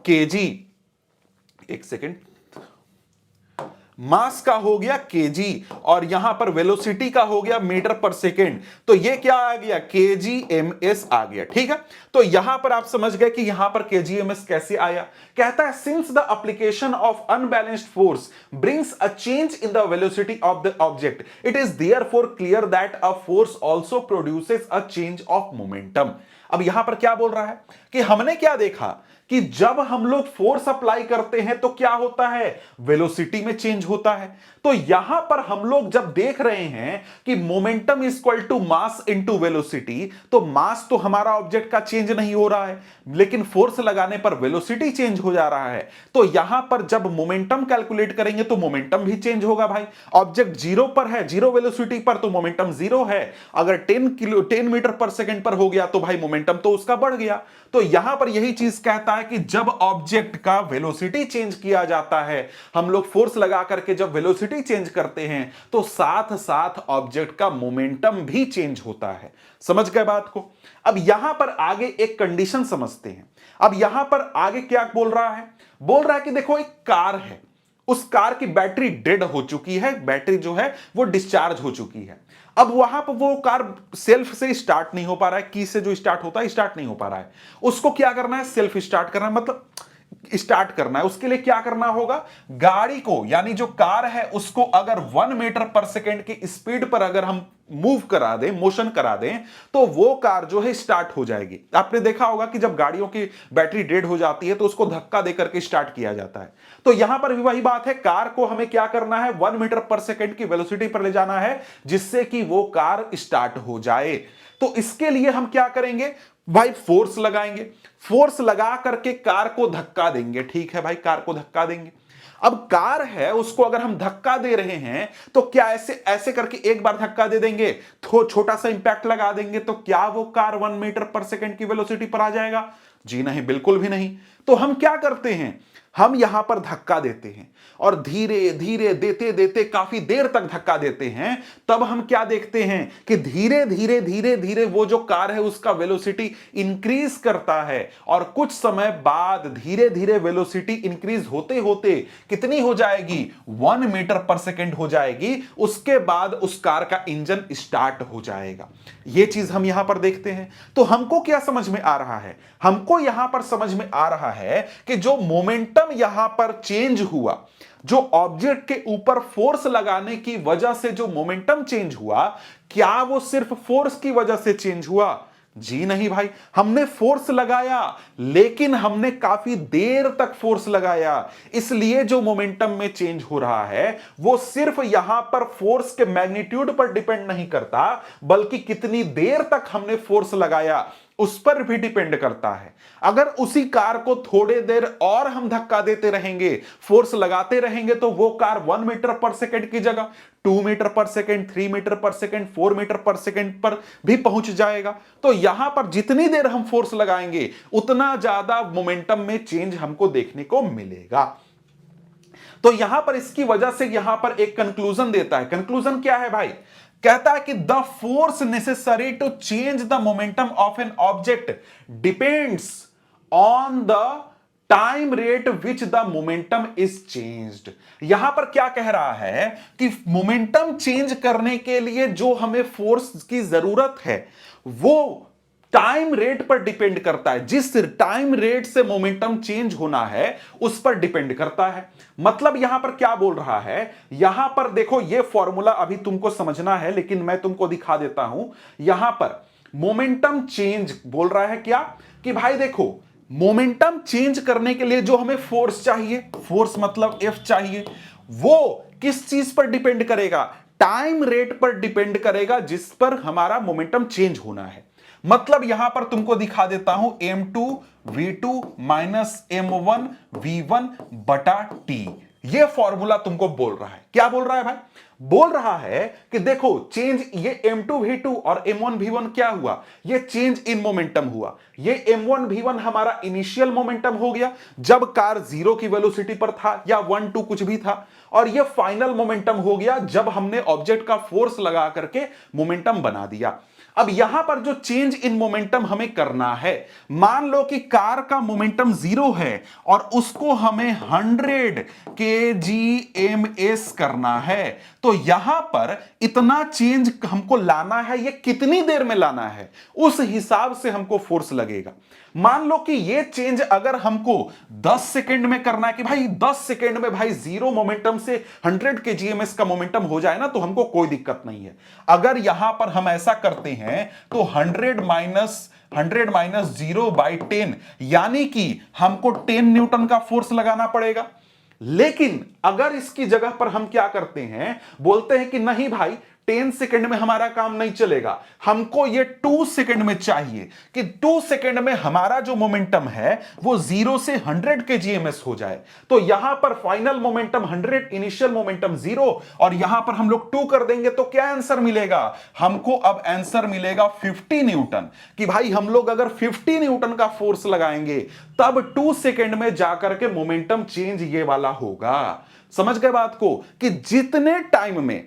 केजी, एक सेकेंड, मास का हो गया केजी, और यहां पर वेलोसिटी का हो गया मीटर पर सेकेंड। तो ये क्या आ गया? kgms आ गया। ठीक है, तो यहां पर आप समझ गए कि यहां पर kgms कैसे आया। कहता है since the application of unbalanced force brings a change in the velocity of the object, it is therefore clear that a force also produces a change of momentum. अब यहां पर क्या बोल रहा है कि हमने क्या देखा कि जब हम लोग फोर्स अप्लाई करते हैं तो क्या होता है? वेलोसिटी में चेंज होता है। तो यहां पर हम लोग जब देख रहे हैं कि momentum is equal to mass into velocity, तो मास तो हमारा ऑब्जेक्ट का चेंज नहीं हो रहा है, लेकिन फोर्स लगाने पर वेलोसिटी चेंज हो जा रहा है। तो यहां पर जब मोमेंटम कैलकुलेट करेंगे तो मोमेंटम भी चेंज होगा भाई। ऑब्जेक्ट जीरो पर है, जीरो वेलोसिटी पर, तो मोमेंटम जीरो है। अगर 10 मीटर पर सेकेंड पर हो गया तो भाई मोमेंटम तो उसका बढ़ गया। तो यहां पर यही चीज कहता है कि जब ऑब्जेक्ट का वेलोसिटी चेंज किया जाता है, हम लोग फोर्स लगा करके जब वेलोसिटी चेंज करते हैं तो साथ साथ ऑब्जेक्ट का मोमेंटम भी चेंज होता है। समझ गए बात को? अब यहां पर आगे एक कंडीशन समझते हैं। अब यहां पर आगे क्या बोल रहा है? बोल रहा है कि देखो एक कार है, उस कार की बैटरी डेड हो चुकी है, बैटरी जो है वो डिस्चार्ज हो चुकी है। अब वहां पर वो कार सेल्फ से स्टार्ट नहीं हो पा रहा है, की से जो स्टार्ट होता है स्टार्ट नहीं हो पा रहा है। उसको क्या करना है? सेल्फ स्टार्ट करना है, मतलब स्टार्ट करना है। उसके लिए क्या करना होगा? गाड़ी को, यानी जो कार है उसको अगर 1 मीटर पर सेकेंड की स्पीड पर अगर हम मूव करा दें, मोशन करा दें, तो वो कार जो है स्टार्ट हो जाएगी। आपने देखा होगा कि जब गाड़ियों की बैटरी डेड हो जाती है तो उसको धक्का देकर के स्टार्ट किया जाता है। तो यहां पर भी वही बात है, कार को हमें क्या करना है? 1 मीटर पर सेकेंड की वेलोसिटी पर ले जाना है जिससे कि वो कार स्टार्ट हो जाए। तो इसके लिए हम क्या करेंगे भाई? फोर्स लगाएंगे, फोर्स लगा करके कार को धक्का देंगे। ठीक है भाई, कार को धक्का देंगे। अब कार है, उसको अगर हम धक्का दे रहे हैं तो क्या ऐसे ऐसे करके एक बार धक्का दे देंगे तो छोटा सा इंपैक्ट लगा देंगे तो क्या वो कार 1 मीटर पर सेकेंड की वेलोसिटी पर आ जाएगा? जी नहीं, बिल्कुल भी नहीं। तो हम क्या करते हैं? हम यहां पर धक्का देते हैं और धीरे धीरे देते देते काफी देर तक धक्का देते हैं। तब हम क्या देखते हैं कि धीरे धीरे धीरे धीरे वो जो कार है उसका वेलोसिटी इंक्रीज करता है, और कुछ समय बाद धीरे धीरे वेलोसिटी इंक्रीज होते होते कितनी हो जाएगी? 1 मीटर पर सेकेंड हो जाएगी। उसके बाद उस कार का इंजन स्टार्ट हो जाएगा। यह चीज हम यहां पर देखते हैं। तो हमको क्या समझ में आ रहा है? हमको यहां पर समझ में आ रहा है कि जो मोमेंटम यहां पर चेंज हुआ, जो ऑब्जेक्ट के ऊपर फोर्स लगाने की वजह से जो मोमेंटम चेंज हुआ, क्या वो सिर्फ फोर्स की वजह से चेंज हुआ? जी नहीं भाई, हमने फोर्स लगाया लेकिन हमने काफी देर तक फोर्स लगाया, इसलिए जो मोमेंटम में चेंज हो रहा है वो सिर्फ यहां पर फोर्स के मैग्नीट्यूड पर डिपेंड नहीं करता, बल्कि कितनी देर तक हमने फोर्स लगाया उस पर भी डिपेंड करता है। अगर उसी कार को थोड़े देर और हम धक्का देते रहेंगे, फोर्स लगाते रहेंगे, तो वो कार 1 मीटर पर सेकंड की जगह 2 मीटर पर सेकंड, 3 मीटर पर सेकंड, 4 मीटर पर सेकंड पर भी पहुंच जाएगा। तो यहां पर जितनी देर हम फोर्स लगाएंगे उतना ज्यादा मोमेंटम में चेंज हमको देखने को मिलेगा। तो यहां पर इसकी वजह से यहां पर एक कंक्लूजन देता है। कंक्लूजन क्या है भाई? कहता है कि the force necessary to change the momentum of an object depends on the time rate which the momentum is changed. यहां पर क्या कह रहा है कि मोमेंटम चेंज करने के लिए जो हमें फोर्स की जरूरत है वो टाइम रेट पर डिपेंड करता है। जिस टाइम रेट से मोमेंटम चेंज होना है उस पर डिपेंड करता है। मतलब यहां पर क्या बोल रहा है, यहां पर देखो, यह फॉर्मूला अभी तुमको समझना है लेकिन मैं तुमको दिखा देता हूं। यहां पर मोमेंटम चेंज बोल रहा है क्या कि भाई देखो, मोमेंटम चेंज करने के लिए जो हमें फोर्स चाहिए, फोर्स मतलब F चाहिए, वो किस चीज पर डिपेंड करेगा? टाइम रेट पर डिपेंड करेगा जिस पर हमारा मोमेंटम चेंज होना है। मतलब यहां पर तुमको दिखा देता हूं m2 v2 minus m1 v1 बटा t। यह फॉर्मूला तुमको बोल रहा है। क्या बोल रहा है भाई? बोल रहा है कि देखो चेंज, ये m2 v2 और m1 v1 क्या हुआ? ये चेंज इन मोमेंटम हुआ। ये m1 v1 हमारा इनिशियल मोमेंटम हो गया जब कार 0 की वेलोसिटी पर था या 1 2 कुछ भी था, और ये फाइनल मोमेंटम हो गया जब हमने ऑब्जेक्ट का फोर्स लगा करके मोमेंटम बना दिया। अब यहां पर जो चेंज इन मोमेंटम हमें करना है, मान लो कि कार का मोमेंटम 0 है और उसको हमें 100 kgms करना है, तो यहां पर इतना चेंज हमको लाना है, ये कितनी देर में लाना है उस हिसाब से हमको फोर्स लगेगा। मान लो कि ये चेंज अगर हमको 10 सेकंड में करना है कि भाई 10 सेकंड में भाई 0 मोमेंटम से 100 kgms का मोमेंटम हो जाए ना, तो हमको कोई दिक्कत नहीं है। अगर यहां पर हम ऐसा करते हैं तो 100 माइनस 0 बाई 10, यानी कि हमको 10 न्यूटन का फोर्स लगाना पड़ेगा। लेकिन अगर इसकी जगह पर हम क्या करते हैं, बोलते हैं कि नहीं भाई 10 सेकंड में हमारा काम नहीं चलेगा, हमको ये 2 सेकंड में चाहिए कि 2 सेकंड में हमारा जो मोमेंटम है वो 0 से 100 kgms हो जाए। तो यहां पर फाइनल मोमेंटम 100, इनिशियल मोमेंटम 0, और यहां पर हम लोग 2 कर देंगे तो क्या आंसर मिलेगा? हमको अब आंसर मिलेगा 50 न्यूटन। कि भाई हम लोग अगर 50 न्यूटन का फोर्स लगाएंगे तब 2 सेकंड में जाकर के मोमेंटम चेंज ये वाला होगा। समझ गए बात को? कि जितने टाइम में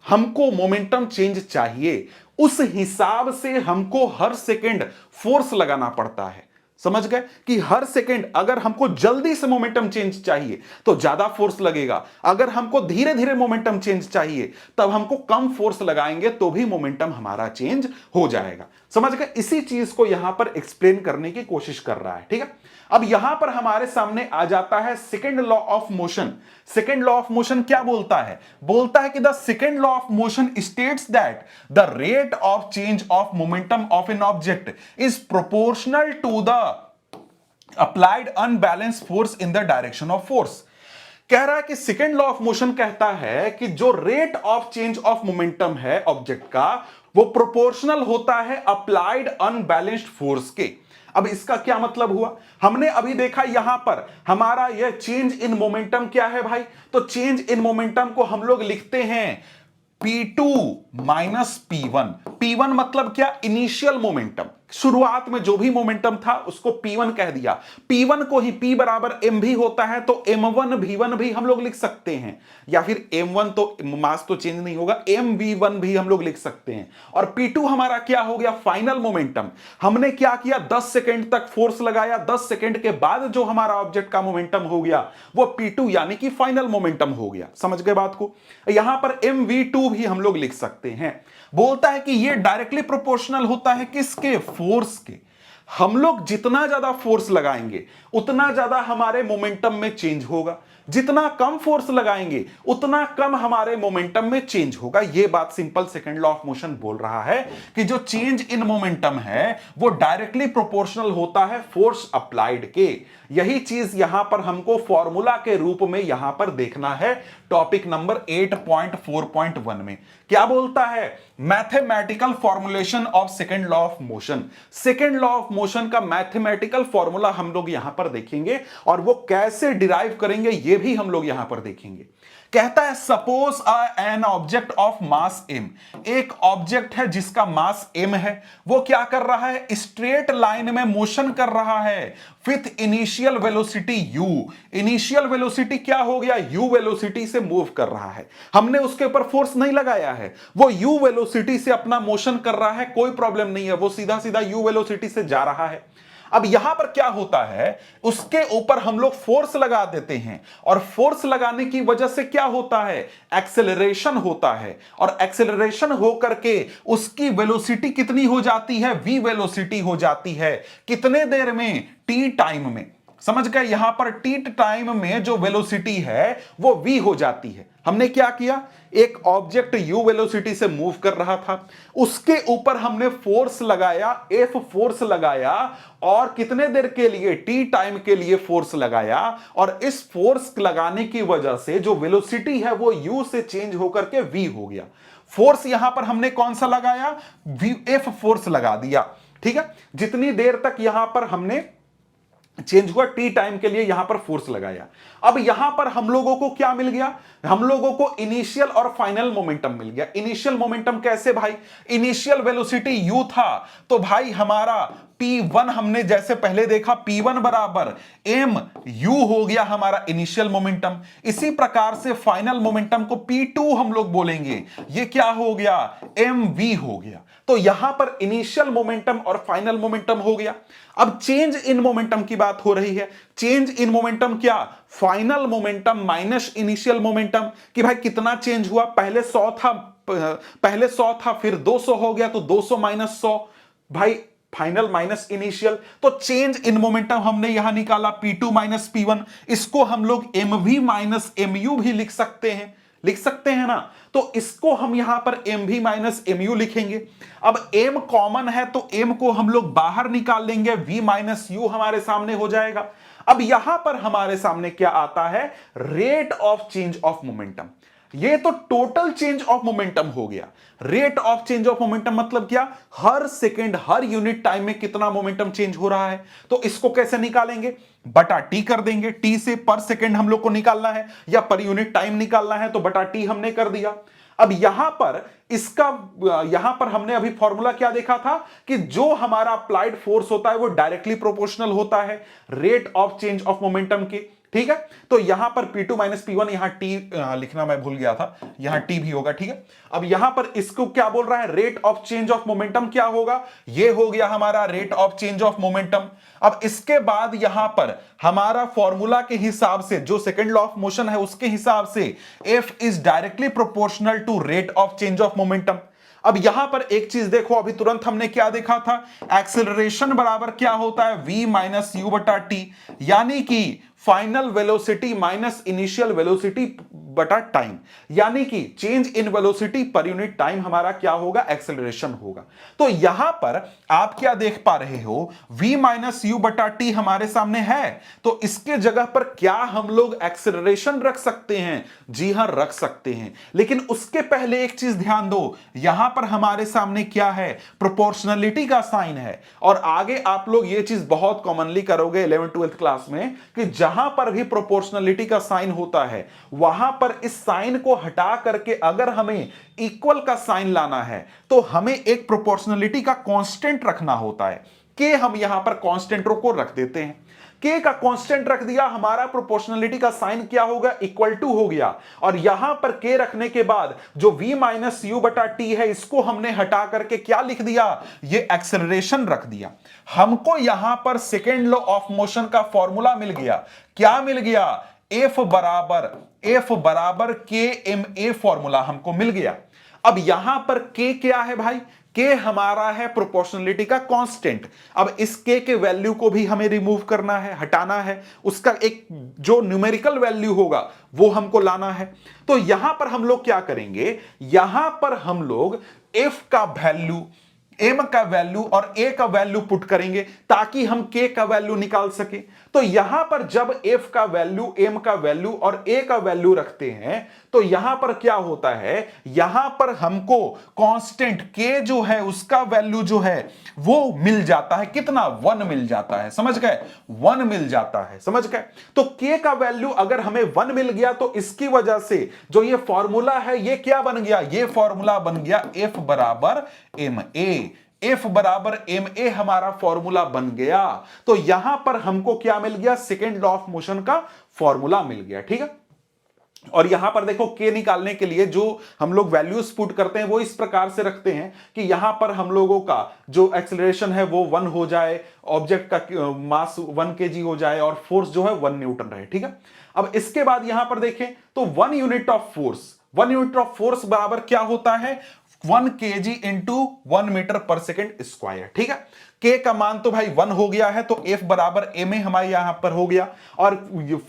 हमको मोमेंटम चेंज चाहिए उस हिसाब से हमको हर सेकंड फोर्स लगाना पड़ता है। समझ गए कि हर सेकंड अगर हमको जल्दी से मोमेंटम चेंज चाहिए तो ज्यादा फोर्स लगेगा, अगर हमको धीरे धीरे मोमेंटम चेंज चाहिए तब हमको कम फोर्स लगाएंगे तो भी मोमेंटम हमारा चेंज हो जाएगा। समझ गए? इसी चीज को यहां पर एक्सप्लेन करने की कोशिश कर रहा है। ठीक है, अब यहां पर हमारे सामने आ जाता है second law of motion. Second law of motion क्या बोलता है? बोलता है कि the second law of motion states that the rate of change of momentum of an object is proportional to the applied unbalanced force in the direction of force. कह रहा है कि सेकंड लॉ ऑफ मोशन कहता है कि जो rate of change of momentum है object का वो प्रोपोर्शनल होता है अप्लाइड अनबैलेंस्ड फोर्स के। अब इसका क्या मतलब हुआ? हमने अभी देखा यहां पर हमारा यह चेंज इन मोमेंटम क्या है भाई? तो चेंज इन मोमेंटम को हम लोग लिखते हैं P2 माइनस P1। P1 मतलब क्या? इनिशियल मोमेंटम, शुरुआत में जो भी मोमेंटम था उसको P1 कह दिया। P1 को ही P बराबर m भी होता है तो m1 v1 भी हम लोग लिख सकते हैं, या फिर m1 तो मास तो चेंज नहीं होगा, mv1 भी हम लोग लिख सकते हैं। और P2 हमारा क्या हो गया? Final momentum. हमने क्या किया? 10 सेकंड तक फोर्स लगाया, 10 सेकंड के बाद जो हमारा ऑब्जेक्ट का मोमेंटम हो गया वो P2 यानी कि फाइनल मोमेंटम हो गया। समझ गए बात को? यहां पर mv2 भी हम लोग लिख सकते हैं। बोलता है कि ये डायरेक्टली प्रोपोर्शनल होता है किसके? फोर्स के। हम लोग जितना ज्यादा फोर्स लगाएंगे उतना ज्यादा हमारे मोमेंटम में चेंज होगा। जितना कम फोर्स लगाएंगे उतना कम हमारे मोमेंटम में चेंज होगा। यह बात simple second law of motion बोल रहा है कि जो चेंज इन मोमेंटम है वो डायरेक्टली प्रोपोर्शनल होता है फोर्स अप्लाइड के। यही चीज यहां पर हमको फॉर्मूला के रूप में यहां पर देखना है टॉपिक नंबर 8.4.1 में। क्या बोलता है? Mathematical formulation of second law of motion. Second law of motion का मैथमेटिकल फॉर्मूला हम लोग यहां पर देखेंगे और वो कैसे डिराइव करेंगे ये भी हम लोग यहां पर देखेंगे। कहता है suppose an object of mass m, एक ऑब्जेक्ट है जिसका मास m है, वो क्या कर रहा है? स्ट्रेट लाइन में मोशन कर रहा है with initial velocity u। Initial velocity क्या हो गया? u वेलोसिटी से मूव कर रहा है, हमने उसके ऊपर फोर्स नहीं लगाया है, वो u वेलोसिटी से अपना मोशन कर रहा है, कोई प्रॉब्लम नहीं है, वो सीधा सीधा u वेलोसिटी से जा रहा है। अब यहां पर क्या होता है, उसके ऊपर हम लोग फोर्स लगा देते हैं और फोर्स लगाने की वजह से क्या होता है? एक्सेलरेशन होता है और एक्सेलरेशन हो करके उसकी वेलोसिटी कितनी हो जाती है? v वेलोसिटी हो जाती है। कितने देर में? t टाइम में। समझ गए? यहां पर t टाइम में जो वेलोसिटी है वो v हो जाती है। हमने क्या किया? एक ऑब्जेक्ट u वेलोसिटी से मूव कर रहा था, उसके ऊपर हमने फोर्स लगाया, F फोर्स लगाया और कितने देर के लिए? t टाइम के लिए फोर्स लगाया और इस फोर्स लगाने की वजह से जो वेलोसिटी है वो u से चेंज होकर के v हो गया। फोर्स यहां पर हमने कौन सा लगाया? F फोर्स लगा दिया। ठीक है, जितनी देर तक यहां पर हमने चेंज हुआ टी टाइम के लिए यहां पर फोर्स लगाया। अब यहां पर हम लोगों को क्या मिल गया? हम लोगों को इनिशियल और फाइनल मोमेंटम मिल गया। इनिशियल मोमेंटम कैसे भाई? इनिशियल वेलोसिटी u था तो भाई हमारा P1 हमने जैसे पहले देखा P1 बराबर m u हो गया हमारा इनिशियल मोमेंटम। इसी प्रकार से फाइनल मोमेंटम को P2 हम लोग बोलेंगे, ये क्या हो गया? mv हो गया। तो यहां पर इनिशियल मोमेंटम और फाइनल मोमेंटम हो गया। अब चेंज इन मोमेंटम की बात हो रही है। चेंज इन मोमेंटम क्या? Final momentum minus initial momentum कि भाई कितना चेंज हुआ? पहले 100 था फिर 200 हो गया तो 200 माइनस 100 भाई फाइनल माइनस इनिशियल। तो चेंज इन मोमेंटम हमने यहां निकाला P2 माइनस P1। इसको हम लोग mv माइनस mu भी लिख सकते हैं ना। तो इसको हम यहां पर mv माइनस mu लिखेंगे। अब m कॉमन है तो m को हम लोग बाहर निकाल लेंगे, v माइनस u हमारे सामने हो जाएगा। अब यहां पर हमारे सामने क्या आता है? Rate of change of momentum. ये तो टोटल चेंज ऑफ मोमेंटम हो गया। Rate of change of momentum मतलब क्या? हर सेकेंड हर यूनिट टाइम में कितना मोमेंटम चेंज हो रहा है। तो इसको कैसे निकालेंगे? बटा टी कर देंगे। टी से पर सेकेंड हम लोग को निकालना है या पर यूनिट टाइम निकालना है तो बटा टी हमने कर दिया। अब यहां पर हमने अभी फॉर्मूला क्या देखा था कि जो हमारा अप्लाइड फोर्स होता है वो डायरेक्टली प्रोपोर्शनल होता है rate of change of momentum के। ठीक है, तो यहां पर P2 माइनस P1, यहां T लिखना मैं भूल गया था, यहां T भी होगा। ठीक है, अब यहां पर इसको क्या बोल रहा है? Rate of change of momentum क्या होगा? ये हो गया हमारा rate of change of momentum. अब इसके बाद यहां पर हमारा फॉर्मूला के हिसाब से जो सेकंड लॉ ऑफ मोशन है उसके हिसाब से F is directly proportional to rate of change of momentum. अब यहां पर एक चीज देखो, अभी तुरंत हमने क्या देखा था? एक्सेलरेशन बराबर क्या होता है? v माइनस यू बटा टी, यानी कि final velocity minus initial velocity बटा टाइम, यानी कि change in velocity per unit time हमारा क्या होगा? एक्सेलरेशन होगा। तो यहां पर आप क्या देख पा रहे हो? v माइनस यू बटा टी हमारे सामने है, तो इसके जगह पर क्या हम लोग एक्सेलरेशन रख सकते हैं? जी हां, रख सकते हैं। लेकिन उसके पहले एक चीज ध्यान दो, यहां पर हमारे सामने क्या है? प्रोपोर्शनलिटी का साइन है। और आगे आप लोग ये चीज बहुत कॉमनली करोगे 11th-12th क्लास में कि जहां पर भी प्रोपोर्शनलिटी का साइन होता है वहां पर इस साइन को हटा करके अगर हमें इक्वल का साइन लाना है तो हमें एक प्रोपोर्शनलिटी का कांस्टेंट रखना होता है। के हम यहां पर कांस्टेंट को रख देते हैं, के का कांस्टेंट रख दिया, हमारा प्रोपोर्शनलिटी का साइन क्या होगा? इक्वल टू हो गया। और यहां पर के रखने के बाद जो v माइनस यू बटा टी है इसको हमने हटा करके क्या लिख दिया? ये एक्सेलरेशन रख दिया। हमको यहां पर सेकेंड लॉ ऑफ मोशन का फॉर्मूला मिल गया। क्या मिल गया? F बराबर के एम ए फॉर्मूला हमको मिल गया। अब यहां पर के क्या है भाई, के हमारा है प्रोपोर्शनलिटी का कांस्टेंट। अब इस के वैल्यू को भी हमें रिमूव करना है, हटाना है, उसका एक जो न्यूमेरिकल वैल्यू होगा वो हमको लाना है। तो यहां पर हम लोग क्या करेंगे, यहां पर हम लोग एफ का वैल्यू, एम का वैल्यू और ए का वैल्यू पुट करेंगे ताकि हम के का वैल्यू निकाल सके। तो यहां पर जब एफ का वैल्यू, एम का वैल्यू और ए का वैल्यू रखते हैं तो यहां पर क्या होता है, यहां पर हमको कांस्टेंट के जो है उसका वैल्यू जो है वो मिल जाता है, कितना, 1 मिल जाता है, समझ गए, 1 मिल जाता है, समझ गए। तो के का वैल्यू अगर हमें 1 मिल गया तो इसकी वजह से जो ये फॉर्मूला है ये क्या बन गया, ये फॉर्मूला बन गया एफ बराबर एम ए। एफ बराबर एम ए हमारा फॉर्मूला बन गया। तो यहां पर हमको क्या मिल गया, सेकेंड लॉ ऑफ मोशन का फॉर्मूला मिल गया, ठीक है। और यहां पर देखो के निकालने के लिए जो हम लोग वैल्यूज पुट करते हैं वो इस प्रकार से रखते हैं कि यहां पर हम लोगों का जो एक्सेलरेशन है वो 1 हो जाए, ऑब्जेक्ट का मास 1 kg हो जाए और फोर्स जो है 1 न्यूटन रहे, ठीक है। अब इसके बाद यहां पर देखें तो 1 unit of force, 1 unit of force बराबर क्या होता है, 1 kg इंटू 1 मीटर पर सेकेंड स्क्वायर, ठीक है। के का मान तो भाई 1 हो गया है तो एफ बराबर एम ए हमारे यहां पर हो गया। और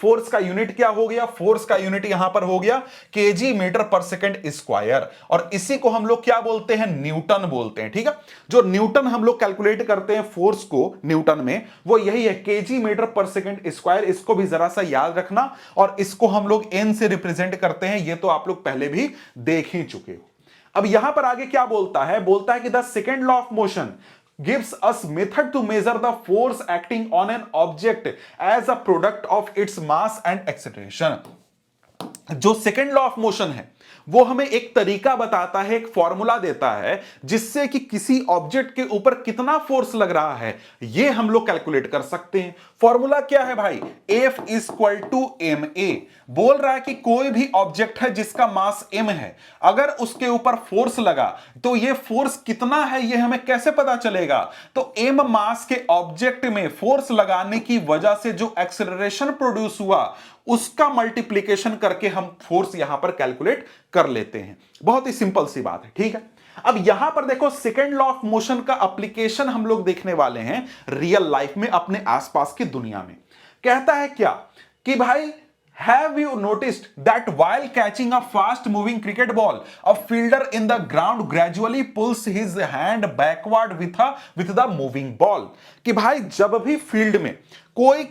फोर्स का यूनिट क्या हो गया, फोर्स का यूनिट यहां पर हो गया केजी मीटर पर सेकेंड स्क्वायर। और इसी को हम लोग क्या बोलते हैं, न्यूटन बोलते हैं, ठीक है। जो न्यूटन हम लोग कैलकुलेट करते हैं फोर्स को न्यूटन में, वो यही है केजी मीटर पर सेकेंड स्क्वायर। इसको भी जरा सा याद रखना। और इसको हम लोग एन से रिप्रेजेंट करते हैं, ये तो आप लोग पहले भी देख ही चुके हो। अब यहां पर आगे क्या बोलता है, बोलता है कि the second law of motion gives us method to measure the force acting on an object as a product of its mass and acceleration। जो सेकेंड लॉ ऑफ मोशन है वो हमें एक तरीका बताता है, एक फॉर्मूला देता है जिससे कि किसी ऑब्जेक्ट के ऊपर कितना फोर्स लग रहा है ये हम लोग कैलकुलेट कर सकते हैं। फॉर्मूला क्या है भाई, F equal to M A. बोल रहा है कि कोई भी ऑब्जेक्ट है जिसका मास m है, अगर उसके ऊपर फोर्स लगा तो ये फोर्स कितना है ये हमें कैसे पता चलेगा। तो m मास के ऑब्जेक्ट में फोर्स लगाने की वजह से जो एक्सेलरेशन प्रोड्यूस हुआ उसका मल्टीप्लीकेशन करके हम फोर्स यहां पर कैलकुलेट कर लेते हैं। बहुत ही सिंपल सी बात है, ठीक है। अब यहां पर देखो सेकेंड लॉ ऑफ मोशन का एप्लीकेशन हम लोग देखने वाले हैं रियल लाइफ में, अपने आसपास की दुनिया में। कहता है क्या कि भाई, have you noticed that while catching a fast moving cricket ball, a fielder in the ground gradually pulls his hand backward with the moving ball। कि भाई जब भी फील्ड में कोई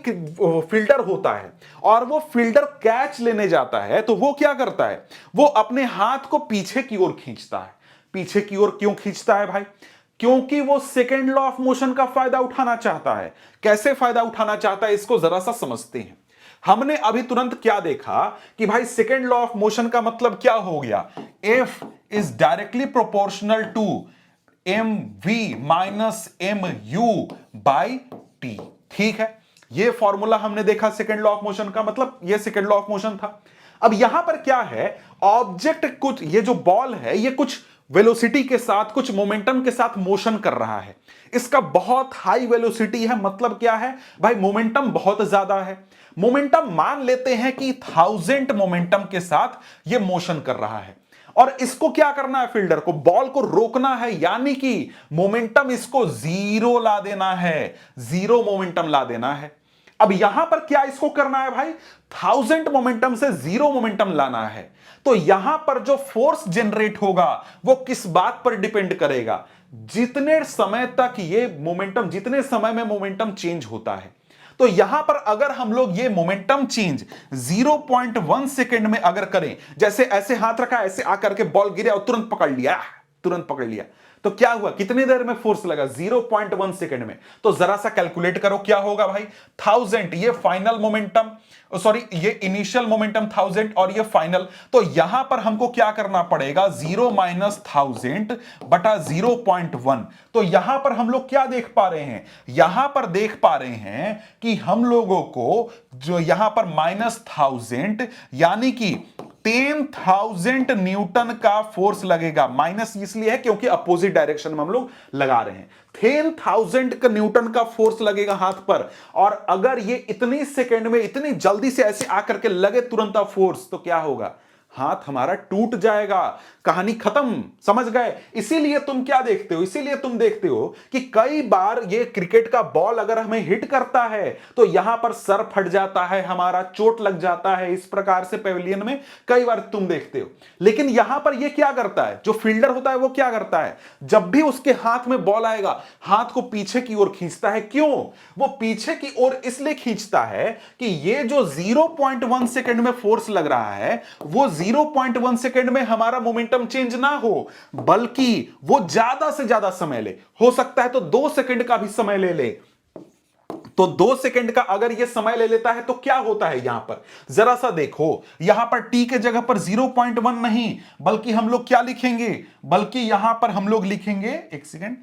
फील्डर होता है और वो फील्डर कैच लेने जाता है तो वो क्या करता है, वो अपने हाथ को पीछे की ओर खींचता है। पीछे की ओर क्यों खींचता है भाई, क्योंकि वो सेकेंड लॉ ऑफ मोशन का फायदा उठाना चाहता है। कैसे फायदा उठाना चाहता है इसको जरा सा समझते हैं। हमने अभी तुरंत क्या देखा कि भाई सेकेंड लॉ ऑफ मोशन का मतलब क्या हो गया, F is directly proportional to M V minus M U by T, ठीक है। ये फॉर्मूला हमने देखा सेकेंड लॉ ऑफ मोशन का, मतलब ये सेकेंड लॉ ऑफ मोशन था। अब यहां पर क्या है, ऑब्जेक्ट कुछ, ये जो बॉल है ये कुछ वेलोसिटी के साथ, कुछ मोमेंटम के साथ मोशन कर रहा है। इसका बहुत हाई वेलोसिटी है, मतलब क्या है भाई, मोमेंटम बहुत ज्यादा है। मोमेंटम मान लेते हैं कि 1000 मोमेंटम के साथ यह मोशन कर रहा है और इसको क्या करना है, फील्डर को, बॉल को रोकना है, यानी कि मोमेंटम इसको जीरो ला देना है, जीरो मोमेंटम ला देना है। अब यहां पर क्या इसको करना है भाई, 1000 मोमेंटम से जीरो मोमेंटम लाना है। तो यहां पर जो फोर्स जनरेट होगा वो किस बात पर डिपेंड करेगा, जितने समय तक ये मोमेंटम, जितने समय में मोमेंटम चेंज होता है। तो यहां पर अगर हम लोग ये मोमेंटम चेंज 0.1 सेकेंड में अगर करें, जैसे ऐसे हाथ रखा, ऐसे आकर के बॉल गिरा और तुरंत पकड़ लिया, तुरंत पकड़ लिया, तो क्या हुआ, कितनी देर में फोर्स लगा, 0.1 सेकेंड में। तो जरा सा कैलकुलेट करो क्या होगा भाई, 1000 ये फाइनल मोमेंटम, सॉरी ये इनिशियल मोमेंटम 1000 और ये फाइनल। तो यहां पर हमको क्या करना पड़ेगा, 0 माइनस 1000 बटा 0.1। तो यहां पर हम लोग क्या देख पा रहे हैं, यहां पर देख पा रहे हैं कि हम लोगों को जो यहां पर -1000 यानी कि 10,000 न्यूटन का फोर्स लगेगा। माइनस इसलिए है क्योंकि अपोजिट डायरेक्शन में हम लोग लगा रहे हैं। 10,000 का न्यूटन का फोर्स लगेगा हाथ पर, और अगर ये इतनी सेकेंड में इतनी जल्दी से ऐसे आकर के लगे तुरंत फोर्स, तो क्या होगा, हाथ हमारा टूट जाएगा, कहानी खत्म। समझ गए? इसीलिए तुम क्या देखते हो, इसीलिए तुम देखते हो कि कई बार ये क्रिकेट का बॉल अगर हमें हिट करता है तो यहां पर सर फट जाता है, हमारा चोट लग जाता है। इस प्रकार से पेविलियन में कई बार तुम देखते हो। लेकिन यहां पर ये क्या करता है, जो फील्डर होता है वो क्या करता है, जब भी उसके हाथ में बॉल आएगा हाथ को पीछे की ओर खींचता है। क्यों? वो पीछे की ओर इसलिए खींचता है कि ये जो 0.1 सेकंड में फोर्स लग रहा है वो 0.1 सेकंड में हमारा मोमेंटम चेंज ना हो, बल्कि वो ज्यादा से ज्यादा समय ले। हो सकता है तो 2 सेकंड का भी समय ले ले। तो 2 सेकंड का अगर ये समय ले लेता है तो क्या होता है यहां पर, जरा सा देखो। यहां पर टी के जगह पर 0.1 नहीं, बल्कि हम लोग क्या लिखेंगे, बल्कि यहां पर हम लोग लिखेंगे, एक सेकंड,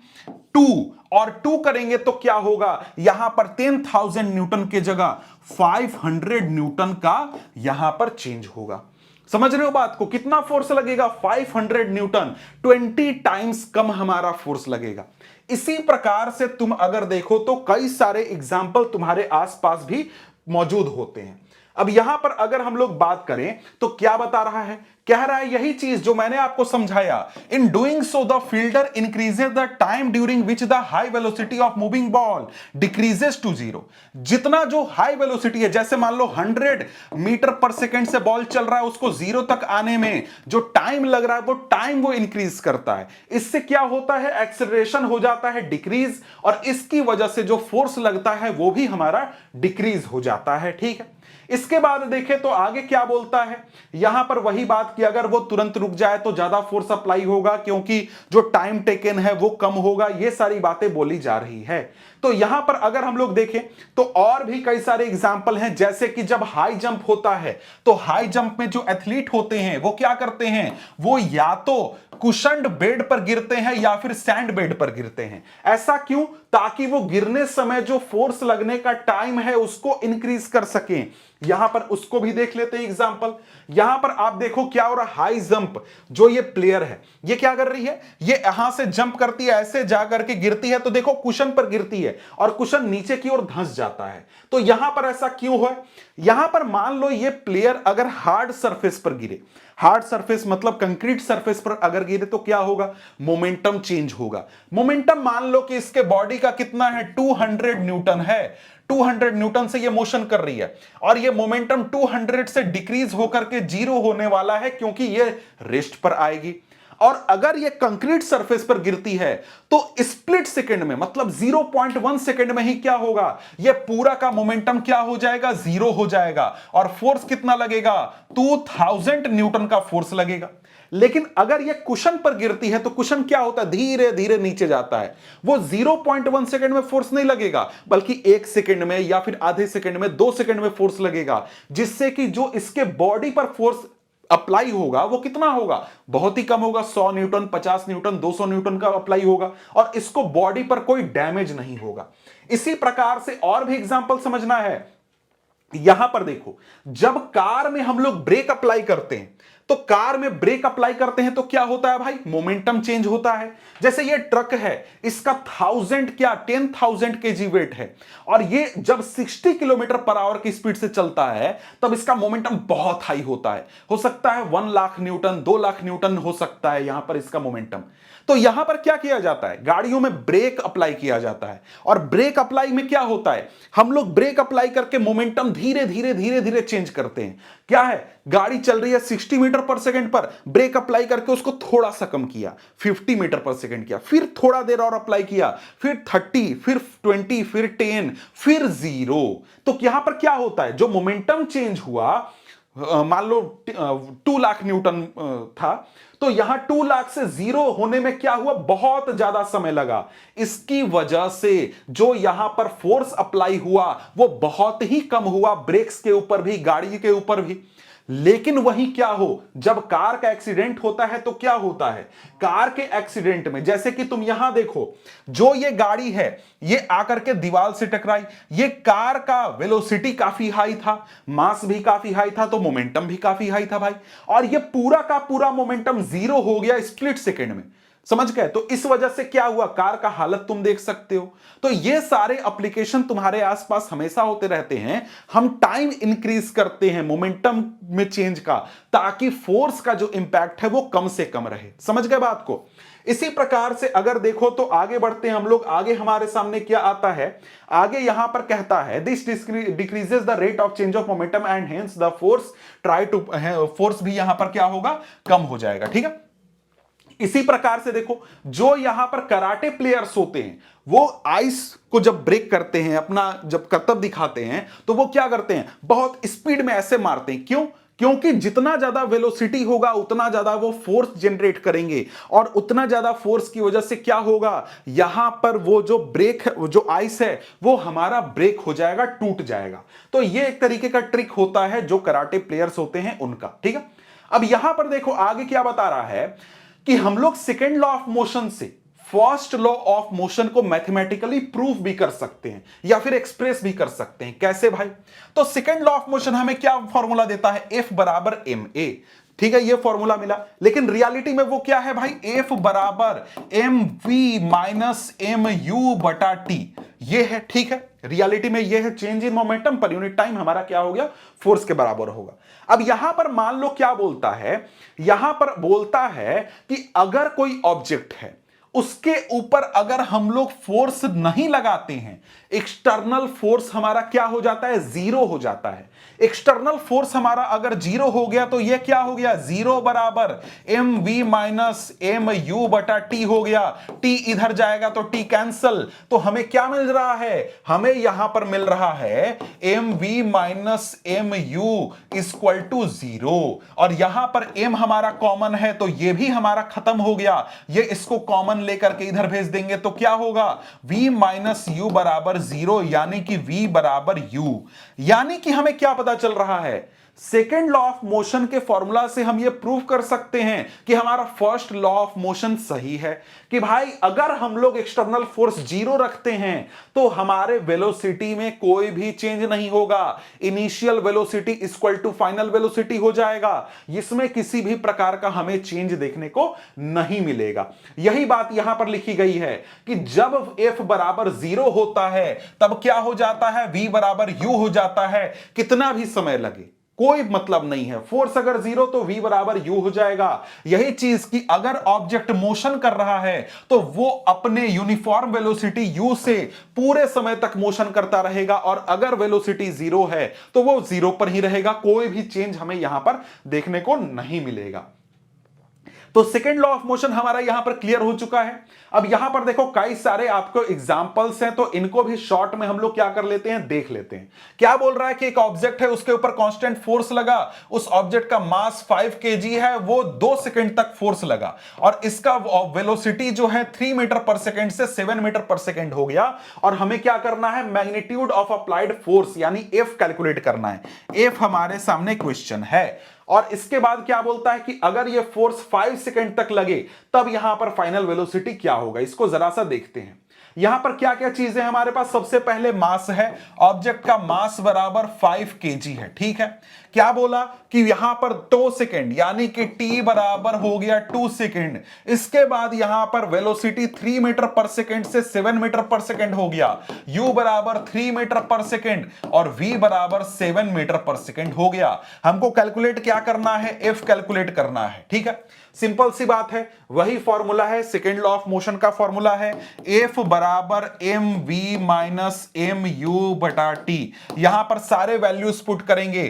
2। और 2 करेंगे तो क्या होगा, यहां पर 10,000 न्यूटन के जगह 500 न्यूटन का यहां पर चेंज होगा। समझ रहे हो बात को? कितना फोर्स लगेगा, 500 न्यूटन, 20 टाइम्स कम हमारा फोर्स लगेगा। इसी प्रकार से तुम अगर देखो तो कई सारे एग्जाम्पल तुम्हारे आसपास भी मौजूद होते हैं। अब यहां पर अगर हम लोग बात करें तो क्या बता रहा है, कह रहा है यही चीज जो मैंने आपको समझाया। In doing so the fielder increases the time during which the high velocity of moving ball decreases to 0। जितना जो हाई वेलोसिटी है, जैसे मान लो 100 मीटर पर सेकेंड से बॉल चल रहा है, उसको 0 तक आने में जो टाइम लग रहा है वो टाइम वो इंक्रीज करता है। इससे क्या होता है, एक्सेलरेशन हो जाता है डिक्रीज, और इसकी वजह से जो फोर्स लगता है वो भी हमारा डिक्रीज हो जाता है। ठीक है, इसके बाद देखें तो आगे क्या बोलता है, यहां पर वही बात कि अगर वो तुरंत रुक जाए तो ज्यादा फोर्स अप्लाई होगा, क्योंकि जो टाइम टेकन है वो कम होगा। ये सारी बातें बोली जा रही है। तो यहां पर अगर हम लोग देखें तो और भी कई सारे एग्जाम्पल हैं, जैसे कि जब हाई जंप होता है तो हाई जंप में जो एथलीट होते हैं वो क्या करते हैं, वो या तो कुशन्ड बेड पर गिरते हैं या फिर सैंड बेड पर गिरते हैं। ऐसा क्यों? ताकि वो गिरने समय जो फोर्स लगने का टाइम है उसको इंक्रीज कर सकें। यहां पर उसको भी देख लेते हैं एग्जांपल। यहां पर आप देखो क्या हो रहा है, हाई जंप जो ये प्लेयर है ये क्या कर रही है, ये यहां से जंप करती है, ऐसे जाकर के गिरती है, तो देखो कुशन पर गिरती है और कुशन नीचे की ओर धंस जाता है। तो यहां पर ऐसा क्यों है, यहां पर मान लो ये प्लेयर अगर हार्ड सरफेस पर गिरे, हार्ड सरफेस मतलब कंक्रीट सरफेस पर अगर गिरे तो क्या होगा, मोमेंटम चेंज होगा। मोमेंटम मान लो कि इसके बॉडी का कितना है, 200 न्यूटन है, 200 न्यूटन से ये मोशन कर रही है, और ये मोमेंटम 200 से डिक्रीज होकर के 0 होने वाला है, क्योंकि ये रेस्ट पर आएगी। और अगर ये कंक्रीट सरफेस पर गिरती है तो स्प्लिट सेकंड में, मतलब 0.1 सेकंड में ही क्या होगा, ये पूरा का मोमेंटम क्या हो जाएगा, 0 हो जाएगा, और फोर्स कितना लगेगा, 2000 न्यूटन का फोर्स लगेगा। लेकिन अगर ये कुशन पर गिरती है तो कुशन क्या होता है, धीरे धीरे नीचे जाता है। वो 0.1 सेकंड में फोर्स नहीं लगेगा, बल्कि 1 सेकंड में या फिर आधे सेकंड में, 2 सेकंड में फोर्स लगेगा, जिससे कि जो इसके बॉडी पर फोर्स अप्लाई होगा वो कितना होगा, बहुत ही कम होगा। 100 न्यूटन, 50 न्यूटन, 200 न्यूटन का अप्लाई होगा, और इसको बॉडी पर कोई डैमेज नहीं होगा। इसी प्रकार से और भी एग्जांपल समझना है। यहां पर देखो, जब कार में हम लोग ब्रेक अप्लाई करते हैं तो कार में ब्रेक अप्लाई करते हैं तो क्या होता है भाई, मोमेंटम चेंज होता है। जैसे ये ट्रक है, इसका 10,000 केजी वेट है, और ये जब 60 किलोमीटर पर आवर की स्पीड से चलता है तब इसका मोमेंटम बहुत हाई होता है। हो सकता है 1 लाख न्यूटन, 2 लाख न्यूटन हो सकता है यहां पर इसका मोमेंटम। तो यहां पर क्या किया जाता है, गाड़ियों में ब्रेक अप्लाई किया जाता है, और ब्रेक अप्लाई में क्या होता है, हम लोग ब्रेक अप्लाई करके मोमेंटम धीरे धीरे धीरे धीरे चेंज करते हैं। क्या है, गाड़ी चल रही है 60 मीटर पर सेकंड पर, ब्रेक अप्लाई करके उसको थोड़ा सा कम किया, 50 मीटर पर सेकंड किया, फिर थोड़ा देर और अप्लाई किया, फिर 30, फिर 20, फिर 10, फिर 0। तो यहां पर क्या होता है, जो मोमेंटम चेंज हुआ, मान लो 2 लाख न्यूटन था, तो यहां 2 लाख से 0 होने में क्या हुआ, बहुत ज्यादा समय लगा। इसकी वजह से जो यहां पर फोर्स अप्लाई हुआ वो बहुत ही कम हुआ, ब्रेक्स के ऊपर भी, गाड़ी के ऊपर भी। लेकिन वही क्या हो, जब कार का एक्सीडेंट होता है तो क्या होता है, कार के एक्सीडेंट में जैसे कि तुम यहां देखो, जो ये गाड़ी है ये आकर के दीवार से टकराई, ये कार का वेलोसिटी काफी हाई था, मास भी काफी हाई था, तो मोमेंटम भी काफी हाई था भाई, और ये पूरा का पूरा मोमेंटम 0 हो गया स्प्लिट सेकेंड में। समझ गए? तो इस वजह से क्या हुआ, कार का हालत तुम देख सकते हो। तो ये सारे एप्लीकेशन तुम्हारे आसपास हमेशा होते रहते हैं। हम टाइम इंक्रीज करते हैं मोमेंटम में चेंज का, ताकि फोर्स का जो इंपैक्ट है वो कम से कम रहे। समझ गए बात को? इसी प्रकार से अगर देखो तो आगे बढ़ते हैं हम लोग। आगे हमारे सामने क्या आता है, आगे यहां पर कहता है this decreases the rate of change of momentum and hence the force try to, force भी यहां पर क्या होगा, कम हो जाएगा। ठीक है, इसी प्रकार से देखो, जो यहां पर कराटे प्लेयर्स होते हैं वो आइस को जब ब्रेक करते हैं, अपना जब करतब दिखाते हैं, तो वो क्या करते हैं, बहुत स्पीड में ऐसे मारते हैं। क्यों? क्योंकि जितना ज्यादा वेलोसिटी होगा उतना ज्यादा वो फोर्स जनरेट करेंगे, और उतना ज्यादा फोर्स की वजह से क्या होगा, यहां पर वो जो ब्रेक है, जो आइस है, वो हमारा ब्रेक हो जाएगा, टूट जाएगा। तो ये एक तरीके का ट्रिक होता है जो कराटे प्लेयर्स होते हैं उनका। ठीक है, अब यहां पर देखो आगे क्या बता रहा है कि हम लोग सेकेंड लॉ ऑफ मोशन से फर्स्ट लॉ ऑफ मोशन को मैथमेटिकली प्रूफ भी कर सकते हैं या फिर एक्सप्रेस भी कर सकते हैं। कैसे भाई? तो सेकेंड लॉ ऑफ मोशन हमें क्या फॉर्मूला देता है, F बराबर ma। ठीक है, ये फॉर्मूला मिला, लेकिन रियलिटी में वो क्या है भाई, F बराबर mv माइनस mu बटा t, ये है। ठीक है, रियलिटी में ये है change in momentum per unit time, हमारा क्या हो गया, फोर्स के बराबर होगा। अब यहां पर मान लो क्या बोलता है, यहां पर बोलता है कि अगर कोई ऑब्जेक्ट है उसके ऊपर अगर हम लोग फोर्स नहीं लगाते हैं, एक्सटर्नल फोर्स हमारा क्या हो जाता है, जीरो हो जाता है। एक्सटर्नल फोर्स हमारा अगर जीरो हो गया तो यह क्या हो गया, जीरो बराबर mv माइनस mu बटा t हो गया। t इधर जाएगा तो t कैंसल, तो हमें क्या मिल रहा है, हमें यहां पर मिल रहा है mv minus mu equal to zero, और यहां पर m हमारा कॉमन है तो यह भी हमारा खत्म हो गया। ये इसको कॉमन लेकर के इधर भेज देंगे तो क्या होगा, v माइनस u बराबर जीरो, यानी कि v बराबर u। यानी कि हमें क्या पता चल रहा है, सेकेंड लॉ ऑफ मोशन के फॉर्मूला से हम यह प्रूव कर सकते हैं कि हमारा फर्स्ट लॉ ऑफ मोशन सही है, कि भाई अगर हम लोग एक्सटर्नल फोर्स जीरो रखते हैं तो हमारे वेलोसिटी में कोई भी चेंज नहीं होगा। Initial velocity equal to final velocity हो जाएगा, इसमें किसी भी प्रकार का हमें चेंज देखने को नहीं मिलेगा। यही बात यहां पर लिखी गई है कि जब F बराबर जीरो होता है तब क्या हो जाता है, V बराबर U हो जाता है। कितना भी समय लगे कोई मतलब नहीं है, फोर्स अगर जीरो तो v बराबर u हो जाएगा। यही चीज कि अगर ऑब्जेक्ट मोशन कर रहा है तो वो अपने यूनिफॉर्म वेलोसिटी u से पूरे समय तक मोशन करता रहेगा, और अगर वेलोसिटी जीरो है तो वो जीरो पर ही रहेगा, कोई भी चेंज हमें यहां पर देखने को नहीं मिलेगा। तो सेकेंड लॉ ऑफ मोशन हमारा यहां पर क्लियर हो चुका है। अब यहां पर देखो कई सारे आपको एग्जांपल्स हैं, तो इनको भी शॉर्ट में हम लोग क्या कर लेते हैं, देख लेते हैं। क्या बोल रहा है कि एक ऑब्जेक्ट है, उसके ऊपर कांस्टेंट फोर्स लगा, उस ऑब्जेक्ट का मास 5 kg है, वो 2 सेकंड तक फोर्स लगा, और इसका वेलोसिटी जो है 3 मीटर पर सेकंड से 7 मीटर पर सेकंड हो गया। और हमें क्या करना है, मैग्नीट्यूड ऑफ अप्लाइड फोर्स यानी F कैलकुलेट करना है। F हमारे सामने क्वेश्चन है, और इसके बाद क्या बोलता है कि अगर ये फोर्स 5 सेकंड तक लगे तब यहां पर फाइनल वेलोसिटी क्या होगा। इसको जरा सा देखते हैं। यहां पर क्या क्या चीजें हमारे पास, सबसे पहले मास है, ऑब्जेक्ट का मास बराबर 5 kg है। ठीक है, क्या बोला कि यहां पर 2 सेकंड यानी कि t बराबर हो गया 2 सेकंड। इसके बाद यहां पर वेलोसिटी 3 मीटर पर सेकंड से 7 मीटर पर सेकंड हो गया, u बराबर 3 मीटर पर सेकंड और v बराबर 7 मीटर पर सेकंड हो गया। हमको कैलकुलेट क्या करना है, f कैलकुलेट करना है। ठीक है, सिंपल सी बात है, वही फॉर्मूला है, सेकेंड लॉ ऑफ मोशन का फॉर्मूला है, F बराबर mv माइनस mu बटा t। यहां पर सारे वैल्यूज पुट करेंगे,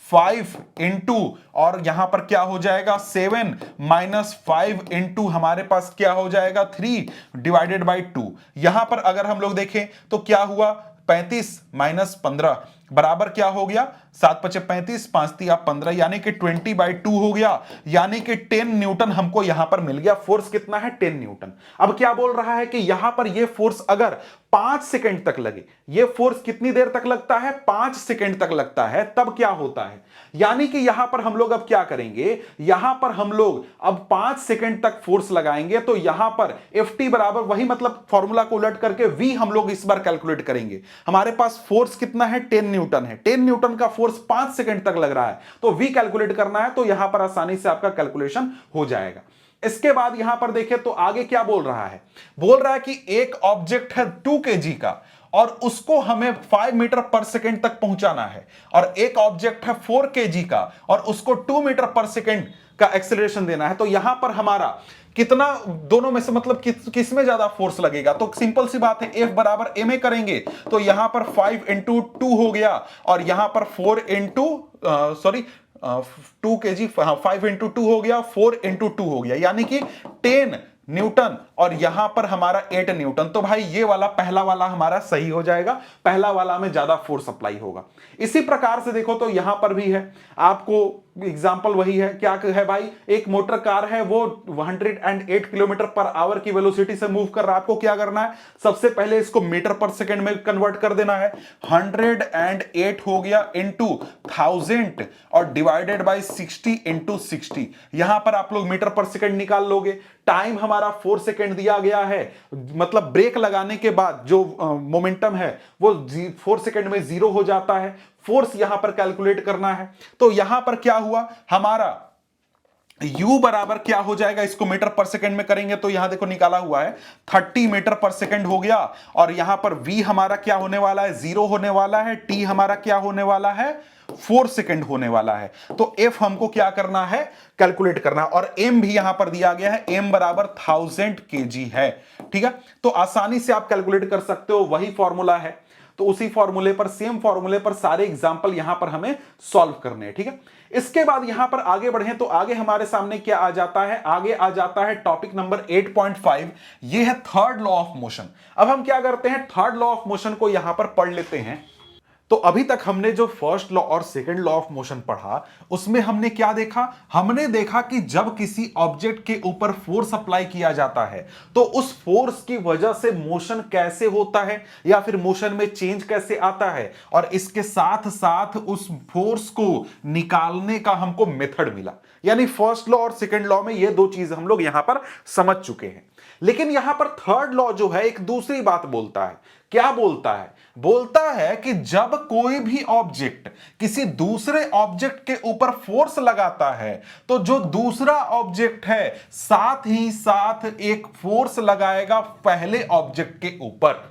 5 इंटू और यहां पर क्या हो जाएगा 7 माइनस 5 इंटू हमारे पास क्या हो जाएगा 3 डिवाइडेड बाई 2। यहां पर अगर हम लोग देखें तो क्या हुआ 35 माइनस 15 बराबर क्या हो गया 7 पचे 35 5 तिया 15 यानी कि 20/2 हो गया, यानी कि 10 न्यूटन हमको यहां पर मिल गया। फोर्स कितना है 10 न्यूटन। अब क्या बोल रहा है कि यहां पर यह फोर्स अगर 5 सेकंड तक लगे, यह फोर्स कितनी देर तक लगता है 5 सेकंड तक लगता है, तब क्या होता है, यानी कि यहां पर हम लोग अब क्या करेंगे, यहां पर हम लोग अब 5 सेकंड तक फोर्स लगाएंगे तो यहां पर Ft बराबर वही, मतलब फॉर्मूला को उलट करके V हम लोग इस बार कैलकुलेट करेंगे। हमारे पास फोर्स कितना है 10 न्यूटन है, 10 न्यूटन का फोर्स 5 सेकंड तक लग रहा है, तो V कैलकुलेट करना है, तो यहां पर आसानी से आपका कैलकुलेशन हो जाएगा। इसके बाद यहां पर देखें तो आगे क्या बोल रहा है, बोल रहा है कि एक ऑब्जेक्ट है 2 केजी का और उसको हमें 5 मीटर पर सेकेंड तक पहुंचाना है, और एक ऑब्जेक्ट है 4 केजी का और उसको 2 मीटर पर सेकेंड का एक्सेलरेशन देना है। तो यहां पर हमारा कितना, दोनों में से मतलब किस में ज्यादा फोर्स लगेगा, तो सिंपल सी बात है, F बराबर ma करेंगे तो यहां पर 5 इंटू 2 हो गया और यहां पर 4 इंटू 2 केजी, 5 इंटू 2 हो गया, 4 इंटू 2 हो गया, यानी कि 10 न्यूटन और यहां पर हमारा 8 न्यूटन। तो भाई ये वाला पहला वाला हमारा सही हो जाएगा, पहला वाला में ज्यादा फोर्स अप्लाई होगा। इसी प्रकार से देखो तो यहां पर भी है, आपको एग्जाम्पल वही है, क्या है भाई, एक मोटर कार है, वो 108 किलोमीटर पर आवर की वेलोसिटी से मूव कर रहा है। आपको क्या करना है, सबसे पहले इसको मीटर पर सेकंड में कन्वर्ट कर देना है। 108 हो गया इंटू 1000 और डिवाइडेड बाय 60 इंटू 60, यहां पर आप लोग मीटर पर सेकंड निकाल लोगे। टाइम हमारा 4 सेकंड दिया गया है, मतलब ब्रेक लगाने के बाद जो मोमेंटम है वो 4 सेकंड में 0 हो जाता है। फोर्स यहां पर कैलकुलेट करना है, तो यहां पर क्या हुआ, हमारा U बराबर क्या हो जाएगा, इसको मीटर पर सेकंड में करेंगे तो यहां देखो निकाला हुआ है 30 मीटर पर सेकंड हो गया, और यहां पर V हमारा क्या होने वाला है, 0 होने वाला है, T हमारा क्या होने वाला है, 4 सेकंड होने वाला है। तो F हमको क्या करना है, कैलकुलेट करना है, और M भी यहां पर दिया गया है, M बराबर 1000 kg है। ठीक है, तो आसानी से आप कैलकुलेट कर सकते हो, वही फॉर्मूला है, तो उसी फॉर्मूले पर, सेम फॉर्मूले पर सारे एग्जांपल यहां पर हमें सॉल्व करने हैं। ठीक है, इसके बाद यहां पर आगे बढ़े तो आगे हमारे सामने क्या आ जाता है, आगे आ जाता है टॉपिक नंबर 8.5, ये है थर्ड लॉ ऑफ मोशन। अब हम क्या करते हैं, थर्ड लॉ ऑफ मोशन को यहां पर पढ़ लेते हैं। तो अभी तक हमने जो फर्स्ट लॉ और सेकंड लॉ ऑफ मोशन पढ़ा, उसमें हमने क्या देखा, हमने देखा कि जब किसी ऑब्जेक्ट के ऊपर फोर्स अप्लाई किया जाता है तो उस फोर्स की वजह से मोशन कैसे होता है या फिर मोशन में चेंज कैसे आता है, और इसके साथ साथ उस फोर्स को निकालने का हमको मेथड मिला। यानी फर्स्ट लॉ और सेकंड लॉ में ये दो चीज हम लोग यहां पर समझ चुके हैं। लेकिन यहां पर थर्ड लॉ जो है एक दूसरी बात बोलता है। क्या बोलता है, बोलता है कि जब कोई भी ऑब्जेक्ट किसी दूसरे ऑब्जेक्ट के ऊपर फोर्स लगाता है तो जो दूसरा ऑब्जेक्ट है साथ ही साथ एक फोर्स लगाएगा पहले ऑब्जेक्ट के ऊपर।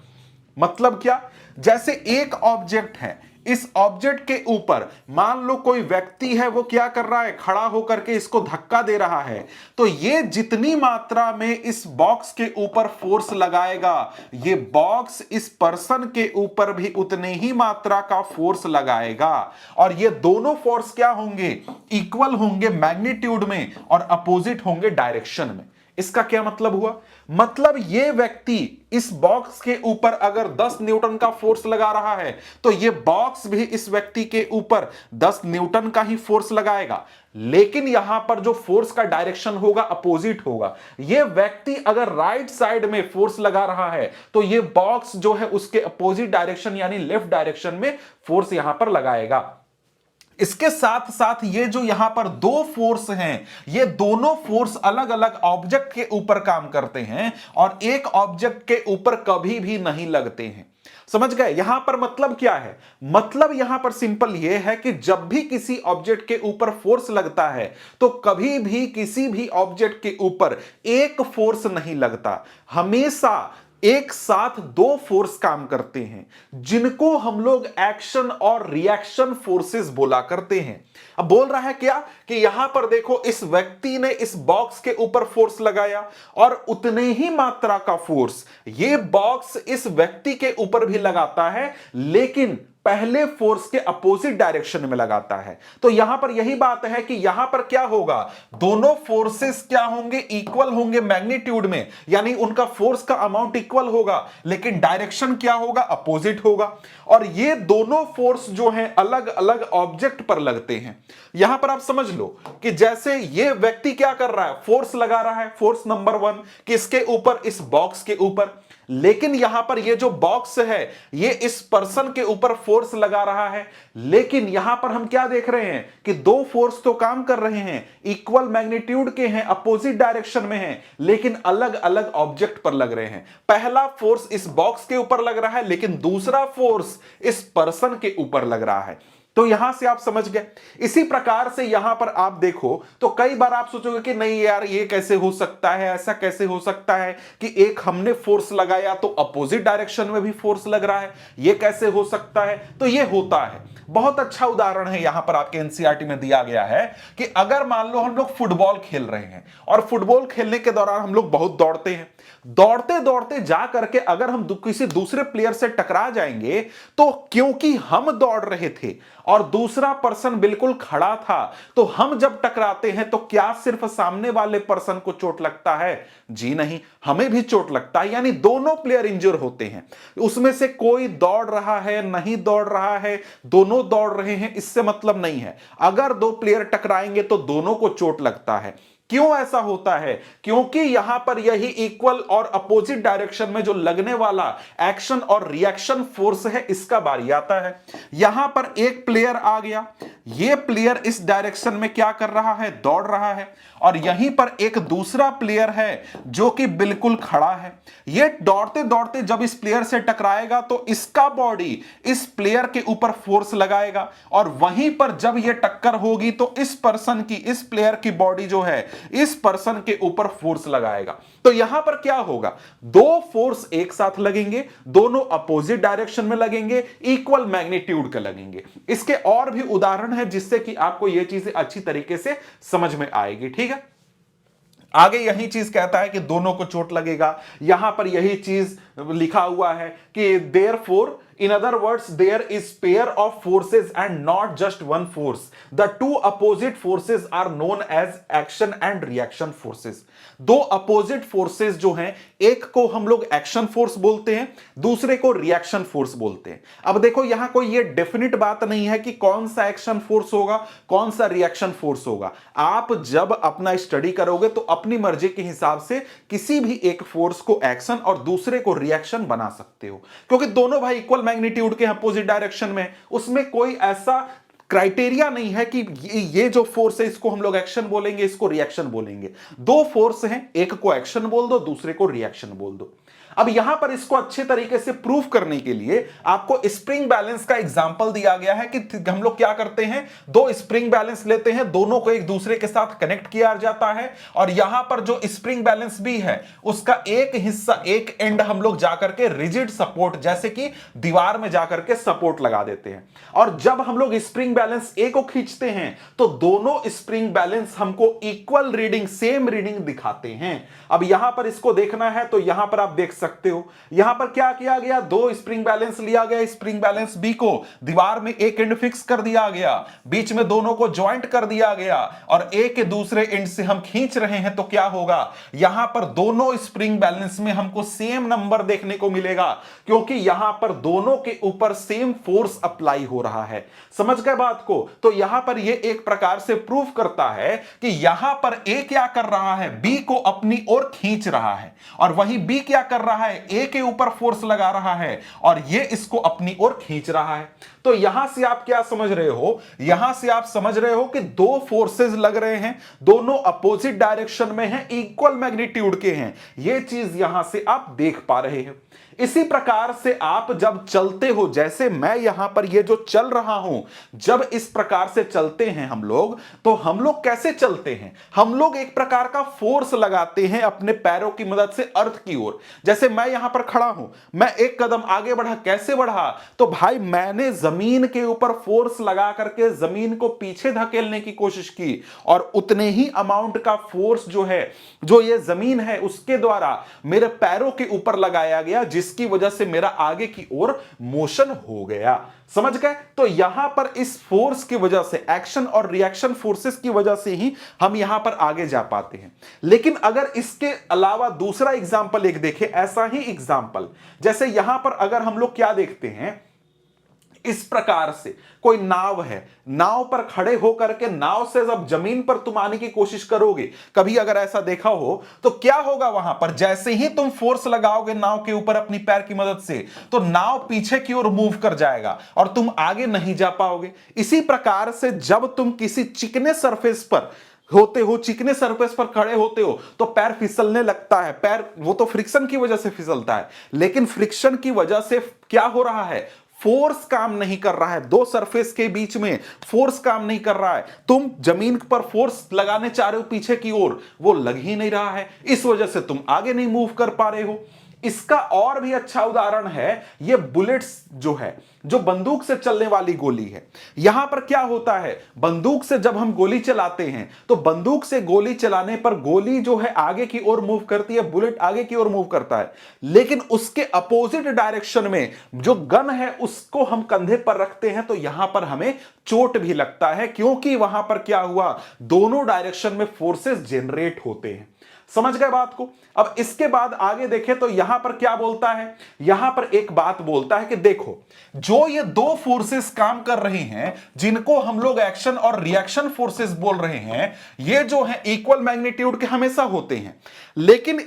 मतलब क्या, जैसे एक ऑब्जेक्ट है, इस ऑब्जेक्ट के ऊपर मान लो कोई व्यक्ति है, वो क्या कर रहा है, खड़ा होकर के इसको धक्का दे रहा है, तो ये जितनी मात्रा में इस बॉक्स के ऊपर फोर्स लगाएगा, ये बॉक्स इस पर्सन के ऊपर भी उतने ही मात्रा का फोर्स लगाएगा, और ये दोनों फोर्स क्या होंगे, इक्वल होंगे मैग्नीट्यूड में और अपोजिट होंगे डायरेक्शन में। इसका क्या मतलब हुआ, मतलब ये व्यक्ति इस बॉक्स के ऊपर अगर 10 न्यूटन का फोर्स लगा रहा है तो ये बॉक्स भी इस व्यक्ति के ऊपर 10 न्यूटन का ही फोर्स लगाएगा, लेकिन यहां पर जो फोर्स का डायरेक्शन होगा अपोजिट होगा। ये व्यक्ति अगर राइट साइड में फोर्स लगा रहा है तो ये बॉक्स जो है उसके अपोजिट डायरेक्शन यानी लेफ्ट डायरेक्शन में फोर्स यहां पर लगाएगा। इसके साथ साथ ये जो यहां पर दो फोर्स हैं, ये दोनों फोर्स अलग अलग ऑब्जेक्ट के ऊपर काम करते हैं और एक ऑब्जेक्ट के ऊपर कभी भी नहीं लगते हैं। समझ गए यहां पर मतलब क्या है, मतलब यहां पर सिंपल ये है कि जब भी किसी ऑब्जेक्ट के ऊपर फोर्स लगता है तो कभी भी किसी भी ऑब्जेक्ट के ऊपर एक फोर्स नहीं लगता, हमेशा एक साथ दो फोर्स काम करते हैं, जिनको हम लोग एक्शन और रिएक्शन फोर्सेस बोला करते हैं। अब बोल रहा है क्या कि यहां पर देखो, इस व्यक्ति ने इस बॉक्स के ऊपर फोर्स लगाया और उतने ही मात्रा का फोर्स ये बॉक्स इस व्यक्ति के ऊपर भी लगाता है, लेकिन पहले फोर्स के अपोजिट डायरेक्शन में लगाता है। तो यहां पर यही बात है कि यहां पर क्या होगा, दोनों फोर्सेस क्या होंगे, इक्वल होंगे मैग्नीट्यूड में, यानी उनका फोर्स का अमाउंट इक्वल होगा, लेकिन डायरेक्शन क्या होगा, अपोजिट होगा। और ये दोनों फोर्स जो हैं अलग अलग ऑब्जेक्ट पर लगते हैं। यहां पर आप समझ लो कि जैसे ये व्यक्ति क्या कर रहा है, फोर्स लगा रहा है, फोर्स नंबर 1 किसके ऊपर, इस बॉक्स के ऊपर, लेकिन यहां पर ये जो बॉक्स है ये इस पर्सन के ऊपर फोर्स लगा रहा है, लेकिन यहां पर हम क्या देख रहे हैं कि दो फोर्स तो काम कर रहे हैं, इक्वल मैग्नीट्यूड के हैं, अपोजिट डायरेक्शन में हैं, लेकिन अलग अलग ऑब्जेक्ट पर लग रहे हैं। पहला फोर्स इस बॉक्स के ऊपर लग रहा है, लेकिन दूसरा फोर्स इस पर्सन के ऊपर लग रहा है। तो यहां से आप समझ गए। इसी प्रकार से यहां पर आप देखो तो कई बार आप सोचोगे कि नहीं यार ये कैसे हो सकता है, ऐसा कैसे हो सकता है कि एक हमने फोर्स लगाया तो अपोजिट डायरेक्शन में भी फोर्स लग रहा है, ये कैसे हो सकता है? तो ये होता है। बहुत अच्छा उदाहरण है यहां पर आपके एनसीईआरटी में दिया गया है कि अगर मान लो हम लोग फुटबॉल खेल रहे हैं और फुटबॉल खेलने के दौरान हम लोग बहुत दौड़ते हैं, दौड़ते दौड़ते जा करके अगर हम किसी दूसरे प्लेयर से टकरा जाएंगे तो क्योंकि हम दौड़ रहे थे और दूसरा पर्सन बिल्कुल खड़ा था, तो हम जब टकराते हैं तो क्या सिर्फ सामने वाले पर्सन को चोट लगता है? जी नहीं, हमें भी चोट लगता है, यानी दोनों प्लेयर इंजर होते हैं। उसमें से कोई दौड़ रहा है नहीं दौड़ रहा है, दोनों दौड़ रहे हैं, इससे मतलब नहीं है। अगर दो प्लेयर टकराएंगे तो दोनों को चोट लगता है। क्यों ऐसा होता है? क्योंकि यहां पर यही इक्वल और अपोजिट डायरेक्शन में जो लगने वाला एक्शन और रिएक्शन फोर्स है इसका बारी आता है। यहां पर एक प्लेयर आ गया, ये प्लेयर इस डायरेक्शन में क्या कर रहा है? दौड़ रहा है, और यहीं पर एक दूसरा प्लेयर है जो कि बिल्कुल खड़ा है। ये दौड़ते दौड़ते जब इस प्लेयर से टकराएगा तो इसका बॉडी इस प्लेयर के ऊपर फोर्स लगाएगा, और वहीं पर जब ये टक्कर होगी तो इस पर्सन की, इस प्लेयर की बॉडी जो है इस पर्सन के ऊपर फोर्स लगाएगा। तो यहां पर क्या होगा? दो फोर्स एक साथ लगेंगे, दोनों अपोजिट डायरेक्शन में लगेंगे, इक्वल मैग्नीट्यूड के लगेंगे। इसके और भी उदाहरण है जिससे कि आपको यह चीजें अच्छी तरीके से समझ में आएगी। ठीक है, आगे यही चीज कहता है कि दोनों को चोट लगेगा। यहां पर यही चीज लिखा हुआ है कि therefore, in other words, there is pair of forces and not just one force. The two opposite forces are known as action and reaction forces. दो opposite forces जो हैं, एक को हम लोग एक्शन फोर्स बोलते हैं, दूसरे को रिएक्शन फोर्स बोलते हैं। अब देखो यहां कोई ये डेफिनेट बात नहीं है कि कौन सा एक्शन फोर्स होगा, कौन सा रिएक्शन फोर्स होगा। आप जब अपना स्टडी करोगे तो अपनी मर्जी के हिसाब से किसी भी एक फोर्स को एक्शन और दूसरे को रिएक्शन बना सकते हो, क्योंकि दोनों भाई इक्वल मैग्नीट्यूड के अपोजिट डायरेक्शन में। उसमें कोई ऐसा क्राइटेरिया नहीं है कि ये जो फोर्स है इसको हम लोग एक्शन बोलेंगे, इसको रिएक्शन बोलेंगे। दो फोर्स हैं, एक को एक्शन बोल दो, दूसरे को रिएक्शन बोल दो। अब यहां पर इसको अच्छे तरीके से प्रूव करने के लिए आपको स्प्रिंग बैलेंस का एग्जांपल दिया गया है कि हम लोग क्या करते हैं, दो स्प्रिंग बैलेंस लेते हैं, दोनों को एक दूसरे के साथ कनेक्ट किया जाता है, और यहां पर जो स्प्रिंग बैलेंस भी है उसका एक हिस्सा, एक एंड हम लोग जाकर के रिजिड सपोर्ट, जैसे कि दीवार में जाकर के सपोर्ट लगा देते हैं। और जब हम लोग स्प्रिंग बैलेंस ए को खींचते हैं तो दोनों स्प्रिंग बैलेंस हमको इक्वल रीडिंग, सेम रीडिंग दिखाते हैं। अब यहां पर इसको देखना है तो यहां पर आप देख सकते हो, यहां पर क्या किया गया, दो स्प्रिंग बैलेंस लिया गया, स्प्रिंग बैलेंस बी को दीवार में एक एंड फिक्स कर दिया गया, बीच में दोनों को ज्वाइंट कर दिया गया, और ए के दूसरे एंड से हम खींच रहे हैं तो क्या होगा, यहां पर दोनों स्प्रिंग बैलेंस में हमको सेम नंबर देखने को मिलेगा, क्योंकि यहां पर दोनों के ऊपर सेम फोर्स अप्लाई हो रहा है। समझ गए बात को? तो यहां पर यह एक प्रकार से प्रूफ करता है कि यहां पर ए क्या कर रहा है, बी को अपनी ओर खींच रहा है, और वहीं बी क्या कर रहा है, ए के ऊपर फोर्स लगा रहा है और ये इसको अपनी ओर खींच रहा है। तो यहां से आप क्या समझ रहे हो, यहां से आप समझ रहे हो कि दो फोर्सेस लग रहे हैं, दोनों अपोजिट डायरेक्शन में हैं, इक्वल मैग्नीट्यूड के हैं। ये चीज यहां से आप देख पा रहे हैं। इसी प्रकार से आप जब चलते हो, जैसे मैं यहां पर ये जो चल रहा हूं, जब इस प्रकार से चलते हैं हम लोग, तो हम लोग कैसे चलते हैं, हम लोग एक प्रकार का फोर्स लगाते हैं अपने पैरों की मदद से अर्थ की ओर। जैसे मैं यहां पर खड़ा हूं, मैं एक कदम आगे बढ़ा, कैसे बढ़ा, तो भाई मैंने जमीन के ऊपर फोर्स लगा करके जमीन को पीछे धकेलने की कोशिश की, और उतने ही अमाउंट का फोर्स जो है, जो ये जमीन है उसके द्वारा मेरे पैरों के ऊपर लगाया गया, जिसकी वजह से मेरा आगे की ओर मोशन हो गया। समझ गए? तो यहां पर इस फोर्स की वजह से, एक्शन और रिएक्शन फोर्सेस की वजह से ही हम यहां पर आगे जा पाते हैं। लेकिन अगर इसके अलावा दूसरा एग्जाम्पल एक देखें, ऐसा ही एग्जाम्पल, जैसे यहां पर अगर हम लोग क्या देखते हैं, इस प्रकार से कोई नाव है, नाव पर खड़े होकर के नाव से जब जमीन पर तुम आने की कोशिश करोगे, कभी अगर ऐसा देखा हो तो क्या होगा, वहां पर जैसे ही तुम फोर्स लगाओगे नाव के ऊपर अपनी पैर की मदद से, तो नाव पीछे की ओर मूव कर जाएगा और तुम आगे नहीं जा पाओगे। इसी प्रकार से जब तुम किसी चिकने सरफेस पर होते हो, चिकने सरफेस पर खड़े होते हो, तो पैर फिसलने लगता है। पैर वो तो फ्रिक्शन की वजह से फिसलता है, लेकिन फ्रिक्शन की वजह से क्या हो रहा है, फोर्स काम नहीं कर रहा है, दो सरफेस के बीच में फोर्स काम नहीं कर रहा है। तुम जमीन पर फोर्स लगाने चाह रहे हो पीछे की ओर, वो लग ही नहीं रहा है, इस वजह से तुम आगे नहीं मूव कर पा रहे हो। इसका और भी अच्छा उदाहरण है ये बुलेट्स जो है, जो बंदूक से चलने वाली गोली है। यहां पर क्या होता है, बंदूक से जब हम गोली चलाते हैं तो बंदूक से गोली चलाने पर गोली जो है आगे की ओर मूव करती है, बुलेट आगे की ओर मूव करता है, लेकिन उसके अपोजिट डायरेक्शन में जो गन है उसको हम कंधे पर रखते हैं तो यहां पर हमें चोट भी लगता है, क्योंकि वहां पर क्या हुआ, दोनों डायरेक्शन में फोर्सेस जनरेट होते हैं। समझ गए बात को। अब इसके बाद आगे देखें तो यहां पर क्या बोलता है, यहां पर एक बात बोलता है कि देखो जो ये दो फोर्सेस काम कर रहे हैं जिनको हम लोग एक्शन और रिएक्शन फोर्सेस बोल रहे हैं, ये जो है इक्वल मैग्नीट्यूड के हमेशा होते हैं, लेकिन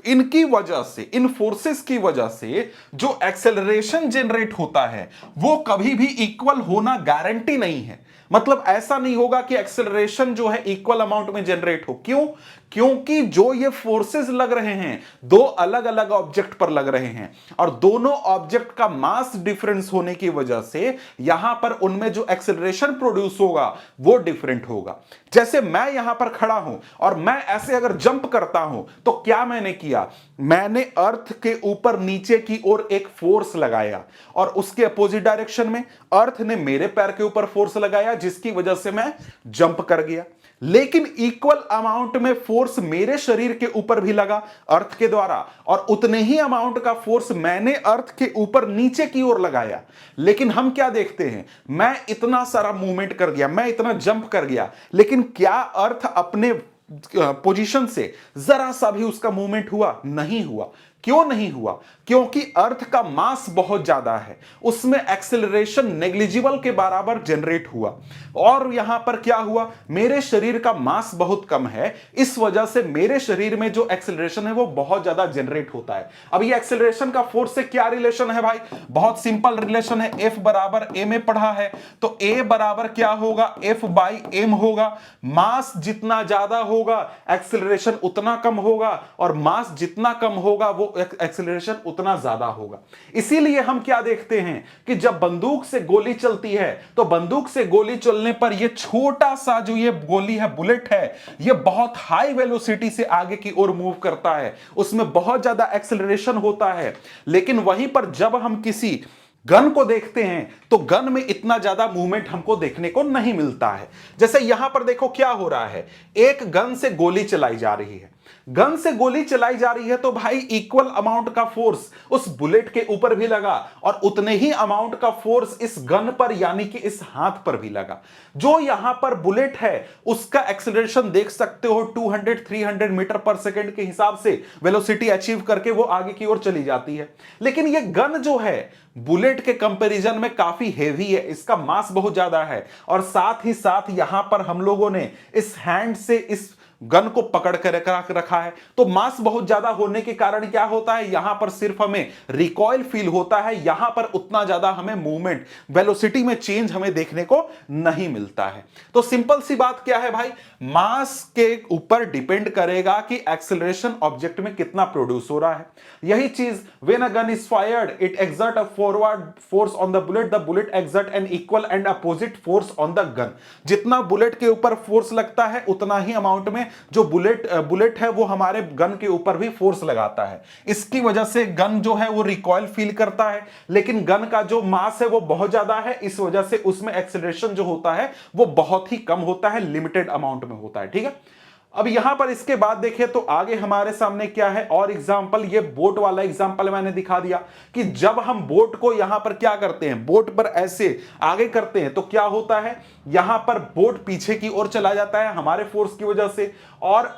इनकी वजह से, इन फोर्सेस की वजह से जो एक्सेलरेशन जनरेट होता है वो कभी भी इक्वल होना गारंटी नहीं है। मतलब ऐसा नहीं होगा कि एक्सेलरेशन जो है इक्वल अमाउंट में जनरेट हो। क्यों? क्योंकि जो ये फोर्सेस लग रहे हैं दो अलग अलग ऑब्जेक्ट पर लग रहे हैं और दोनों ऑब्जेक्ट का मास डिफरेंस होने की वजह से यहां पर उनमें जो एक्सेलरेशन प्रोड्यूस होगा वो डिफरेंट होगा। जैसे मैं यहां पर खड़ा हूं और मैं ऐसे अगर जंप करता हूं तो क्या मैंने किया, मैंने अर्थ के ऊपर नीचे की ओर एक फोर्स लगाया और उसके अपोजिट डायरेक्शन में अर्थ ने मेरे पैर के ऊपर फोर्स लगाया जिसकी वजह से मैं जंप कर गया। लेकिन इक्वल अमाउंट में फोर्स मेरे शरीर के ऊपर भी लगा अर्थ के द्वारा और उतने ही अमाउंट का फोर्स मैंने अर्थ के ऊपर नीचे की ओर लगाया। लेकिन हम क्या देखते हैं, मैं इतना सारा मूवमेंट कर गया, मैं इतना जंप कर गया, लेकिन क्या अर्थ अपने पोजीशन से जरा सा भी उसका मूवमेंट हुआ? नहीं हुआ। क्यों नहीं हुआ? क्योंकि अर्थ का मास बहुत ज्यादा है, उसमें एक्सेलरेशन नेग्लिजिबल के बराबर जनरेट हुआ। और यहां पर क्या हुआ, मेरे शरीर का मास बहुत कम है, इस वजह से मेरे शरीर में जो एक्सेलरेशन है वो बहुत ज्यादा जनरेट होता है। अब ये एक्सेलरेशन का फोर्स से क्या रिलेशन है भाई? बहुत सिंपल रिलेशन है, F बराबर a में पढ़ा है तो a बराबर क्या होगा, F बाई m होगा। मास जितना ज्यादा होगा एक्सेलरेशन उतना कम होगा और मास जितना कम होगा वो एक्सेलरेशन उतना ज्यादा होगा। इसीलिए हम क्या देखते हैं कि जब बंदूक से गोली चलती है तो बंदूक से गोली चलने पर यह छोटा सा जो ये गोली है, बुलेट है, यह बहुत हाई वेलोसिटी से आगे की ओर मूव करता है, उसमें बहुत ज्यादा एक्सेलरेशन होता है। लेकिन वहीं पर जब हम किसी गन को देखते हैं तो गन में इतना ज्यादा मूवमेंट हमको देखने को नहीं मिलता है। जैसे यहां पर देखो क्या हो रहा है, एक गन से गोली चलाई जा रही है, गन से गोली चलाई जा रही है तो भाई इक्वल अमाउंट का फोर्स उस बुलेट के ऊपर भी लगा और उतने ही अमाउंट का फोर्स इस गन पर यानी कि इस हाथ पर भी लगा। जो यहां पर बुलेट है उसका एक्सेलरेशन देख सकते हो 200-300 मीटर पर सेकंड के हिसाब से वेलोसिटी अचीव करके वो आगे की ओर चली जाती है। लेकिन ये गन जो है बुलेट के कंपैरिजन में काफी हेवी है, इसका मास बहुत ज्यादा है और साथ ही साथ यहां पर हम लोगों ने इस हैंड से इस गन को पकड़ कर रखा है तो मास बहुत ज्यादा होने के कारण क्या होता है, यहां पर सिर्फ हमें रिकॉइल फील होता है, यहां पर उतना ज्यादा हमें मूवमेंट वेलोसिटी में चेंज हमें देखने को नहीं मिलता है। तो सिंपल सी बात क्या है भाई, मास के ऊपर डिपेंड करेगा कि एक्सेलरेशन ऑब्जेक्ट में कितना प्रोड्यूस हो रहा है। यही चीज when a gun is fired it exert a forward force on the bullet exert an equal and opposite force on the gun. जितना बुलेट के ऊपर फोर्स लगता है उतना ही अमाउंट में जो बुलेट है वो हमारे गन के ऊपर भी फोर्स लगाता है। इसकी वजह से गन जो है वो रिकॉइल फील करता है, लेकिन गन का जो मास है वो बहुत ज्यादा है, इस वजह से उसमें एक्सेलरेशन जो होता है वो बहुत ही कम होता है, लिमिटेड अमाउंट में होता है। ठीक है, अब यहां पर इसके बाद देखिए तो आगे हमारे सामने क्या है और एग्जांपल, ये बोट वाला एग्जांपल मैंने दिखा दिया कि जब हम बोट को यहां पर क्या करते हैं, बोट पर ऐसे आगे करते हैं तो क्या होता है, यहां पर बोट पीछे की ओर चला जाता है हमारे फोर्स की वजह से, और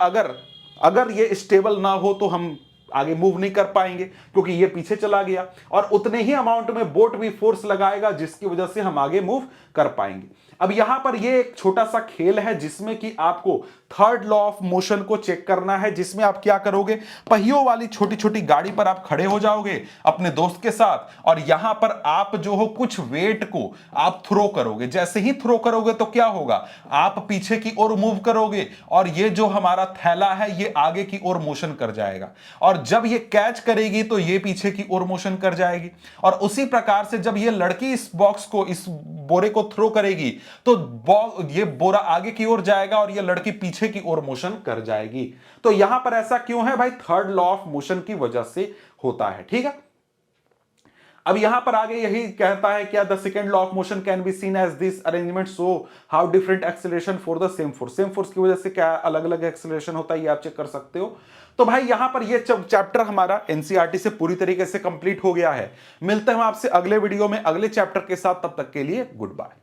अगर ये स्टेबल ना हो तो हम आगे मूव नहीं कर पाएंगे क्योंकि ये पीछे चला गया, और उतने ही अमाउंट में बोट भी फोर्स लगाएगा जिसकी वजह से हम आगे मूव कर पाएंगे। अब यहां पर ये एक छोटा सा खेल है जिसमें कि आपको थर्ड लॉ ऑफ मोशन को चेक करना है, जिसमें आप क्या करोगे, पहियों वाली छोटी छोटी गाड़ी पर आप खड़े हो जाओगे अपने दोस्त के साथ, और यहां पर आप जो हो कुछ वेट को आप थ्रो करोगे। जैसे ही थ्रो करोगे तो क्या होगा, आप पीछे की ओर मूव करोगे और ये जो हमारा थैला है ये आगे की ओर मोशन कर जाएगा, और जब ये कैच करेगी तो ये पीछे की ओर मोशन कर जाएगी। और उसी प्रकार से जब ये लड़की इस बॉक्स को, इस बोरे को थ्रो करेगी तो ये बोरा आगे की ओर जाएगा और ये लड़की पीछे की ओर मोशन कर जाएगी। तो यहां पर ऐसा क्यों है भाई, थर्ड लॉ ऑफ मोशन की वजह से होता है। ठीक है, अब यहां पर आगे यही कहता है क्या, the second law of motion can be seen as this arrangement so how different acceleration for the same force. Same force की वजह से क्या अलग अलग एक्सेलरेशन होता है, ये आप चेक कर सकते हो। तो भाई यहां पर ये चैप्टर हमारा एनसीईआरटी से पूरी तरीके से कंप्लीट हो गया है। मिलते हैं आपसे अगले वीडियो में अगले चैप्टर के साथ, तब तक के लिए गुड बाय।